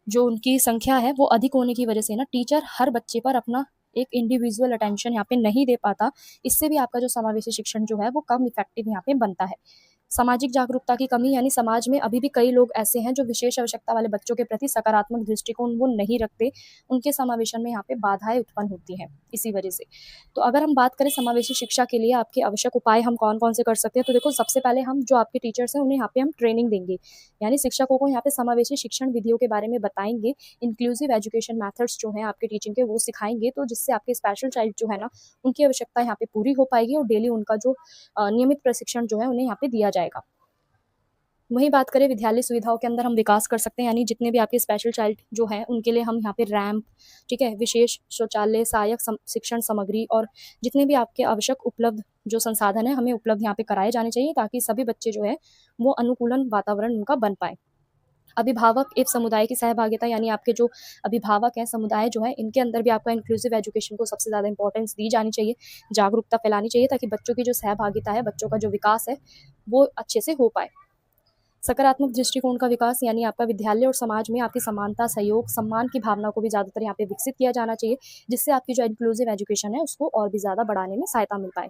जो उनकी संख्या है वो अधिक होने की वजह से ना टीचर हर बच्चे पर अपना एक इंडिविजुअल अटेंशन यहाँ पे नहीं दे पाता। इससे भी आपका जो समावेशी शिक्षण जो है वो कम इफेक्टिव यहाँ पे बनता है। सामाजिक जागरूकता की कमी, यानी समाज में अभी भी कई लोग ऐसे हैं जो विशेष आवश्यकता वाले बच्चों के प्रति सकारात्मक दृष्टिकोण वो नहीं रखते, उनके समावेशन में यहाँ पे बाधाएं उत्पन्न होती हैं इसी वजह से। तो अगर हम बात करें समावेशी शिक्षा के लिए आपके आवश्यक उपाय हम कौन कौन से कर सकते हैं, तो देखो सबसे पहले हम जो आपके टीचर्स हैं उन्हें यहाँ पे हम ट्रेनिंग देंगे, यानी शिक्षकों को यहाँ पे समावेशी शिक्षण विधियों के बारे में बताएंगे, इंक्लूसिव एजुकेशन मेथड्स जो हैं आपके टीचिंग के वो सिखाएंगे, तो जिससे आपके स्पेशल चाइल्ड जो है ना उनकी आवश्यकता यहाँ पे पूरी हो पाएगी और डेली उनका जो नियमित प्रशिक्षण जो है उन्हें यहाँ पे दिया जाएगा। वहीं बात करें विद्यालय सुविधाओं के अंदर हम विकास कर सकते हैं, यानी जितने भी आपके स्पेशल चाइल्ड जो हैं उनके लिए हम यहाँ पे रैंप, ठीक है, विशेष शौचालय, सहायक शिक्षण सामग्री और जितने भी आपके आवश्यक उपलब्ध जो संसाधन है हमें उपलब्ध यहाँ पे कराए जाने चाहिए, ताकि सभी बच्चे जो है वो अनुकूलन वातावरण उनका बन पाए। अभिभावक एवं समुदाय की सहभागिता, यानी आपके जो अभिभावक हैं, समुदाय जो है, इनके अंदर भी आपका इंक्लूसिव एजुकेशन को सबसे ज़्यादा इंपॉर्टेंस दी जानी चाहिए, जागरूकता फैलानी चाहिए, ताकि बच्चों की जो सहभागिता है, बच्चों का जो विकास है वो अच्छे से हो पाए। सकारात्मक दृष्टिकोण का विकास, यानी आपका विद्यालय और समाज में आपकी समानता, सहयोग, सम्मान की भावना को भी ज़्यादातर यहाँ पे विकसित किया जाना चाहिए, जिससे आपकी जो इंक्लूसिव एजुकेशन है उसको और भी ज़्यादा बढ़ाने में सहायता मिल पाए।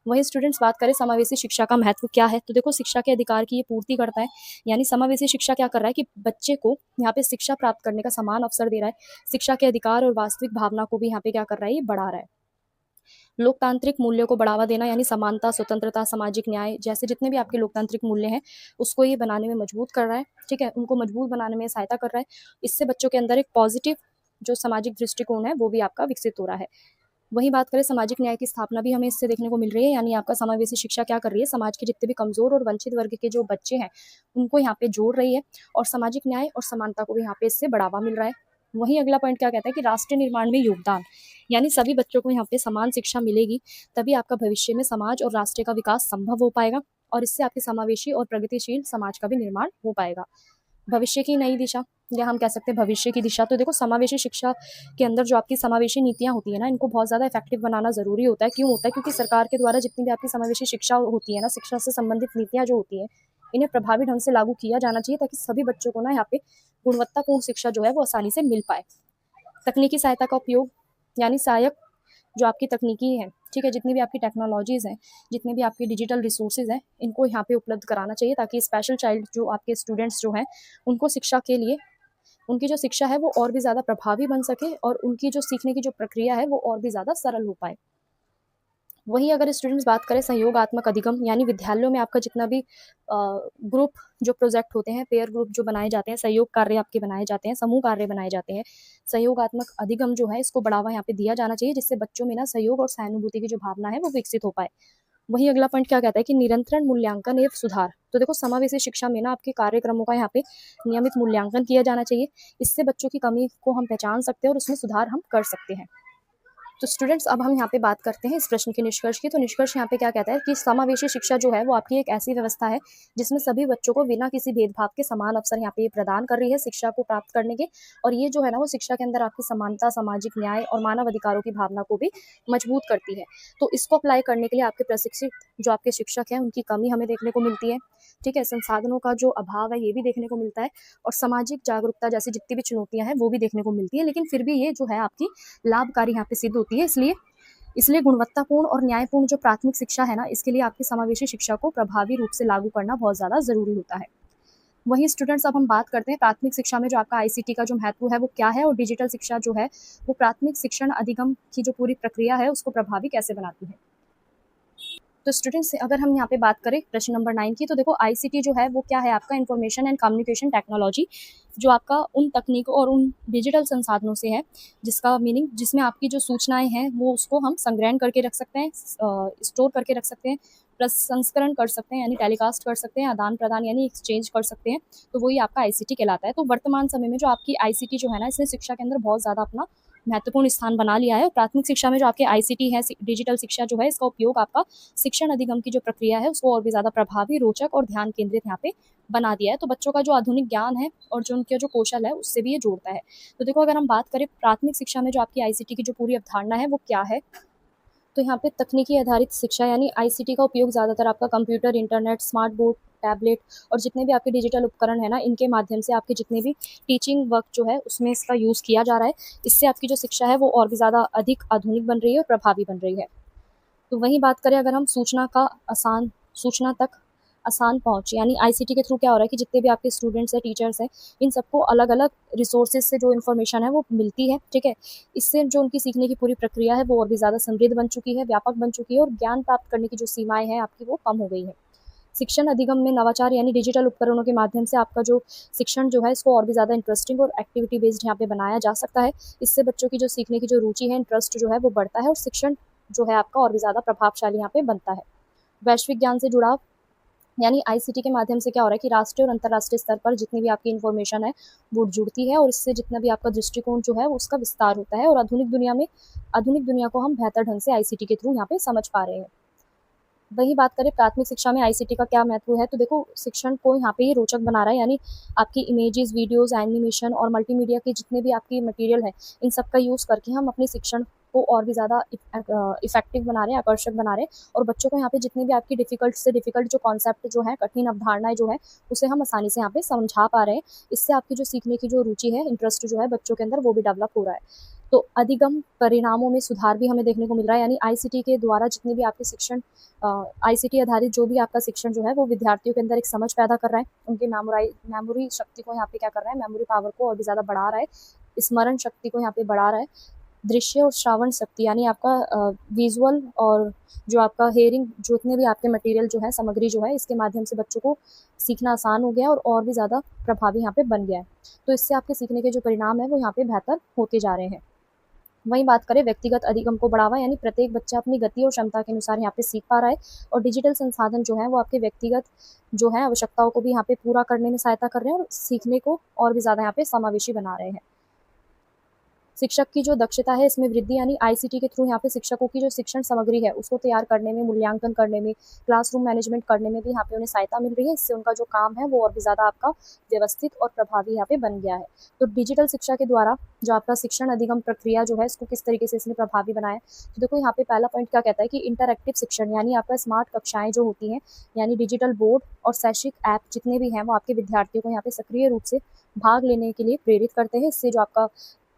वहीं स्टूडेंट्स बात करें समावेशी शिक्षा का महत्व क्या है, तो देखो शिक्षा के अधिकार की ये पूर्ति करता है, यानी समावेशी शिक्षा क्या कर रहा है कि बच्चे को यहाँ पे शिक्षा प्राप्त करने का समान अवसर दे रहा है, शिक्षा के अधिकार और वास्तविक भावना को भी यहाँ पे क्या कर रहा है, ये बढ़ा रहा है। लोकतांत्रिक मूल्यों को बढ़ावा देना, यानी समानता, स्वतंत्रता, सामाजिक न्याय जैसे जितने भी आपके लोकतांत्रिक मूल्य हैं उसको ये बनाने में मजबूत कर रहा है, ठीक है, उनको मजबूत बनाने में सहायता कर रहा है। इससे बच्चों के अंदर एक पॉजिटिव जो सामाजिक दृष्टिकोण है वो भी आपका विकसित हो रहा है। वहीं बात करें सामाजिक न्याय की स्थापना भी हमें इससे देखने को मिल रही है, यानी आपका समावेशी शिक्षा क्या कर रही है, समाज के जितने भी कमज़ोर और वंचित वर्ग के जो बच्चे हैं, उनको यहाँ पे जोड़ रही है और सामाजिक न्याय और समानता को भी यहाँ पे इससे बढ़ावा मिल रहा है। वहीं अगला पॉइंट क्या कहता है कि राष्ट्र निर्माण में योगदान, यानी सभी बच्चों को यहाँ पे समान शिक्षा मिलेगी, तभी आपका भविष्य में समाज और राष्ट्र का विकास संभव हो पाएगा और इससे आपके समावेशी और प्रगतिशील समाज का भी निर्माण हो पाएगा। भविष्य की नई दिशा, या हम कह सकते हैं भविष्य की दिशा, तो देखो समावेशी शिक्षा के अंदर जो आपकी समावेशी नीतियां होती है ना, इनको बहुत ज़्यादा इफेक्टिव बनाना ज़रूरी होता है। क्यों होता है? क्योंकि सरकार के द्वारा जितनी भी आपकी समावेशी शिक्षा होती है ना, शिक्षा से संबंधित नीतियां जो होती हैं, इन्हें प्रभावी ढंग से लागू किया जाना चाहिए ताकि सभी बच्चों को ना यहाँ पे गुणवत्तापूर्ण शिक्षा जो है वो आसानी से मिल पाए। तकनीकी सहायता का उपयोग, यानी सहायक जो आपकी तकनीकी है, ठीक है, जितनी भी आपकी टेक्नोलॉजीज़ हैं, जितने भी आपके डिजिटल रिसोर्सेज हैं, इनको यहाँ पे उपलब्ध कराना चाहिए ताकि स्पेशल चाइल्ड जो आपके स्टूडेंट्स जो हैं, उनको शिक्षा के लिए उनकी जो शिक्षा है वो और भी ज़्यादा प्रभावी बन सके और उनकी जो सीखने की जो प्रक्रिया है वो और भी ज़्यादा सरल हो पाए। वहीं अगर स्टूडेंट्स बात करें सहयोगात्मक अधिगम, यानी विद्यालयों में आपका जितना भी ग्रुप जो प्रोजेक्ट होते हैं, पेयर ग्रुप जो बनाए जाते हैं, सहयोग कार्य आपके बनाए जाते हैं, समूह कार्य बनाए जाते हैं, सहयोगात्मक अधिगम जो है इसको बढ़ावा यहाँ पे दिया जाना चाहिए, जिससे बच्चों में ना सहयोग और सहानुभूति की जो भावना है वो विकसित हो पाए। वहीं अगला पॉइंट क्या कहता है कि निरंतर मूल्यांकन एवं सुधार, तो देखो समावेशी शिक्षा में ना आपके कार्यक्रमों का यहाँ पे नियमित मूल्यांकन किया जाना चाहिए। इससे बच्चों की कमी को हम पहचान सकते हैं और उसमें सुधार हम कर सकते हैं। तो स्टूडेंट्स, अब हम यहाँ पे बात करते हैं इस प्रश्न के निष्कर्ष की। तो निष्कर्ष यहाँ पे क्या कहता है कि समावेशी शिक्षा जो है वो आपकी एक ऐसी व्यवस्था है जिसमें सभी बच्चों को बिना किसी भेदभाव के समान अवसर यहाँ पे प्रदान कर रही है शिक्षा को प्राप्त करने के, और ये जो है ना वो शिक्षा के अंदर आपकी समानता, सामाजिक न्याय और मानव अधिकारों की भावना को भी मजबूत करती है। तो इसको अप्लाई करने के लिए आपके प्रशिक्षित जो आपके शिक्षक हैं उनकी कमी हमें देखने को मिलती है, ठीक है, संसाधनों का जो अभाव है ये भी देखने को मिलता है और सामाजिक जागरूकता जैसी जितनी भी चुनौतियां हैं वो भी देखने को मिलती है, लेकिन फिर भी ये जो है आपकी लाभकारी यहाँ पे सिद्ध होती है। इसलिए गुणवत्तापूर्ण और न्यायपूर्ण जो प्राथमिक शिक्षा है ना, इसके लिए आपकी समावेशी शिक्षा को प्रभावी रूप से लागू करना बहुत ज़्यादा ज़रूरी होता है। वहीं स्टूडेंट्स, अब हम बात करते हैं प्राथमिक शिक्षा में जो आपका आईसीटी का जो महत्व है वो क्या है और डिजिटल शिक्षा जो है वो प्राथमिक शिक्षण अधिगम की जो पूरी प्रक्रिया है उसको प्रभावी कैसे बनाती है। तो स्टूडेंट्स, अगर हम यहाँ पे बात करें प्रश्न नंबर 9 की, तो देखो आईसीटी जो है वो क्या है, आपका इंफॉर्मेशन एंड कम्युनिकेशन टेक्नोलॉजी, जो आपका उन तकनीकों और उन डिजिटल संसाधनों से है जिसका मीनिंग, जिसमें आपकी जो सूचनाएं हैं वो उसको हम संग्रहण करके रख सकते हैं, स्टोर करके रख सकते हैं, प्रसंस्करण कर सकते हैं यानी टेलीकास्ट कर सकते हैं, आदान प्रदान यानी एक्सचेंज कर सकते हैं, तो वही आपका आईसीटी कहलाता है। तो वर्तमान समय में जो आपकी आईसीटी जो है ना, इसने शिक्षा के अंदर बहुत ज़्यादा अपना महत्वपूर्ण स्थान बना लिया है और प्राथमिक शिक्षा में जो आपके आईसीटी है, डिजिटल शिक्षा जो है, इसका उपयोग आपका शिक्षण अधिगम की जो प्रक्रिया है उसको और भी ज़्यादा प्रभावी, रोचक और ध्यान केंद्रित यहाँ पे बना दिया है। तो बच्चों का जो आधुनिक ज्ञान है और जो उनका जो कौशल है उससे भी ये जोड़ता है। तो देखो, अगर हम बात करें प्राथमिक शिक्षा में जो आपकी आईसीटी की जो पूरी अवधारणा है वो क्या है, तो यहाँ पे तकनीकी आधारित शिक्षा यानी आईसीटी का उपयोग ज़्यादातर आपका computer, internet, smart board, tablet और जितने भी आपके डिजिटल उपकरण है ना, इनके माध्यम से आपके जितने भी टीचिंग वर्क जो है उसमें इसका यूज़ किया जा रहा है। इससे आपकी जो शिक्षा है वो और भी ज़्यादा अधिक आधुनिक बन रही है और प्रभावी बन रही है। तो वहीं बात करें अगर हम सूचना तक आसान पहुंच, यानी आईसीटी के थ्रू क्या हो रहा है कि जितने भी आपके स्टूडेंट्स हैं, टीचर्स हैं, इन सबको अलग अलग रिसोर्सेज से जो इन्फॉर्मेशन है वो मिलती है, ठीक है। इससे जो उनकी सीखने की पूरी प्रक्रिया है वो और भी ज़्यादा समृद्ध बन चुकी है, व्यापक बन चुकी है और ज्ञान प्राप्त करने की जो सीमाएं हैं आपकी वो कम हो गई है। शिक्षण अधिगम में नवाचार यानी डिजिटल उपकरणों के माध्यम से आपका जो शिक्षण जो है इसको और भी ज़्यादा इंटरेस्टिंग और एक्टिविटी बेस्ड यहाँ पे बनाया जा सकता है। इससे बच्चों की जो सीखने की जो रुचि है, इंटरेस्ट जो है वो बढ़ता है और शिक्षण जो है आपका और भी ज़्यादा प्रभावशाली यहाँ पे बनता है। वैश्विक ज्ञान से जुड़ाव, यानी आईसीटी के माध्यम से क्या हो रहा है कि राष्ट्रीय और अंतर्राष्ट्रीय स्तर पर जितनी भी आपकी इन्फॉर्मेशन है वो जुड़ती है और इससे जितना भी आपका दृष्टिकोण जो है उसका विस्तार होता है और आधुनिक दुनिया को हम बेहतर ढंग से आईसीटी के थ्रू यहाँ पे समझ पा रहे हैं। वही बात करें प्राथमिक शिक्षा में आईसीटी का क्या महत्व है, तो देखो शिक्षण को यहाँ पे ये रोचक बना रहा है, यानी आपकी इमेजेस, वीडियोस, एनिमेशन और मल्टीमीडिया के जितने भी आपकी मटेरियल है इन सब का यूज़ करके हम अपने शिक्षण को और भी ज़्यादा इफेक्टिव बना रहे हैं, आकर्षक बना रहे हैं और बच्चों को यहाँ पे जितने भी आपकी डिफिकल्ट से डिफिकल्ट जो कॉन्सेप्ट जो है, कठिन अवधारणाएं जो है, उसे हम आसानी से यहाँ पे समझा पा रहे हैं। इससे आपकी जो सीखने की जो रुचि है, इंटरेस्ट जो है बच्चों के अंदर वो भी डेवलप हो रहा है। तो अधिगम परिणामों में सुधार भी हमें देखने को मिल रहा है, यानी आईसीटी के द्वारा जितने भी आपके शिक्षण आईसीटी आधारित जो भी आपका शिक्षण जो है वो विद्यार्थियों के अंदर एक समझ पैदा कर रहा है, उनकी मेमोरी शक्ति को यहाँ पे क्या कर रहा है, मेमोरी पावर को और भी ज़्यादा बढ़ा रहा है, स्मरण शक्ति को यहाँ पे बढ़ा रहा है, दृश्य और श्रावण शक्ति यानी आपका विजुअल और जो आपका हेयरिंग, जितने भी आपके मटेरियल जो है, सामग्री जो है, इसके माध्यम से बच्चों को सीखना आसान हो गया और भी ज़्यादा प्रभावी यहाँ पे बन गया है। तो इससे आपके सीखने के जो परिणाम है वो यहाँ पे बेहतर होते जा रहे हैं। वहीं बात करें व्यक्तिगत अधिगम को बढ़ावा, यानी प्रत्येक बच्चा अपनी गति और क्षमता के अनुसार यहाँ पे सीख पा रहा है, और डिजिटल संसाधन जो है वो आपके व्यक्तिगत जो है आवश्यकताओं को भी यहाँ पे पूरा करने में सहायता कर रहे हैं और सीखने को और भी ज़्यादा यहाँ पे समावेशी बना रहे हैं। शिक्षक की जो दक्षता है इसमें वृद्धि, यानी आईसीटी के थ्रू यहाँ पे शिक्षकों की जो शिक्षण सामग्री है उसको तैयार करने में, मूल्यांकन करने में, क्लासरूम मैनेजमेंट करने में भी यहाँ पे उन्हें सहायता मिल रही है। इससे उनका जो काम है वो और भी ज़्यादा आपका व्यवस्थित और प्रभावी यहाँ पे बन गया है। तो डिजिटल शिक्षा के द्वारा जो आपका शिक्षण अधिगम प्रक्रिया जो है इसको किस तरीके से इसने प्रभावी बनाया, तो देखो यहाँ पे पहला पॉइंट क्या कहता है कि इंटरएक्टिव शिक्षण, यानी आपका स्मार्ट कक्षाएं जो होती हैं, यानी डिजिटल बोर्ड और शैक्षिक ऐप जितने भी हैं वो आपके विद्यार्थियों को यहाँ पे सक्रिय रूप से भाग लेने के लिए प्रेरित करते हैं। इससे जो आपका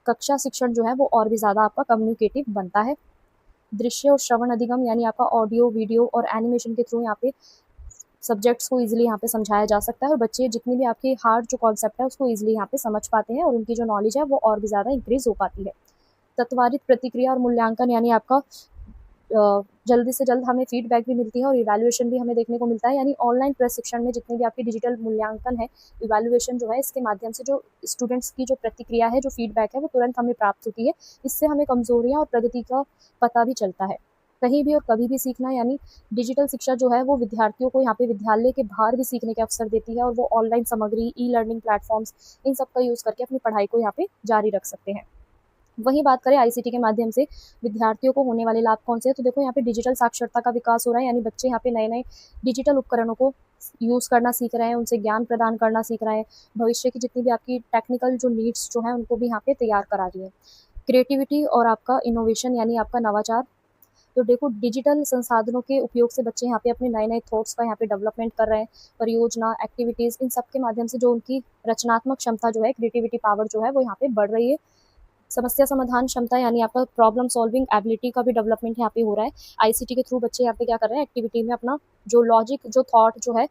कक्षा शिक्षण जो है वो और भी ज़्यादा आपका कम्युनिकेटिव बनता है। दृश्य और श्रवण अधिगम, यानी आपका ऑडियो, वीडियो और एनिमेशन के थ्रू यहाँ पे सब्जेक्ट्स को ईजिली यहाँ पे समझाया जा सकता है, और बच्चे जितनी भी आपकी हार्ड जो कॉन्सेप्ट है उसको ईजिली यहाँ पे समझ पाते हैं, और उनकी जो नॉलेज है वो और भी ज़्यादा इंक्रीज हो पाती है। तत्वारित प्रतिक्रिया और मूल्यांकन, यानी आपका जल्दी से जल्द हमें फीडबैक भी मिलती है और इवैल्यूएशन भी हमें देखने को मिलता है, यानी ऑनलाइन प्रशिक्षण में जितनी भी आपकी डिजिटल मूल्यांकन है, इवैल्यूएशन जो है, इसके माध्यम से जो स्टूडेंट्स की जो प्रतिक्रिया है, जो फीडबैक है वो तुरंत हमें प्राप्त होती है। इससे हमें कमजोरियां और प्रगति का पता भी चलता है। कहीं भी और कभी भी सीखना, यानी डिजिटल शिक्षा जो है वो विद्यार्थियों को यहाँ पे विद्यालय के बाहर भी सीखने के अवसर देती है, और वो ऑनलाइन सामग्री, ई लर्निंग प्लेटफॉर्म्स, इन सब का यूज़ करके अपनी पढ़ाई को यहाँ पे जारी रख सकते हैं। वहीं बात करें आईसीटी के माध्यम से विद्यार्थियों को होने वाले लाभ कौन से हैं, तो देखो यहाँ पे डिजिटल साक्षरता का विकास हो रहा है, यानी बच्चे यहाँ पे नए नए डिजिटल उपकरणों को यूज़ करना सीख रहे हैं, उनसे ज्ञान प्रदान करना सीख रहे हैं। भविष्य की जितनी भी आपकी टेक्निकल जो नीड्स जो है उनको भी यहाँ पे तैयार करा रही है। क्रिएटिविटी और आपका इनोवेशन, यानी आपका नवाचार, तो देखो डिजिटल संसाधनों के उपयोग से बच्चे यहाँ पे अपने नए नए थॉट्स का यहाँ पे डेवलपमेंट कर रहे हैं। परियोजना, एक्टिविटीज़, इन सब के माध्यम से जो उनकी रचनात्मक क्षमता जो है, क्रिएटिविटी पावर जो है वो यहाँ पे बढ़ रही है। समस्या समाधान क्षमता, यानी आपका प्रॉब्लम सॉल्विंग एबिलिटी का भी डेवलपमेंट यहाँ पे हो रहा है। आईसीटी के थ्रू बच्चे यहाँ पे क्या कर रहे हैं, एक्टिविटी में अपना जो लॉजिक, जो थॉट जो है,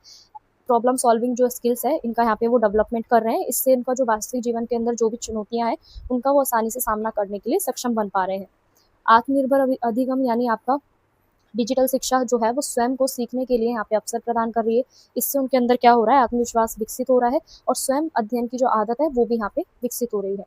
प्रॉब्लम सॉल्विंग जो स्किल्स है, इनका यहाँ पे वो डेवलपमेंट कर रहे हैं। इससे इनका जो वास्तविक जीवन के अंदर जो भी चुनौतियाँ हैं उनका वो आसानी से सामना करने के लिए सक्षम बन पा रहे हैं। आत्मनिर्भर अधिगम, यानी आपका डिजिटल शिक्षा जो है वो स्वयं को सीखने के लिए यहाँ पे अवसर प्रदान कर रही है। इससे उनके अंदर क्या हो रहा है, आत्मविश्वास विकसित हो रहा है, और स्वयं अध्ययन की जो आदत है वो भी यहाँ पे विकसित हो रही है।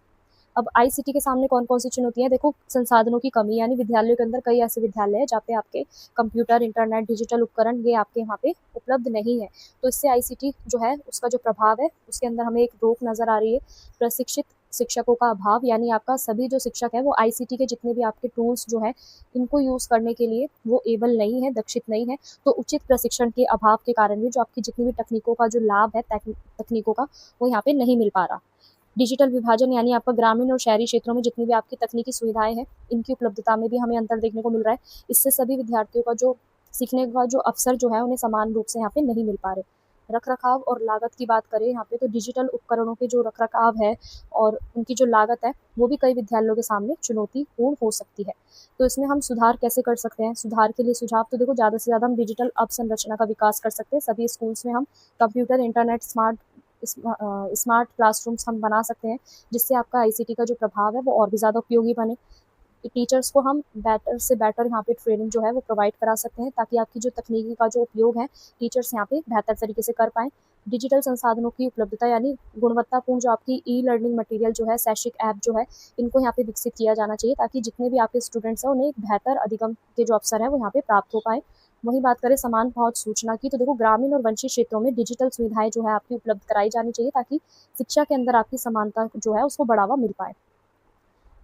अब आईसीटी के सामने कौन कौन सी चुनौतियां हैं, देखो संसाधनों की कमी, यानी विद्यालयों के अंदर कई ऐसे विद्यालय हैं जहाँ पे आपके कंप्यूटर, इंटरनेट, डिजिटल उपकरण ये आपके यहाँ पे उपलब्ध नहीं है। तो इससे आईसीटी जो है उसका जो प्रभाव है उसके अंदर हमें एक रोक नज़र आ रही है। प्रशिक्षित शिक्षकों का अभाव, यानी आपका सभी जो शिक्षक है वो आईसीटी के जितने भी आपके टूल्स जो है इनको यूज़ करने के लिए वो एबल नहीं है, दक्षित नहीं है। तो उचित प्रशिक्षण के अभाव के कारण भी जो आपकी जितनी भी तकनीकों का जो लाभ है, तकनीकों का, वो यहाँ पे नहीं मिल पा रहा। डिजिटल विभाजन, यानी आपका ग्रामीण और शहरी क्षेत्रों में जितनी भी आपकी तकनीकी सुविधाएं हैं इनकी उपलब्धता में भी हमें अंतर देखने को मिल रहा है। इससे सभी विद्यार्थियों का जो सीखने का जो अवसर जो है उन्हें समान रूप से यहाँ पे नहीं मिल पा रहे। रखरखाव और लागत की बात करें यहाँ पे, तो डिजिटल उपकरणों के जो रखरखाव है और उनकी जो लागत है वो भी कई विद्यालयों के सामने चुनौतीपूर्ण हो सकती है। तो इसमें हम सुधार कैसे कर सकते हैं, सुधार के लिए सुझाव, तो देखो ज़्यादा से ज़्यादा हम डिजिटल अवसंरचना का विकास कर सकते हैं। सभी स्कूल्स में हम कंप्यूटर, इंटरनेट, स्मार्ट क्लासरूम्स हम बना सकते हैं, जिससे आपका आईसीटी का जो प्रभाव है वो और भी ज़्यादा उपयोगी बने। टीचर्स को हम बेटर से बेटर यहाँ पे ट्रेनिंग जो है वो प्रोवाइड करा सकते हैं, ताकि आपकी जो तकनीकी का जो उपयोग है टीचर्स यहाँ पे बेहतर तरीके से कर पाएँ। डिजिटल संसाधनों की उपलब्धता, यानी गुणवत्तापूर्ण जो आपकी ई लर्निंग मटेरियल जो है, शैक्षिक ऐप जो है, इनको यहाँ पे विकसित किया जाना चाहिए, ताकि जितने भी आपके स्टूडेंट्स हैं उन्हें एक बेहतर अधिगम के जो अवसर है वो यहाँ पे प्राप्त हो पाए। वहीं बात करें समान पहुंच सूचना की, तो देखो ग्रामीण और वंचित क्षेत्रों में डिजिटल सुविधाएं जो है आपकी उपलब्ध कराई जानी चाहिए, ताकि शिक्षा के अंदर आपकी समानता जो है उसको बढ़ावा मिल पाए।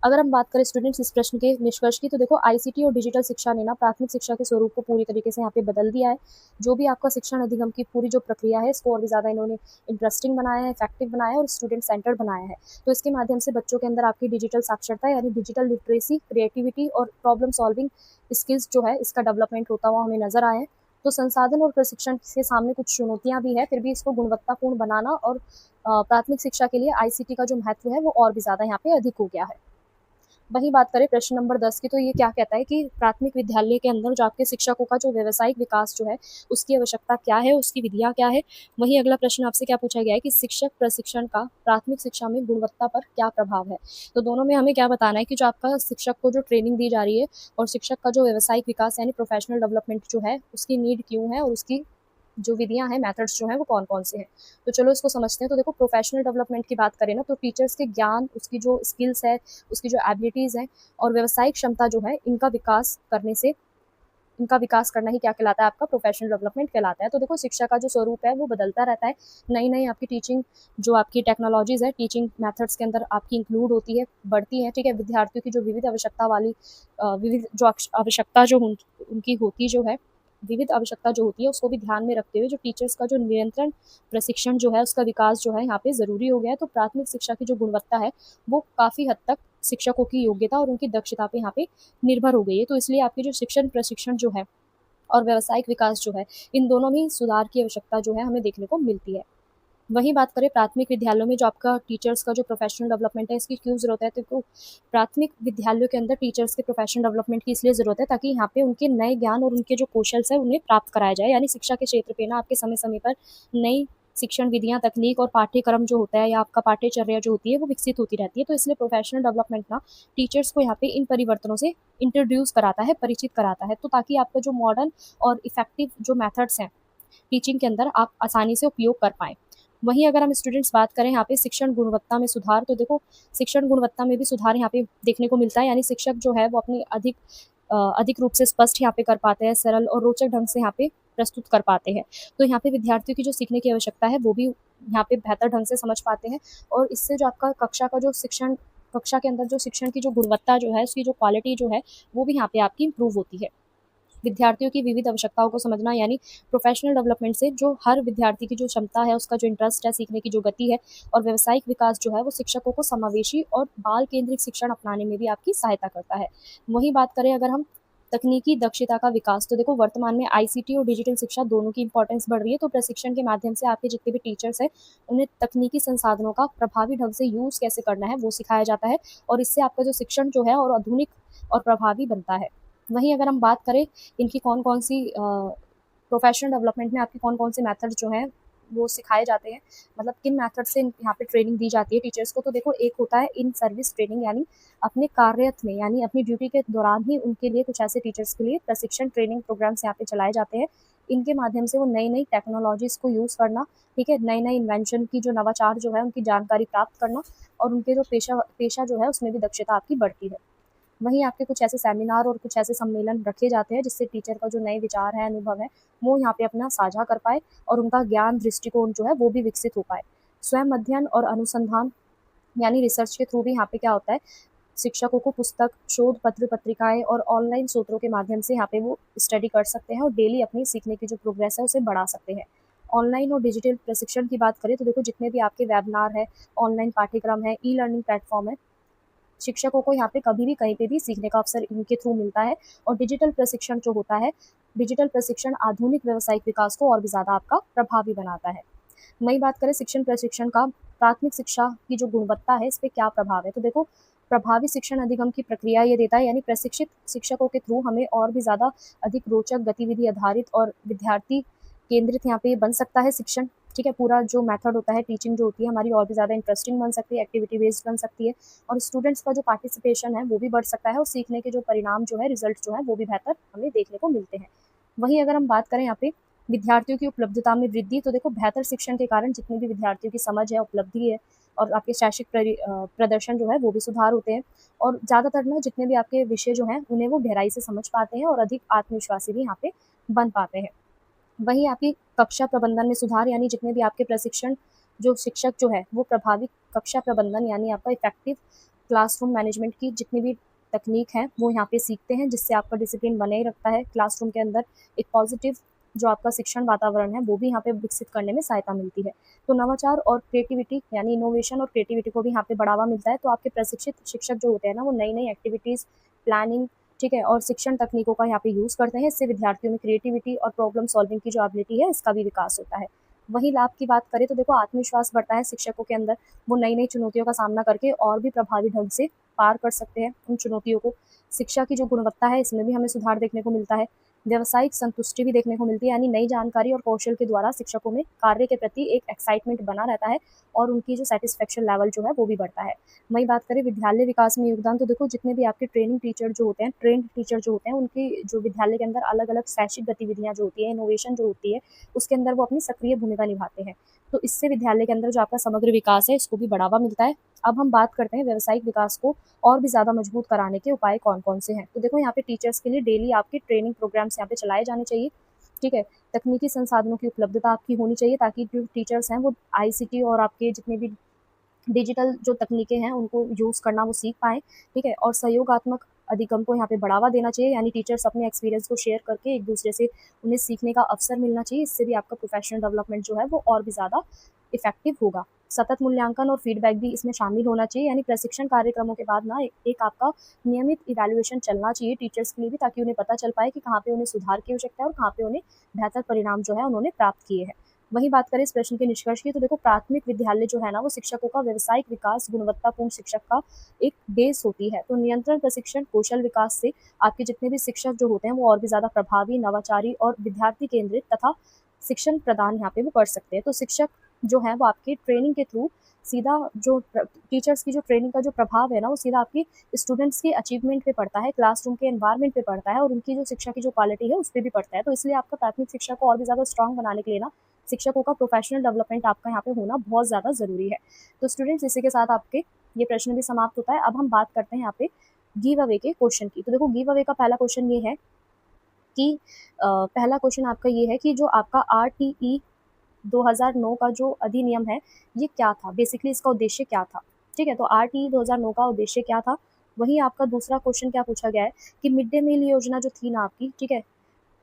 अगर हम बात करें स्टूडेंट्स इस प्रश्न के निष्कर्ष की, तो देखो आईसीटी और डिजिटल शिक्षा ने ना प्राथमिक शिक्षा के स्वरूप को पूरी तरीके से यहाँ पे बदल दिया है। जो भी आपका शिक्षण अधिगम की पूरी जो प्रक्रिया है इसको और भी ज़्यादा इन्होंने इंटरेस्टिंग बनाया है, इफेक्टिव बनाया है और स्टूडेंट सेंटर बनाया है। तो इसके माध्यम से बच्चों के अंदर आपकी डिजिटल साक्षरता, यानी डिजिटल लिटरेसी, क्रिएटिविटी और प्रॉब्लम सॉल्विंग स्किल्स जो है इसका डेवलपमेंट होता हुआ हमें नजर आया है। तो संसाधन और प्रशिक्षण के सामने कुछ चुनौतियां भी है, फिर भी इसको गुणवत्तापूर्ण बनाना और प्राथमिक शिक्षा के लिए आईसीटी का जो महत्व है वो और भी ज़्यादा यहाँ पे अधिक हो गया है। वहीं बात करें प्रश्न नंबर 10 की, तो ये क्या कहता है कि प्राथमिक विद्यालय के अंदर जो आपके शिक्षकों का जो व्यावसायिक विकास जो है उसकी आवश्यकता क्या है, उसकी विधियाँ क्या है। वहीं अगला प्रश्न आपसे क्या पूछा गया है कि शिक्षक प्रशिक्षण का प्राथमिक शिक्षा में गुणवत्ता पर क्या प्रभाव है। तो दोनों में हमें क्या बताना है कि जो आपका शिक्षक को जो ट्रेनिंग दी जा रही है और शिक्षक का जो व्यावसायिक विकास यानी प्रोफेशनल डेवलपमेंट जो है उसकी नीड क्यों है और उसकी जो विधियाँ हैं, मेथड्स जो हैं वो कौन-कौन से हैं। तो चलो इसको समझते हैं। तो देखो प्रोफ़ेशनल डेवलपमेंट की बात करें ना तो टीचर्स के ज्ञान, उसकी जो स्किल्स है, उसकी जो एबिलिटीज़ हैं और व्यावसायिक क्षमता जो है इनका विकास करना ही क्या कहलाता है, आपका प्रोफ़ेशनल डेवलपमेंट कहलाता है। तो देखो शिक्षा का जो स्वरूप है वो बदलता रहता है। नई-नई आपकी टीचिंग जो आपकी टेक्नोलॉजीज़ है, टीचिंग मेथड्स के अंदर आपकी इंक्लूड होती है, बढ़ती हैं, ठीक है? विद्यार्थियों की जो विविध जो आवश्यकता जो उनकी होती जो है, विविध आवश्यकता जो होती है उसको भी ध्यान में रखते हुए जो टीचर्स का जो निरंतर प्रशिक्षण जो है उसका विकास जो है यहाँ पे ज़रूरी हो गया है। तो प्राथमिक शिक्षा की जो गुणवत्ता है वो काफ़ी हद तक शिक्षकों की योग्यता और उनकी दक्षता पे यहाँ पे निर्भर हो गई है। तो इसलिए आपकी जो शिक्षण प्रशिक्षण जो है और व्यावसायिक विकास जो है, इन दोनों में सुधार की आवश्यकता जो है हमें देखने को मिलती है। वहीं बात करें प्राथमिक विद्यालयों में जो आपका टीचर्स का जो प्रोफेशनल डेवलपमेंट है, इसकी क्यों ज़रूरत है? तो प्राथमिक विद्यालयों के अंदर टीचर्स के प्रोफेशनल डेवलपमेंट की इसलिए ज़रूरत है ताकि यहाँ पे उनके नए ज्ञान और उनके जो कौशल्स हैं, उन्हें प्राप्त कराया जाए। यानी शिक्षा के क्षेत्र पे ना आपके समय-समय पर नई शिक्षण विधियाँ, तकनीक और पाठ्यक्रम जो होता है या आपका पाठ्यचर्या जो होती है, वो विकसित होती रहती है। तो इसलिए प्रोफेशनल डेवलपमेंट ना टीचर्स को यहाँ पे इन परिवर्तनों से इंट्रोड्यूस कराता है, परिचित कराता है। तो ताकि आपका जो मॉडर्न और इफ़ेक्टिव जो मेथड्स हैं टीचिंग के अंदर आप आसानी से उपयोग कर पाएँ। वहीं अगर हम स्टूडेंट्स बात करें यहाँ पे शिक्षण गुणवत्ता में सुधार, तो देखो शिक्षण गुणवत्ता में भी सुधार यहाँ पे देखने को मिलता है। यानी शिक्षक जो है वो अपनी अधिक रूप से स्पष्ट यहाँ पे कर पाते हैं, सरल और रोचक ढंग से यहाँ पे प्रस्तुत कर पाते हैं। तो यहाँ पे विद्यार्थियों की जो सीखने की आवश्यकता है वो भी यहाँ पे बेहतर ढंग से समझ पाते हैं और इससे जो आपका कक्षा के अंदर जो शिक्षण की जो गुणवत्ता जो है, उसकी जो क्वालिटी जो है, वो भी यहाँ पे आपकी इम्प्रूव होती है। विद्यार्थियों की विविध आवश्यकताओं को समझना यानी प्रोफेशनल डेवलपमेंट से जो हर विद्यार्थी की जो क्षमता है, उसका जो इंटरेस्ट है, सीखने की जो गति है और व्यावसायिक विकास जो है, वो शिक्षकों को समावेशी और बाल केंद्रित शिक्षण अपनाने में भी आपकी सहायता करता है। वहीं बात करें अगर हम तकनीकी दक्षता का विकास, तो देखो वर्तमान में आईसीटी और डिजिटल शिक्षा दोनों की इम्पोर्टेंस बढ़ रही है। तो प्रशिक्षण के माध्यम से आपके जितने भी टीचर्स हैं, उन्हें तकनीकी संसाधनों का प्रभावी ढंग से यूज़ कैसे करना है, वो सिखाया जाता है और इससे आपका जो शिक्षण जो है और आधुनिक और प्रभावी बनता है। वहीं अगर हम बात करें इनकी कौन-कौन सी प्रोफ़ेशनल डेवलपमेंट में आपकी कौन-कौन से मेथड जो हैं, वो सिखाए जाते हैं, मतलब किन मेथड से यहाँ पे ट्रेनिंग दी जाती है टीचर्स को। तो देखो एक होता है इन सर्विस ट्रेनिंग यानी अपने कार्यरत में यानी अपनी ड्यूटी के दौरान ही उनके लिए कुछ ऐसे टीचर्स के लिए प्रशिक्षण ट्रेनिंग प्रोग्राम्स यहाँ पे चलाए जाते हैं। इनके माध्यम से वो नई-नई टेक्नोलॉजीज़ को यूज़ करना, ठीक है? नए-नए इन्वेंशन की जो नवाचार जो है उनकी जानकारी प्राप्त करना और उनके जो पेशा जो है उसमें भी दक्षता आपकी बढ़ती है। वहीं आपके कुछ ऐसे सेमिनार और कुछ ऐसे सम्मेलन रखे जाते हैं जिससे टीचर का जो नए विचार है, अनुभव है, वो यहाँ पे अपना साझा कर पाए और उनका ज्ञान दृष्टिकोण जो है वो भी विकसित हो पाए। स्वयं अध्ययन और अनुसंधान यानी रिसर्च के थ्रू भी यहाँ पे क्या होता है, शिक्षकों को पुस्तक, शोध पत्र, पत्रिकाएँ और ऑनलाइन स्रोतों के माध्यम से यहाँ पे वो स्टडी कर सकते हैं और डेली अपनी सीखने की जो प्रोग्रेस है उसे बढ़ा सकते हैं। ऑनलाइन और डिजिटल प्रशिक्षण की बात करें तो देखो जितने भी आपके वेबिनार है, ऑनलाइन पाठ्यक्रम है, ई-लर्निंग प्लेटफ़ॉर्म है, शिक्षकों को यहाँ पे कभी भी कहीं पे भी सीखने का अवसर इनके थ्रू मिलता है और डिजिटल प्रशिक्षण जो होता है, डिजिटल प्रशिक्षण आधुनिक व्यावसायिक विकास को और भी ज़्यादा आपका प्रभावी बनाता है। वहीं बात करें शिक्षण प्रशिक्षण का, प्राथमिक शिक्षा की जो गुणवत्ता है, इस पे क्या प्रभाव है? तो देखो प्रभावी शिक्षण अधिगम की प्रक्रिया ये देता है यानी प्रशिक्षित शिक्षकों के थ्रू हमें और भी ज़्यादा अधिक रोचक, गतिविधि आधारित और विद्यार्थी केंद्रित यहाँ पे बन सकता है शिक्षण, ठीक है? पूरा जो मेथड होता है, टीचिंग जो होती है हमारी और भी ज़्यादा इंटरेस्टिंग बन सकती है, एक्टिविटी बेस्ड बन सकती है और स्टूडेंट्स का जो पार्टिसिपेशन है वो भी बढ़ सकता है और सीखने के जो परिणाम जो है, रिजल्ट जो है वो भी बेहतर हमें देखने को मिलते हैं। वहीं अगर हम बात करें यहाँ पे विद्यार्थियों की उपलब्धता में वृद्धि, तो देखो बेहतर शिक्षण के कारण जितने भी विद्यार्थियों की समझ है, उपलब्धि है और आपके शैक्षिक प्रदर्शन जो है वो भी सुधार होते हैं और ज़्यादातर ना जितने भी आपके विषय जो हैं उन्हें वो गहराई से समझ पाते हैं और अधिक आत्मविश्वासी भी यहाँ पे बन पाते हैं। वहीं आपकी कक्षा प्रबंधन में सुधार यानी जितने भी आपके प्रशिक्षण जो शिक्षक जो है वो प्रभावी कक्षा प्रबंधन यानी आपका इफेक्टिव क्लासरूम मैनेजमेंट की जितनी भी तकनीक है वो यहाँ पे सीखते हैं जिससे आपका डिसिप्लिन बने ही रखता है क्लासरूम के अंदर। एक पॉजिटिव जो आपका शिक्षण वातावरण है वो भी यहाँ पे विकसित करने में सहायता मिलती है। तो नवाचार और क्रिएटिविटी यानी इनोवेशन और क्रिएटिविटी को भी यहाँ पे बढ़ावा मिलता है। तो आपके प्रशिक्षित शिक्षक जो होते हैं ना वो नई नई एक्टिविटीज़ प्लानिंग, ठीक है, और शिक्षण तकनीकों का यहाँ पे यूज़ करते हैं। इससे विद्यार्थियों में क्रिएटिविटी और प्रॉब्लम सॉल्विंग की जो एबिलिटी है इसका भी विकास होता है। वहीं लाभ की बात करें तो देखो आत्मविश्वास बढ़ता है शिक्षकों के अंदर, वो नई नई चुनौतियों का सामना करके और भी प्रभावी ढंग से पार कर सकते हैं उन चुनौतियों को। शिक्षा की जो गुणवत्ता है इसमें भी हमें सुधार देखने को मिलता है। व्यावसायिक संतुष्टि भी देखने को मिलती है, यानी नई जानकारी और कौशल के द्वारा शिक्षकों में कार्य के प्रति एक एक्साइटमेंट बना रहता है और उनकी जो सेटिस्फेक्शन लेवल जो है वो भी बढ़ता है। वहीं बात करें विद्यालय विकास में योगदान, तो देखो जितने भी आपके ट्रेनिंग टीचर जो होते हैं, ट्रेंड टीचर जो होते हैं, उनकी जो विद्यालय के अंदर अलग अलग शैक्षिक गतिविधियां जो होती है, इनोवेशन जो होती है, उसके अंदर वो अपनी सक्रिय भूमिका निभाते हैं। तो इससे विद्यालय के अंदर जो आपका समग्र विकास है इसको भी बढ़ावा मिलता है। अब हम बात करते हैं व्यावसायिक विकास को और भी ज़्यादा मजबूत कराने के उपाय कौन-कौन से हैं। तो देखो यहाँ पे टीचर्स के लिए डेली आपके ट्रेनिंग प्रोग्राम्स यहाँ पे चलाए जाने चाहिए, ठीक है। तकनीकी संसाधनों की उपलब्धता आपकी होनी चाहिए ताकि जो टीचर्स हैं वो आईसीटी और आपके जितने भी डिजिटल जो तकनीकें हैं उनको यूज़ करना वो सीख पाएँ, ठीक है। और सहयोगात्मक अधिगम को यहाँ पे बढ़ावा देना चाहिए, यानी टीचर्स अपने एक्सपीरियंस को शेयर करके एक दूसरे से उन्हें सीखने का अवसर मिलना चाहिए। इससे भी आपका प्रोफेशनल डेवलपमेंट जो है वो और भी ज़्यादा इफेक्टिव होगा। सतत मूल्यांकन और फीडबैक भी इसमें शामिल होना चाहिए, यानी प्रशिक्षण कार्यक्रमों के बाद ना एक आपका नियमित इवैल्यूएशन चलना चाहिए टीचर्स के लिए भी, ताकि उन्हें पता चल पाए कि कहाँ पे उन्हें सुधार की आवश्यकता है और कहाँ पे उन्हें बेहतर परिणाम जो है उन्होंने प्राप्त किए हैं। वहीं बात करें इस प्रश्न के निष्कर्ष की, तो देखो प्राथमिक विद्यालय जो है ना वो शिक्षकों का व्यावसायिक विकास, गुणवत्तापूर्ण शिक्षक का एक बेस होती है। तो नियंत्रण, प्रशिक्षण, कौशल विकास से आपके जितने भी शिक्षक जो होते हैं वो और भी ज़्यादा प्रभावी, नवाचारी और विद्यार्थी केंद्रित तथा शिक्षण प्रदान यहाँ पे वो कर सकते हैं। तो शिक्षक जो है वो आपके ट्रेनिंग के थ्रू सीधा जो टीचर्स की जो ट्रेनिंग का जो प्रभाव है ना वो सीधा आपकी स्टूडेंट्स की अचीवमेंट पे पड़ता है, क्लासरूम के एनवायरनमेंट पे पड़ता है और उनकी जो शिक्षा की जो क्वालिटी है उस पर भी पड़ता है। तो इसलिए आपका प्राथमिक शिक्षा को और भी ज़्यादा स्ट्रॉन्ग बनाने के लिए ना शिक्षकों का प्रोफेशनल डेवलपमेंट आपका यहाँ पे होना बहुत ज़्यादा ज़रूरी है। तो स्टूडेंट्स इसी के साथ आपके ये प्रश्न भी समाप्त होता है। अब हम बात करते हैं यहाँ पे गिव अवे के क्वेश्चन की। तो देखो गिव अवे का पहला क्वेश्चन ये है कि पहला क्वेश्चन आपका ये है कि जो आपका RTE 2009 का जो अधिनियम है ये क्या था, बेसिकली इसका उद्देश्य क्या था, ठीक है। तो RTE 2009 का उद्देश्य क्या था। वहीं आपका दूसरा क्वेश्चन क्या पूछा गया है कि मिड डे मील योजना जो थी ना आपकी, ठीक है,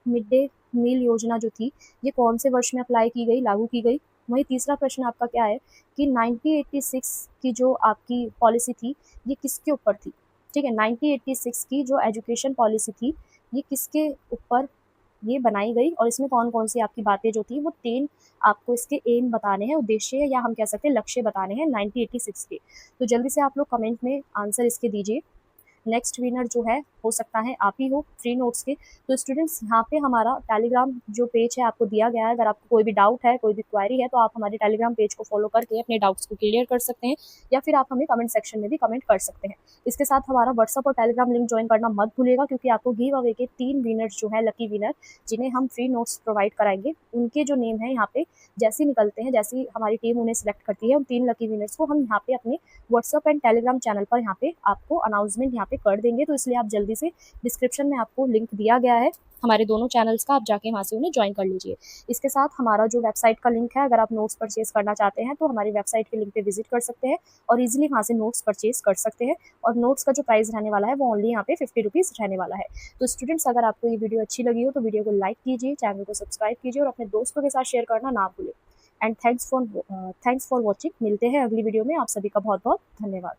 मिड डे मील योजना जो थी ये कौन से वर्ष में अप्लाई की गई, लागू की गई। वहीं तीसरा प्रश्न आपका क्या है कि 1986 की जो आपकी पॉलिसी थी ये किसके ऊपर थी, ठीक है। 1986 की जो एजुकेशन पॉलिसी थी ये किसके ऊपर ये बनाई गई और इसमें कौन कौन सी आपकी बातें जो थी वो 3 आपको इसके एम बताने हैं, उद्देश्य या हम कह सकते हैं लक्ष्य बताने हैं 1986 के। तो जल्दी से आप लोग कमेंट में आंसर इसके दीजिए। नेक्स्ट विनर जो है हो सकता है आप ही हो फ्री नोट्स के। तो स्टूडेंट्स यहाँ पे हमारा टेलीग्राम जो पेज है आपको दिया गया है, अगर आपको कोई भी डाउट है, कोई भी क्वायरी है तो आप हमारे टेलीग्राम पेज को फॉलो करके अपने डाउट्स को क्लियर कर सकते हैं या फिर आप हमें कमेंट सेक्शन में भी कमेंट कर सकते हैं। इसके साथ हमारा व्हाट्सअप और टेलीग्राम लिंक ज्वाइन करना मत भूलिएगा, क्योंकि आपको गिव अवे के 3 विनर्स जो है लकी विनर जिन्हें हम फ्री नोट्स प्रोवाइड कराएंगे उनके जो नेम है यहाँ पे जैसे ही निकलते हैं, जैसे ही हमारी टीम उन्हें सिलेक्ट करती है, उन 3 लकी विनर्स को हम यहाँ पे अपने व्हाट्सअप एंड टेलीग्राम चैनल पर यहाँ पे आपको अनाउंसमेंट यहाँ पे कर देंगे। तो इसलिए आप जल्दी से डिस्क्रिप्शन में आपको लिंक दिया गया है हमारे दोनों चैनल्स का, आप जाके वहाँ से उन्हें ज्वाइन कर लीजिए। इसके साथ हमारा जो वेबसाइट का लिंक है, अगर आप नोट्स परचेज करना चाहते हैं तो हमारी वेबसाइट के लिंक पे विजिट कर सकते हैं और इजीली वहाँ से नोट्स परचेज कर सकते हैं। और नोट्स का जो प्राइस रहने वाला है वो ओनली यहाँ पे 50 रुपीज़ रहने वाला है। तो स्टूडेंट्स अगर आपको ये वीडियो अच्छी लगी हो तो वीडियो को लाइक कीजिए, चैनल को सब्सक्राइब कीजिए और अपने दोस्तों के साथ शेयर करना ना भूलें। And thanks for watching. मिलते हैं अगली वीडियो में। आप सभी का बहुत बहुत धन्यवाद।